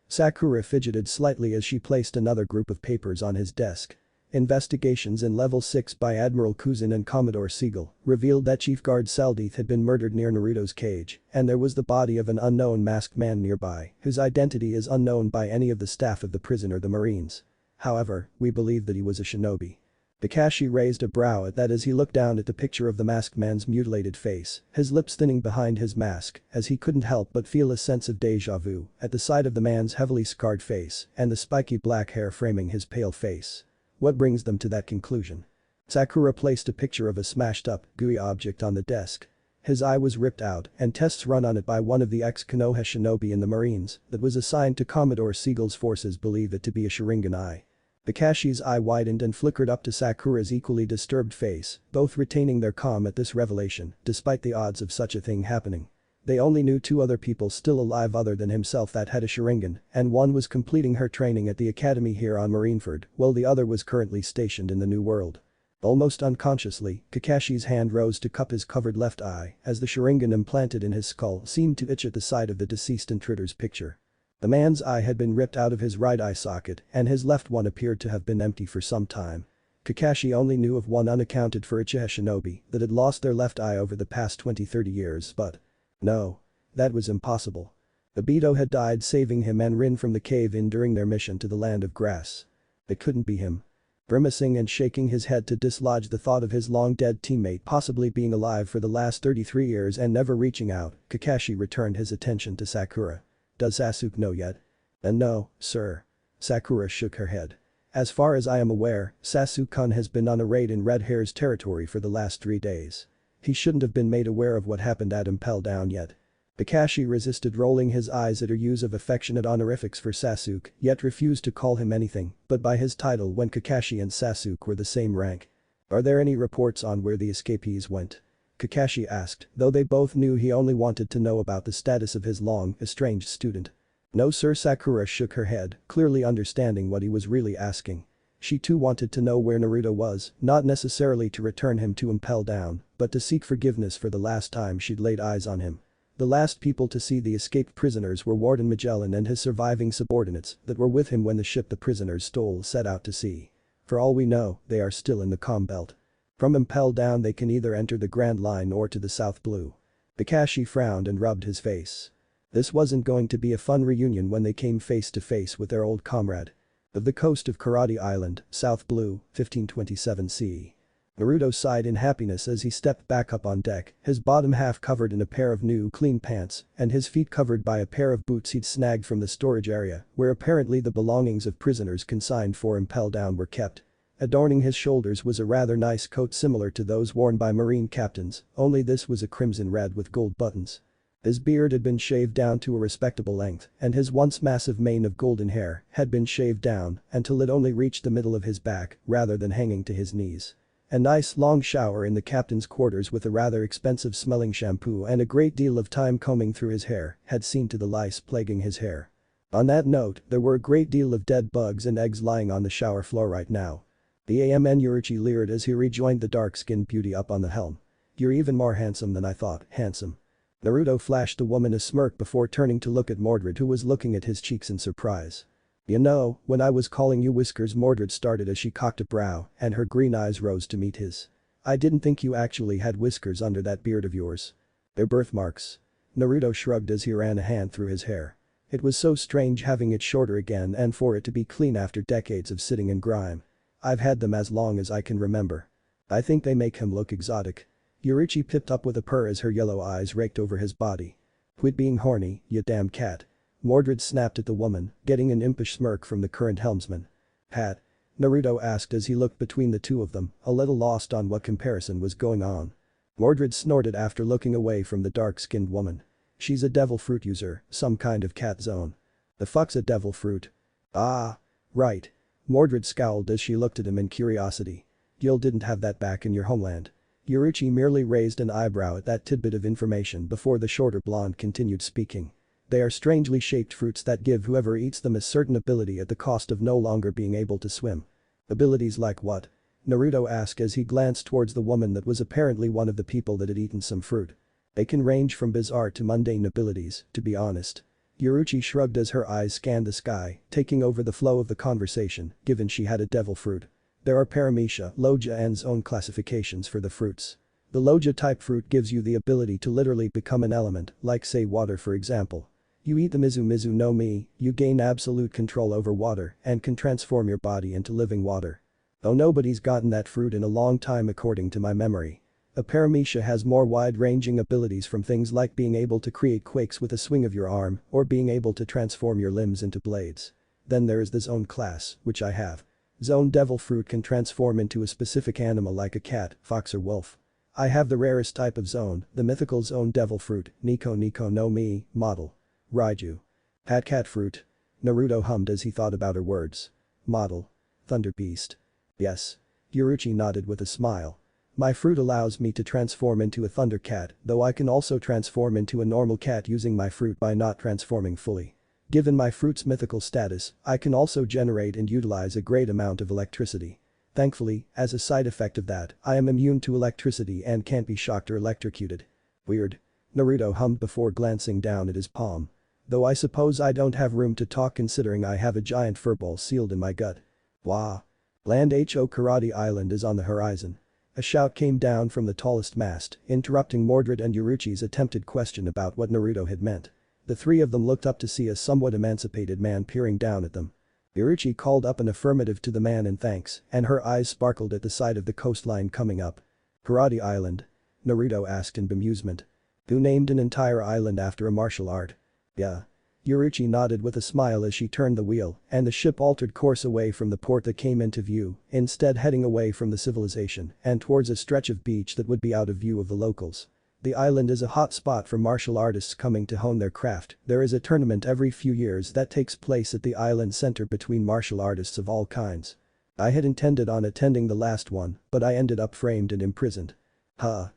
[SPEAKER 1] Sakura fidgeted slightly as she placed another group of papers on his desk. Investigations in Level 6 by Admiral Kuzin and Commodore Siegel revealed that Chief Guard Saldith had been murdered near Naruto's cage, and there was the body of an unknown masked man nearby, whose identity is unknown by any of the staff of the prison or the Marines. However, we believe that he was a shinobi. Kakashi raised a brow at that as he looked down at the picture of the masked man's mutilated face, his lips thinning behind his mask, as he couldn't help but feel a sense of deja vu at the sight of the man's heavily scarred face and the spiky black hair framing his pale face. What brings them to that conclusion? Sakura placed a picture of a smashed-up, gooey object on the desk. His eye was ripped out and tests run on it by one of the ex-Konoha shinobi in the Marines that was assigned to Commodore Siegel's forces believe it to be a Sharingan eye. Kakashi's eye widened and flickered up to Sakura's equally disturbed face, both retaining their calm at this revelation, despite the odds of such a thing happening. They only knew two other people still alive other than himself that had a Sharingan, and one was completing her training at the academy here on Marineford, while the other was currently stationed in the New World. Almost unconsciously, Kakashi's hand rose to cup his covered left eye as the Sharingan implanted in his skull seemed to itch at the sight of the deceased intruder's picture. The man's eye had been ripped out of his right eye socket and his left one appeared to have been empty for some time. Kakashi only knew of one unaccounted for Uchiha shinobi that had lost their left eye over the past 20-30 years but… no. That was impossible. Obito had died saving him and Rin from the cave-in during their mission to the land of grass. It couldn't be him. Grimacing and shaking his head to dislodge the thought of his long-dead teammate possibly being alive for the last 33 years and never reaching out, Kakashi returned his attention to Sakura. Does Sasuke know yet? No, sir. Sakura shook her head. As far as I am aware, Sasuke-kun has been on a raid in Red Hair's territory for the last 3 days. He shouldn't have been made aware of what happened at Impel Down yet. Kakashi resisted rolling his eyes at her use of affectionate honorifics for Sasuke, yet refused to call him anything but by his title when Kakashi and Sasuke were the same rank. Are there any reports on where the escapees went? Kakashi asked, though they both knew he only wanted to know about the status of his long-estranged student. No sir. Sakura shook her head, clearly understanding what he was really asking. She too wanted to know where Naruto was, not necessarily to return him to Impel Down, but to seek forgiveness for the last time she'd laid eyes on him. The last people to see the escaped prisoners were Warden Magellan and his surviving subordinates that were with him when the ship the prisoners stole set out to sea. For all we know, they are still in the calm belt. From Impel Down they can either enter the Grand Line or to the South Blue. Kakashi frowned and rubbed his face. This wasn't going to be a fun reunion when they came face to face with their old comrade. Of the coast of Karate Island, South Blue, 1527 CE. Naruto sighed in happiness as he stepped back up on deck, his bottom half covered in a pair of new clean pants and his feet covered by a pair of boots he'd snagged from the storage area where apparently the belongings of prisoners consigned for Impel Down were kept. Adorning his shoulders was a rather nice coat similar to those worn by Marine captains, only this was a crimson red with gold buttons. His beard had been shaved down to a respectable length and his once massive mane of golden hair had been shaved down until it only reached the middle of his back rather than hanging to his knees. A nice long shower in the captain's quarters with a rather expensive smelling shampoo and a great deal of time combing through his hair had seen to the lice plaguing his hair. On that note, there were a great deal of dead bugs and eggs lying on the shower floor right now. The Jinchuriki leered as he rejoined the dark-skinned beauty up on the helm. You're even more handsome than I thought, handsome. Naruto flashed the woman a smirk before turning to look at Mordred who was looking at his cheeks in surprise. You know, when I was calling you Whiskers, Mordred started as she cocked a brow and her green eyes rose to meet his. I didn't think you actually had whiskers under that beard of yours. They're birthmarks. Naruto shrugged as he ran a hand through his hair. It was so strange having it shorter again and for it to be clean after decades of sitting in grime. I've had them as long as I can remember. I think they make him look exotic. Yurichi pipped up with a purr as her yellow eyes raked over his body. Quit being horny, you damn cat. Mordred snapped at the woman, getting an impish smirk from the current helmsman. Hat? Naruto asked as he looked between the two of them, a little lost on what comparison was going on. Mordred snorted after looking away from the dark-skinned woman. She's a devil fruit user, some kind of cat zone. The fuck's a devil fruit? Ah. Right. Mordred scowled as she looked at him in curiosity. You didn't have that back in your homeland. Yurichi merely raised an eyebrow at that tidbit of information before the shorter blonde continued speaking. They are strangely shaped fruits that give whoever eats them a certain ability at the cost of no longer being able to swim. Abilities like what? Naruto asked as he glanced towards the woman that was apparently one of the people that had eaten some fruit. They can range from bizarre to mundane abilities, to be honest. Yuruchi shrugged as her eyes scanned the sky, taking over the flow of the conversation, given she had a devil fruit. There are paramecia, logia and zone classifications for the fruits. The logia type fruit gives you the ability to literally become an element, like say water for example. You eat the Mizu no Mi, you gain absolute control over water and can transform your body into living water. Though nobody's gotten that fruit in a long time according to my memory. A paramecia has more wide-ranging abilities from things like being able to create quakes with a swing of your arm or being able to transform your limbs into blades. Then there is the zone class, which I have. Zone devil fruit can transform into a specific animal like a cat, fox or wolf. I have the rarest type of zone, the mythical zone devil fruit, Nico no Mi, model. Raiju. Hat cat fruit. Naruto hummed as he thought about her words. Model. Thunder beast. Yes. Yuruchi nodded with a smile. My fruit allows me to transform into a thunder cat, though I can also transform into a normal cat using my fruit by not transforming fully. Given my fruit's mythical status, I can also generate and utilize a great amount of electricity. Thankfully, as a side effect of that, I am immune to electricity and can't be shocked or electrocuted. Weird. Naruto hummed before glancing down at his palm. Though I suppose I don't have room to talk considering I have a giant furball sealed in my gut. Wah. Land Ho Karate Island is on the horizon. A shout came down from the tallest mast, interrupting Mordred and Yuruchi's attempted question about what Naruto had meant. The three of them looked up to see a somewhat emancipated man peering down at them. Yuruchi called up an affirmative to the man in thanks, and her eyes sparkled at the sight of the coastline coming up. Karate Island? Naruto asked in bemusement. Who named an entire island after a martial art? Yeah. Yuruchi nodded with a smile as she turned the wheel, and the ship altered course away from the port that came into view, instead heading away from the civilization and towards a stretch of beach that would be out of view of the locals. The island is a hot spot for martial artists coming to hone their craft. There is a tournament every few years that takes place at the island center between martial artists of all kinds. I had intended on attending the last one, but I ended up framed and imprisoned. Huh.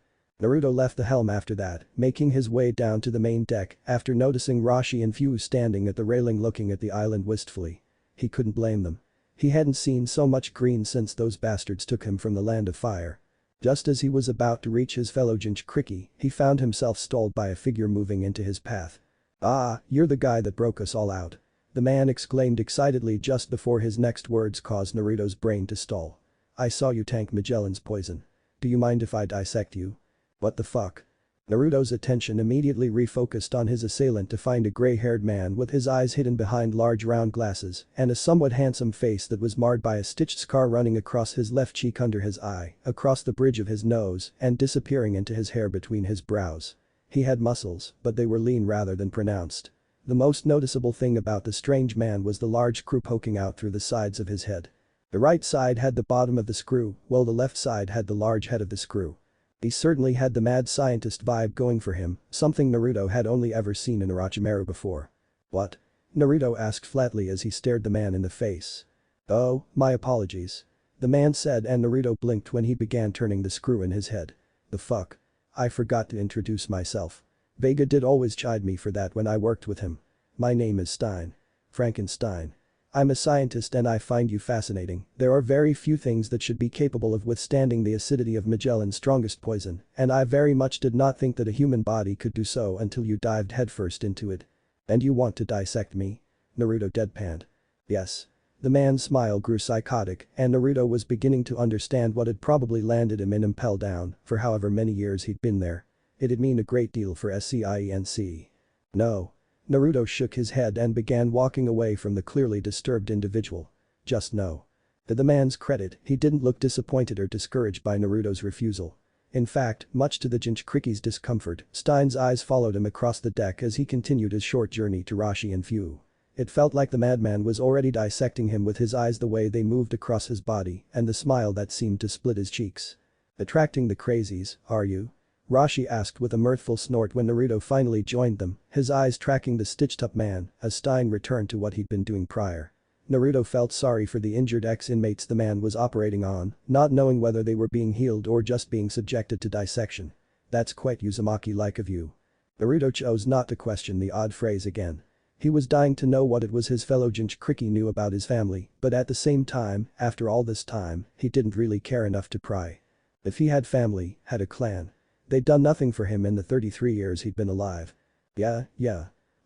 [SPEAKER 1] Naruto left the helm after that, making his way down to the main deck after noticing Rashi and Fu standing at the railing looking at the island wistfully. He couldn't blame them. He hadn't seen so much green since those bastards took him from the land of fire. Just as he was about to reach his fellow Jinchuriki, he found himself stalled by a figure moving into his path. Ah, you're the guy that broke us all out. The man exclaimed excitedly just before his next words caused Naruto's brain to stall. I saw you tank Magellan's poison. Do you mind if I dissect you? What the fuck? Naruto's attention immediately refocused on his assailant to find a gray-haired man with his eyes hidden behind large round glasses and a somewhat handsome face that was marred by a stitched scar running across his left cheek under his eye, across the bridge of his nose and disappearing into his hair between his brows. He had muscles, but they were lean rather than pronounced. The most noticeable thing about the strange man was the large screw poking out through the sides of his head. The right side had the bottom of the screw, while the left side had the large head of the screw. He certainly had the mad scientist vibe going for him, something Naruto had only ever seen in Orochimaru before. What? Naruto asked flatly as he stared the man in the face. Oh, my apologies. The man said and Naruto blinked when he began turning the screw in his head. The fuck? I forgot to introduce myself. Vega did always chide me for that when I worked with him. My name is Stein. Frankenstein. I'm a scientist and I find you fascinating. There are very few things that should be capable of withstanding the acidity of Magellan's strongest poison, and I very much did not think that a human body could do so until you dived headfirst into it. And you want to dissect me? Naruto deadpanned. Yes. The man's smile grew psychotic and Naruto was beginning to understand what had probably landed him in Impel Down for however many years he'd been there. It'd mean a great deal for SCIENC. No. Naruto shook his head and began walking away from the clearly disturbed individual. Just no. To the man's credit, he didn't look disappointed or discouraged by Naruto's refusal. In fact, much to the Jinchuriki's discomfort, Stein's eyes followed him across the deck as he continued his short journey to Rashi and Fu. It felt like the madman was already dissecting him with his eyes the way they moved across his body and the smile that seemed to split his cheeks. Attracting the crazies, are you? Rashi asked with a mirthful snort when Naruto finally joined them, his eyes tracking the stitched-up man as Stein returned to what he'd been doing prior. Naruto felt sorry for the injured ex-inmates the man was operating on, not knowing whether they were being healed or just being subjected to dissection. That's quite Uzumaki-like of you. Naruto chose not to question the odd phrase again. He was dying to know what it was his fellow Jinchuriki knew about his family, but at the same time, after all this time, he didn't really care enough to pry. If he had family, had a clan. They'd done nothing for him in the 33 years he'd been alive. Yeah.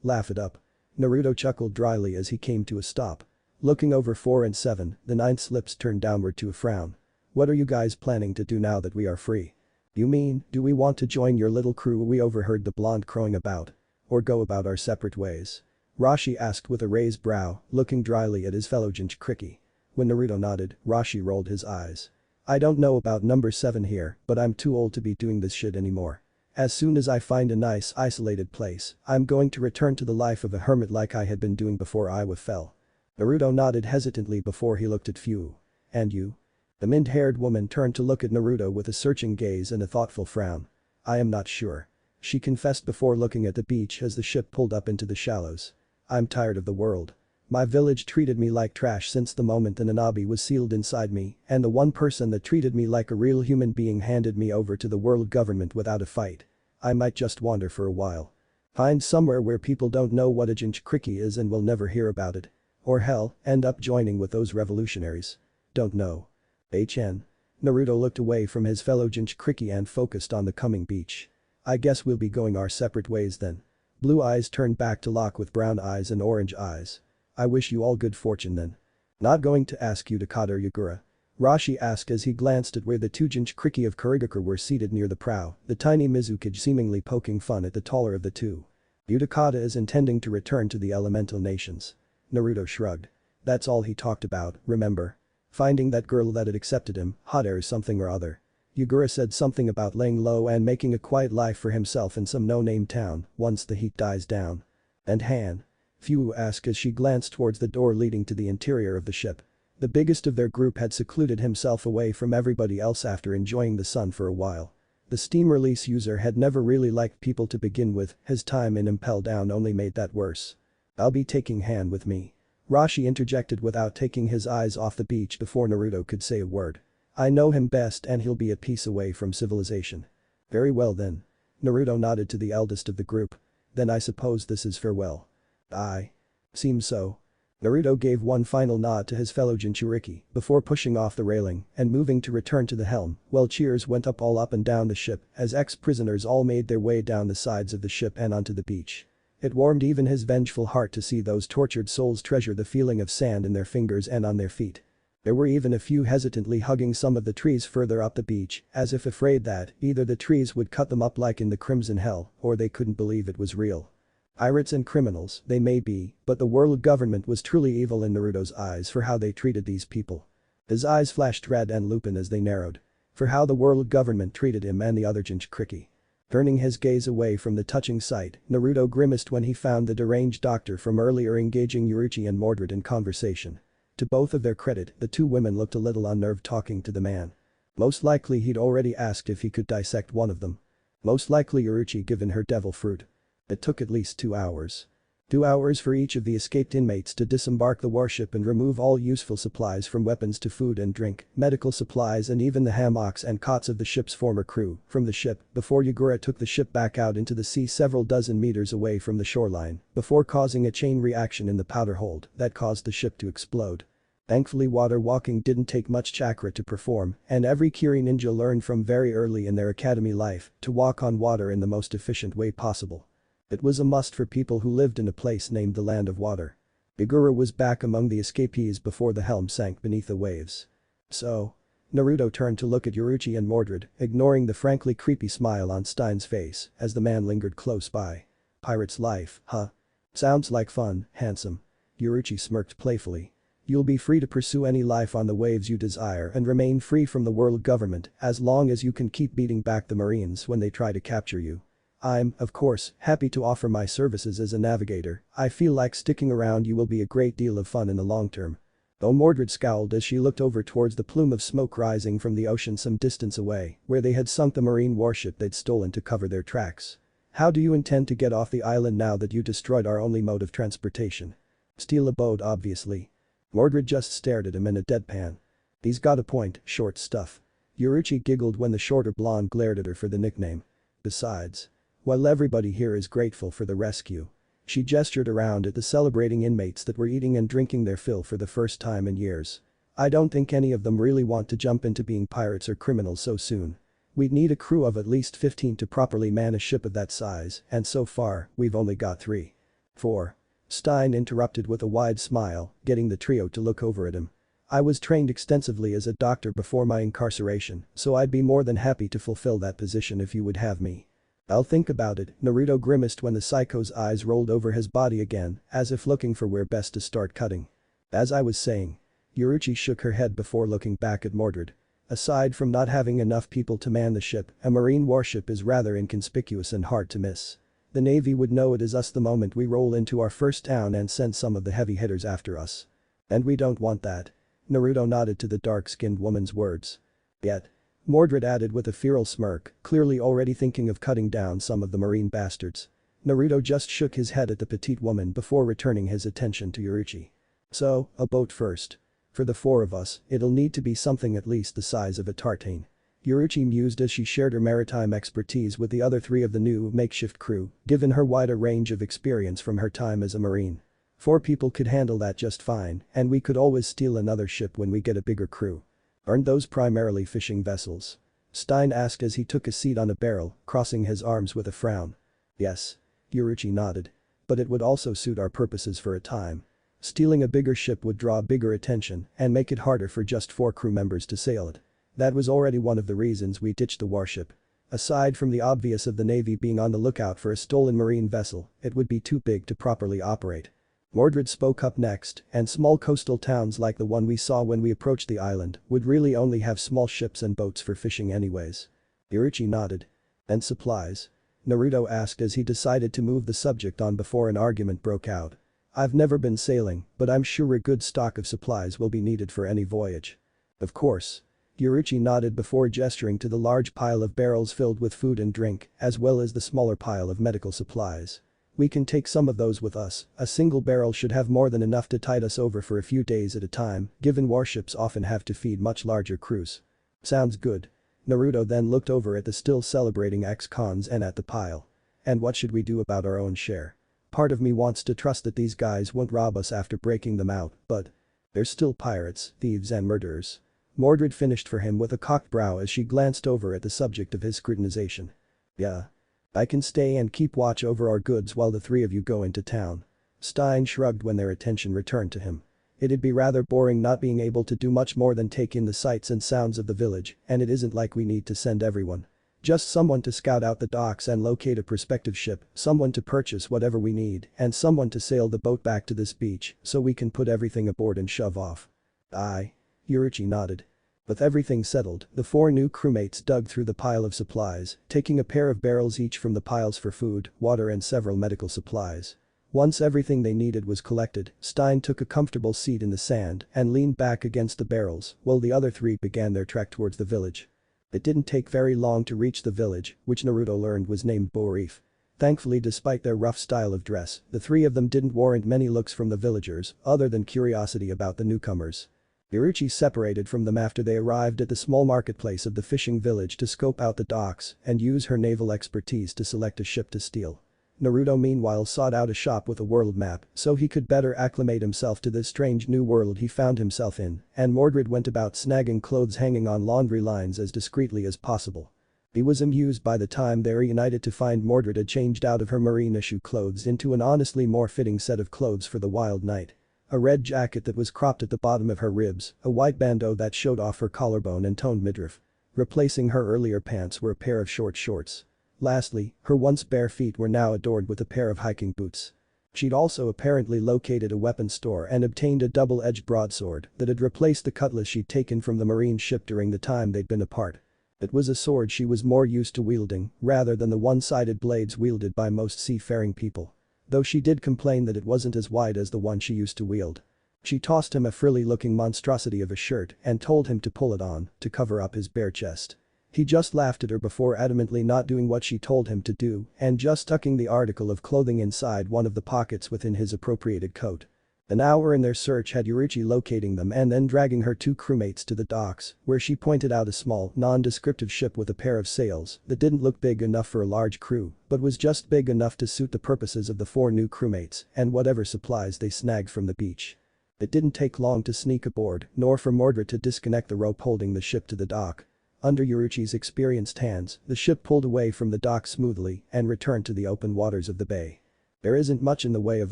[SPEAKER 1] Laugh it up. Naruto chuckled dryly as he came to a stop. Looking over 4 and 7, the ninth's lips turned downward to a frown. What are you guys planning to do now that we are free? You mean, do we want to join your little crew we overheard the blonde crowing about? Or go about our separate ways? Rashi asked with a raised brow, looking dryly at his fellow Jinchuriki. When Naruto nodded, Rashi rolled his eyes. I don't know about number 7 here, but I'm too old to be doing this shit anymore. As soon as I find a nice, isolated place, I'm going to return to the life of a hermit like I had been doing before I fell. Naruto nodded hesitantly before he looked at Fu. And you? The mint-haired woman turned to look at Naruto with a searching gaze and a thoughtful frown. I am not sure. She confessed before looking at the beach as the ship pulled up into the shallows. I'm tired of the world. My village treated me like trash since the moment the Nanabi was sealed inside me, and the one person that treated me like a real human being handed me over to the world government without a fight. I might just wander for a while. Find somewhere where people don't know what a Jinchuriki is and will never hear about it. Or hell, end up joining with those revolutionaries. Don't know. HN. Naruto looked away from his fellow Jinchuriki and focused on the coming beach. I guess we'll be going our separate ways then. Blue eyes turned back to lock with brown eyes and orange eyes. I wish you all good fortune then. Not going to ask you to Kata or Yagura. Rashi asked as he glanced at where the two Jinchuriki of Kurigakure were seated near the prow, the tiny Mizukage seemingly poking fun at the taller of the two. Utakata is intending to return to the elemental nations. Naruto shrugged. That's all he talked about, remember? Finding that girl that had accepted him, hot air something or other. Yagura said something about laying low and making a quiet life for himself in some no-name town, once the heat dies down. And Han? Fu asked as she glanced towards the door leading to the interior of the ship. The biggest of their group had secluded himself away from everybody else after enjoying the sun for a while. The Steam release user had never really liked people to begin with, his time in Impel Down only made that worse. I'll be taking Han with me. Rashi interjected without taking his eyes off the beach before Naruto could say a word. I know him best and he'll be a piece away from civilization. Very well then. Naruto nodded to the eldest of the group. Then I suppose this is farewell. Aye. Seems so. Naruto gave one final nod to his fellow Jinchuriki before pushing off the railing and moving to return to the helm, while cheers went up all up and down the ship as ex-prisoners all made their way down the sides of the ship and onto the beach. It warmed even his vengeful heart to see those tortured souls treasure the feeling of sand in their fingers and on their feet. There were even a few hesitantly hugging some of the trees further up the beach, as if afraid that either the trees would cut them up like in the Crimson Hell, or they couldn't believe it was real. Pirates and criminals, they may be, but the world government was truly evil in Naruto's eyes for how they treated these people. His eyes flashed red and lupin as they narrowed. For how the world government treated him and the other Jinchuriki. Turning his gaze away from the touching sight, Naruto grimaced when he found the deranged doctor from earlier engaging Yuruchi and Mordred in conversation. To both of their credit, the two women looked a little unnerved talking to the man. Most likely he'd already asked if he could dissect one of them. Most likely Yuruchi given her devil fruit. It took at least 2 hours. 2 hours for each of the escaped inmates to disembark the warship and remove all useful supplies from weapons to food and drink, medical supplies and even the hammocks and cots of the ship's former crew from the ship before Yagura took the ship back out into the sea several dozen meters away from the shoreline before causing a chain reaction in the powder hold that caused the ship to explode. Thankfully water walking didn't take much chakra to perform and every Kiri ninja learned from very early in their academy life to walk on water in the most efficient way possible. It was a must for people who lived in a place named the Land of Water. Yagura was back among the escapees before the helm sank beneath the waves. So? Naruto turned to look at Yuruchi and Mordred, ignoring the frankly creepy smile on Stein's face as the man lingered close by. Pirate's life, huh? Sounds like fun, handsome. Yuruchi smirked playfully. You'll be free to pursue any life on the waves you desire and remain free from the world government as long as you can keep beating back the Marines when they try to capture you. I'm, of course, happy to offer my services as a navigator. I feel like sticking around you will be a great deal of fun in the long term. Though Mordred scowled as she looked over towards the plume of smoke rising from the ocean some distance away, where they had sunk the marine warship they'd stolen to cover their tracks. How do you intend to get off the island now that you destroyed our only mode of transportation? Steal a boat obviously. Mordred just stared at him in a deadpan. He's got a point, short stuff. Yuruchi giggled when the shorter blonde glared at her for the nickname. Besides. While everybody here is grateful for the rescue. She gestured around at the celebrating inmates that were eating and drinking their fill for the first time in years. I don't think any of them really want to jump into being pirates or criminals so soon. We'd need a crew of at least 15 to properly man a ship of that size, and so far, we've only got 3. 4. Stein interrupted with a wide smile, getting the trio to look over at him. I was trained extensively as a doctor before my incarceration, so I'd be more than happy to fulfill that position if you would have me. I'll think about it, Naruto grimaced when the psycho's eyes rolled over his body again, as if looking for where best to start cutting. As I was saying. Yuruchi shook her head before looking back at Mordred. Aside from not having enough people to man the ship, a marine warship is rather inconspicuous and hard to miss. The Navy would know it is us the moment we roll into our first town and send some of the heavy hitters after us. And we don't want that. Naruto nodded to the dark-skinned woman's words. Yet. Mordred added with a feral smirk, clearly already thinking of cutting down some of the marine bastards. Naruto just shook his head at the petite woman before returning his attention to Yuruchi. So, a boat first. For the 4 of us, it'll need to be something at least the size of a tartane. Yuruchi mused as she shared her maritime expertise with the other 3 of the new makeshift crew, given her wider range of experience from her time as a marine. 4 people could handle that just fine, and we could always steal another ship when we get a bigger crew. Aren't those primarily fishing vessels? Stein asked as he took a seat on a barrel, crossing his arms with a frown. Yes. Yuruchi nodded. But it would also suit our purposes for a time. Stealing a bigger ship would draw bigger attention and make it harder for just 4 crew members to sail it. That was already one of the reasons we ditched the warship. Aside from the obvious of the Navy being on the lookout for a stolen marine vessel, it would be too big to properly operate. Mordred spoke up next, and small coastal towns like the one we saw when we approached the island would really only have small ships and boats for fishing anyways. Yuruchi nodded. And supplies? Naruto asked as he decided to move the subject on before an argument broke out. I've never been sailing, but I'm sure a good stock of supplies will be needed for any voyage. Of course. Yuruchi nodded before gesturing to the large pile of barrels filled with food and drink, as well as the smaller pile of medical supplies. We can take some of those with us, a single barrel should have more than enough to tide us over for a few days at a time, given warships often have to feed much larger crews. Sounds good. Naruto then looked over at the still celebrating ex-cons and at the pile. And what should we do about our own share? Part of me wants to trust that these guys won't rob us after breaking them out, but they're still pirates, thieves and murderers. Mordred finished for him with a cocked brow as she glanced over at the subject of his scrutinization. Yeah. I can stay and keep watch over our goods while the 3 of you go into town. Stein shrugged when their attention returned to him. It'd be rather boring not being able to do much more than take in the sights and sounds of the village, and it isn't like we need to send everyone. Just someone to scout out the docks and locate a prospective ship, someone to purchase whatever we need, and someone to sail the boat back to this beach so we can put everything aboard and shove off. Aye. Yuruchi nodded. With everything settled, the 4 new crewmates dug through the pile of supplies, taking a pair of barrels each from the piles for food, water and several medical supplies. Once everything they needed was collected, Stein took a comfortable seat in the sand and leaned back against the barrels while the other 3 began their trek towards the village. It didn't take very long to reach the village, which Naruto learned was named Borif. Thankfully, despite their rough style of dress, the 3 of them didn't warrant many looks from the villagers other than curiosity about the newcomers. Yuruchi separated from them after they arrived at the small marketplace of the fishing village to scope out the docks and use her naval expertise to select a ship to steal. Naruto meanwhile sought out a shop with a world map so he could better acclimate himself to this strange new world he found himself in, and Mordred went about snagging clothes hanging on laundry lines as discreetly as possible. He was amused by the time they reunited to find Mordred had changed out of her marine issue clothes into an honestly more fitting set of clothes for the wild night. A red jacket that was cropped at the bottom of her ribs, a white bandeau that showed off her collarbone and toned midriff. Replacing her earlier pants were a pair of short shorts. Lastly, her once bare feet were now adorned with a pair of hiking boots. She'd also apparently located a weapons store and obtained a double-edged broadsword that had replaced the cutlass she'd taken from the marine ship during the time they'd been apart. It was a sword she was more used to wielding rather than the one-sided blades wielded by most seafaring people. Though she did complain that it wasn't as wide as the one she used to wield. She tossed him a frilly-looking monstrosity of a shirt and told him to pull it on to cover up his bare chest. He just laughed at her before adamantly not doing what she told him to do and just tucking the article of clothing inside one of the pockets within his appropriated coat. An hour in their search had Yurichi locating them and then dragging her two crewmates to the docks, where she pointed out a small, non-descriptive ship with a pair of sails that didn't look big enough for a large crew, but was just big enough to suit the purposes of the four new crewmates and whatever supplies they snagged from the beach. It didn't take long to sneak aboard, nor for Mordred to disconnect the rope holding the ship to the dock. Under Yurichi's experienced hands, the ship pulled away from the dock smoothly and returned to the open waters of the bay. There isn't much in the way of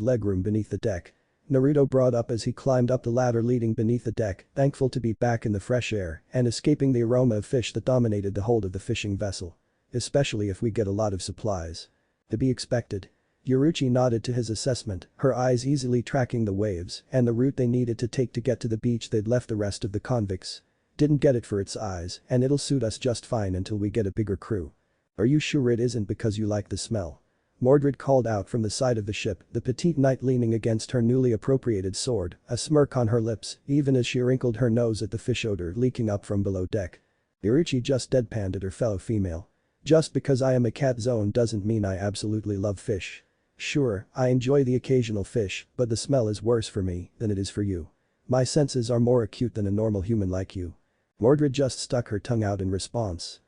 [SPEAKER 1] legroom beneath the deck. Naruto brought up as he climbed up the ladder leading beneath the deck, thankful to be back in the fresh air and escaping the aroma of fish that dominated the hold of the fishing vessel. Especially if we get a lot of supplies. To be expected. Yurichi nodded to his assessment, her eyes easily tracking the waves and the route they needed to take to get to the beach they'd left the rest of the convicts. Didn't get it for its eyes, and it'll suit us just fine until we get a bigger crew. Are you sure it isn't because you like the smell? Mordred called out from the side of the ship, the petite knight leaning against her newly appropriated sword, a smirk on her lips, even as she wrinkled her nose at the fish odor leaking up from below deck. Yurichi just deadpanned at her fellow female. Just because I am a cat zone doesn't mean I absolutely love fish. Sure, I enjoy the occasional fish, but the smell is worse for me than it is for you. My senses are more acute than a normal human like you. Mordred just stuck her tongue out in response.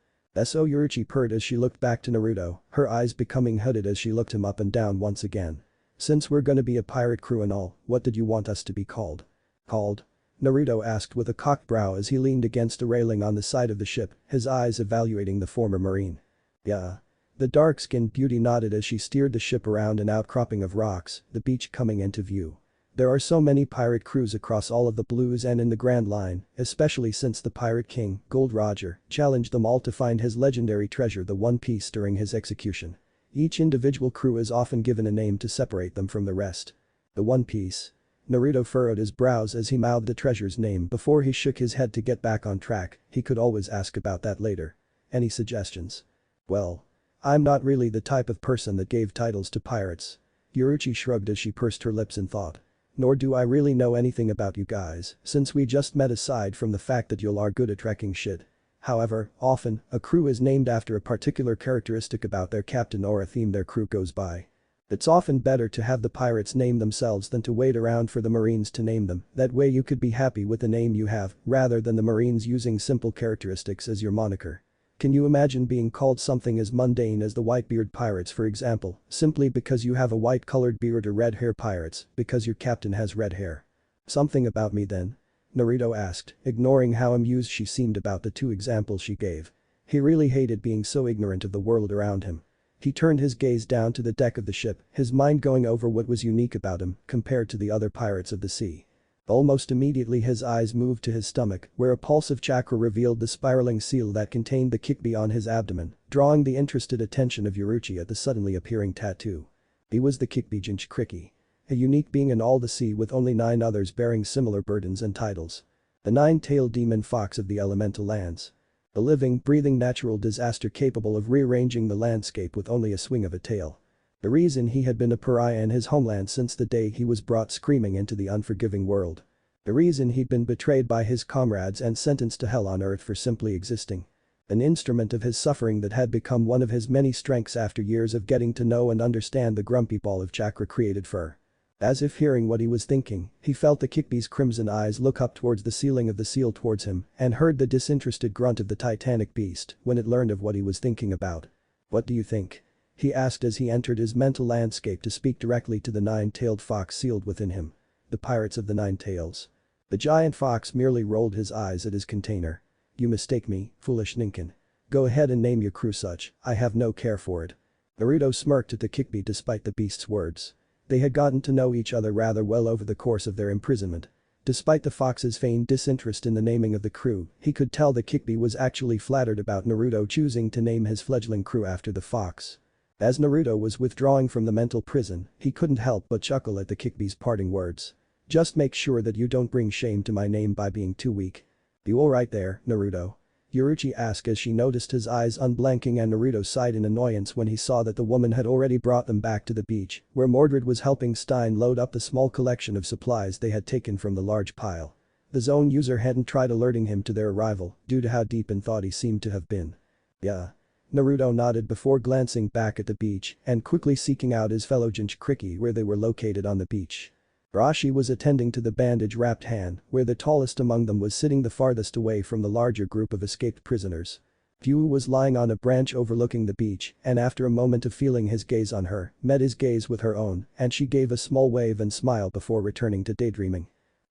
[SPEAKER 1] So Yurichi purred as she looked back to Naruto, her eyes becoming hooded as she looked him up and down once again. Since we're gonna be a pirate crew and all, what did you want us to be called? Called? Naruto asked with a cocked brow as he leaned against a railing on the side of the ship, his eyes evaluating the former marine. Yeah. The dark-skinned beauty nodded as she steered the ship around an outcropping of rocks, the beach coming into view. There are so many pirate crews across all of the blues and in the Grand Line, especially since the Pirate King, Gold Roger, challenged them all to find his legendary treasure, the One Piece, during his execution. Each individual crew is often given a name to separate them from the rest. The One Piece. Naruto furrowed his brows as he mouthed the treasure's name before he shook his head to get back on track. He could always ask about that later. Any suggestions? Well, I'm not really the type of person that gave titles to pirates. Yurichi shrugged as she pursed her lips in thought. Nor do I really know anything about you guys, since we just met, aside from the fact that you are good at wrecking shit. However, often, a crew is named after a particular characteristic about their captain or a theme their crew goes by. It's often better to have the pirates name themselves than to wait around for the Marines to name them, that way you could be happy with the name you have, rather than the Marines using simple characteristics as your moniker. Can you imagine being called something as mundane as the Whitebeard Pirates, for example, simply because you have a white-colored beard, or Red Hair Pirates, because your captain has red hair? Something about me then? Naruto asked, ignoring how amused she seemed about the two examples she gave. He really hated being so ignorant of the world around him. He turned his gaze down to the deck of the ship, his mind going over what was unique about him compared to the other pirates of the sea. Almost immediately his eyes moved to his stomach, where a pulse of chakra revealed the spiraling seal that contained the Kikbi on his abdomen, drawing the interested attention of Yurichi at the suddenly appearing tattoo. He was the Kikbi Jinchuriki. A unique being in all the sea with only 9 others bearing similar burdens and titles. The 9-tailed demon fox of the elemental lands. A living, breathing natural disaster capable of rearranging the landscape with only a swing of a tail. The reason he had been a pariah in his homeland since the day he was brought screaming into the unforgiving world. The reason he'd been betrayed by his comrades and sentenced to hell on earth for simply existing. An instrument of his suffering that had become one of his many strengths after years of getting to know and understand the grumpy ball of chakra created fur. As if hearing what he was thinking, he felt the Kikbi's crimson eyes look up towards the ceiling of the seal towards him and heard the disinterested grunt of the titanic beast when it learned of what he was thinking about. What do you think? He asked as he entered his mental landscape to speak directly to the 9-tailed fox sealed within him. The pirates of the Ninetales. The giant fox merely rolled his eyes at his container. You mistake me, foolish ninkin. Go ahead and name your crew such, I have no care for it. Naruto smirked at the Kikbi despite the beast's words. They had gotten to know each other rather well over the course of their imprisonment. Despite the fox's feigned disinterest in the naming of the crew, he could tell the Kikbi was actually flattered about Naruto choosing to name his fledgling crew after the fox. As Naruto was withdrawing from the mental prison, he couldn't help but chuckle at the Kikbi's parting words. Just make sure that you don't bring shame to my name by being too weak. You alright there, Naruto? Yurichi asked as she noticed his eyes unblinking, and Naruto sighed in annoyance when he saw that the woman had already brought them back to the beach, where Mordred was helping Stein load up the small collection of supplies they had taken from the large pile. The zone user hadn't tried alerting him to their arrival due to how deep in thought he seemed to have been. Yeah. Naruto nodded before glancing back at the beach and quickly seeking out his fellow Jinchuriki where they were located on the beach. Arashi was attending to the bandage-wrapped hand, where the tallest among them was sitting the farthest away from the larger group of escaped prisoners. Fu was lying on a branch overlooking the beach, and after a moment of feeling his gaze on her, met his gaze with her own, and she gave a small wave and smile before returning to daydreaming.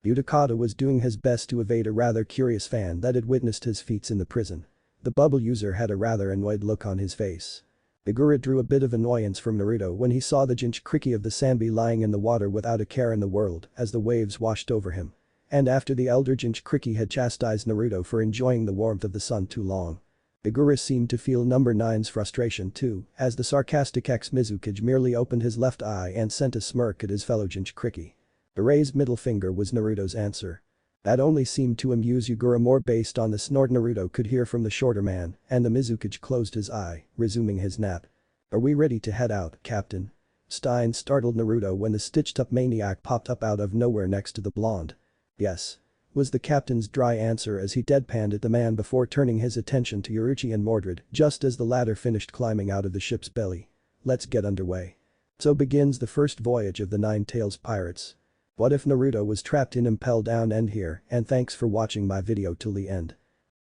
[SPEAKER 1] Utakata was doing his best to evade a rather curious fan that had witnessed his feats in the prison. The bubble user had a rather annoyed look on his face. Igura drew a bit of annoyance from Naruto when he saw the Jinchuriki of the Sanbi lying in the water without a care in the world as the waves washed over him. And after the elder Jinchuriki had chastised Naruto for enjoying the warmth of the sun too long. Igura seemed to feel number 9's frustration too, as the sarcastic ex-Mizukage merely opened his left eye and sent a smirk at his fellow Jinchuriki. A raised middle finger was Naruto's answer. That only seemed to amuse Igura more based on the snort Naruto could hear from the shorter man, and the Mizukage closed his eye, resuming his nap. "Are we ready to head out, Captain?" Stein startled Naruto when the stitched-up maniac popped up out of nowhere next to the blonde. "Yes," was the captain's dry answer as he deadpanned at the man before turning his attention to Yoruichi and Mordred just as the latter finished climbing out of the ship's belly. "Let's get underway." So begins the first voyage of the Ninetales pirates. What if Naruto was trapped in Impel Down? End here, and thanks for watching my video till the end.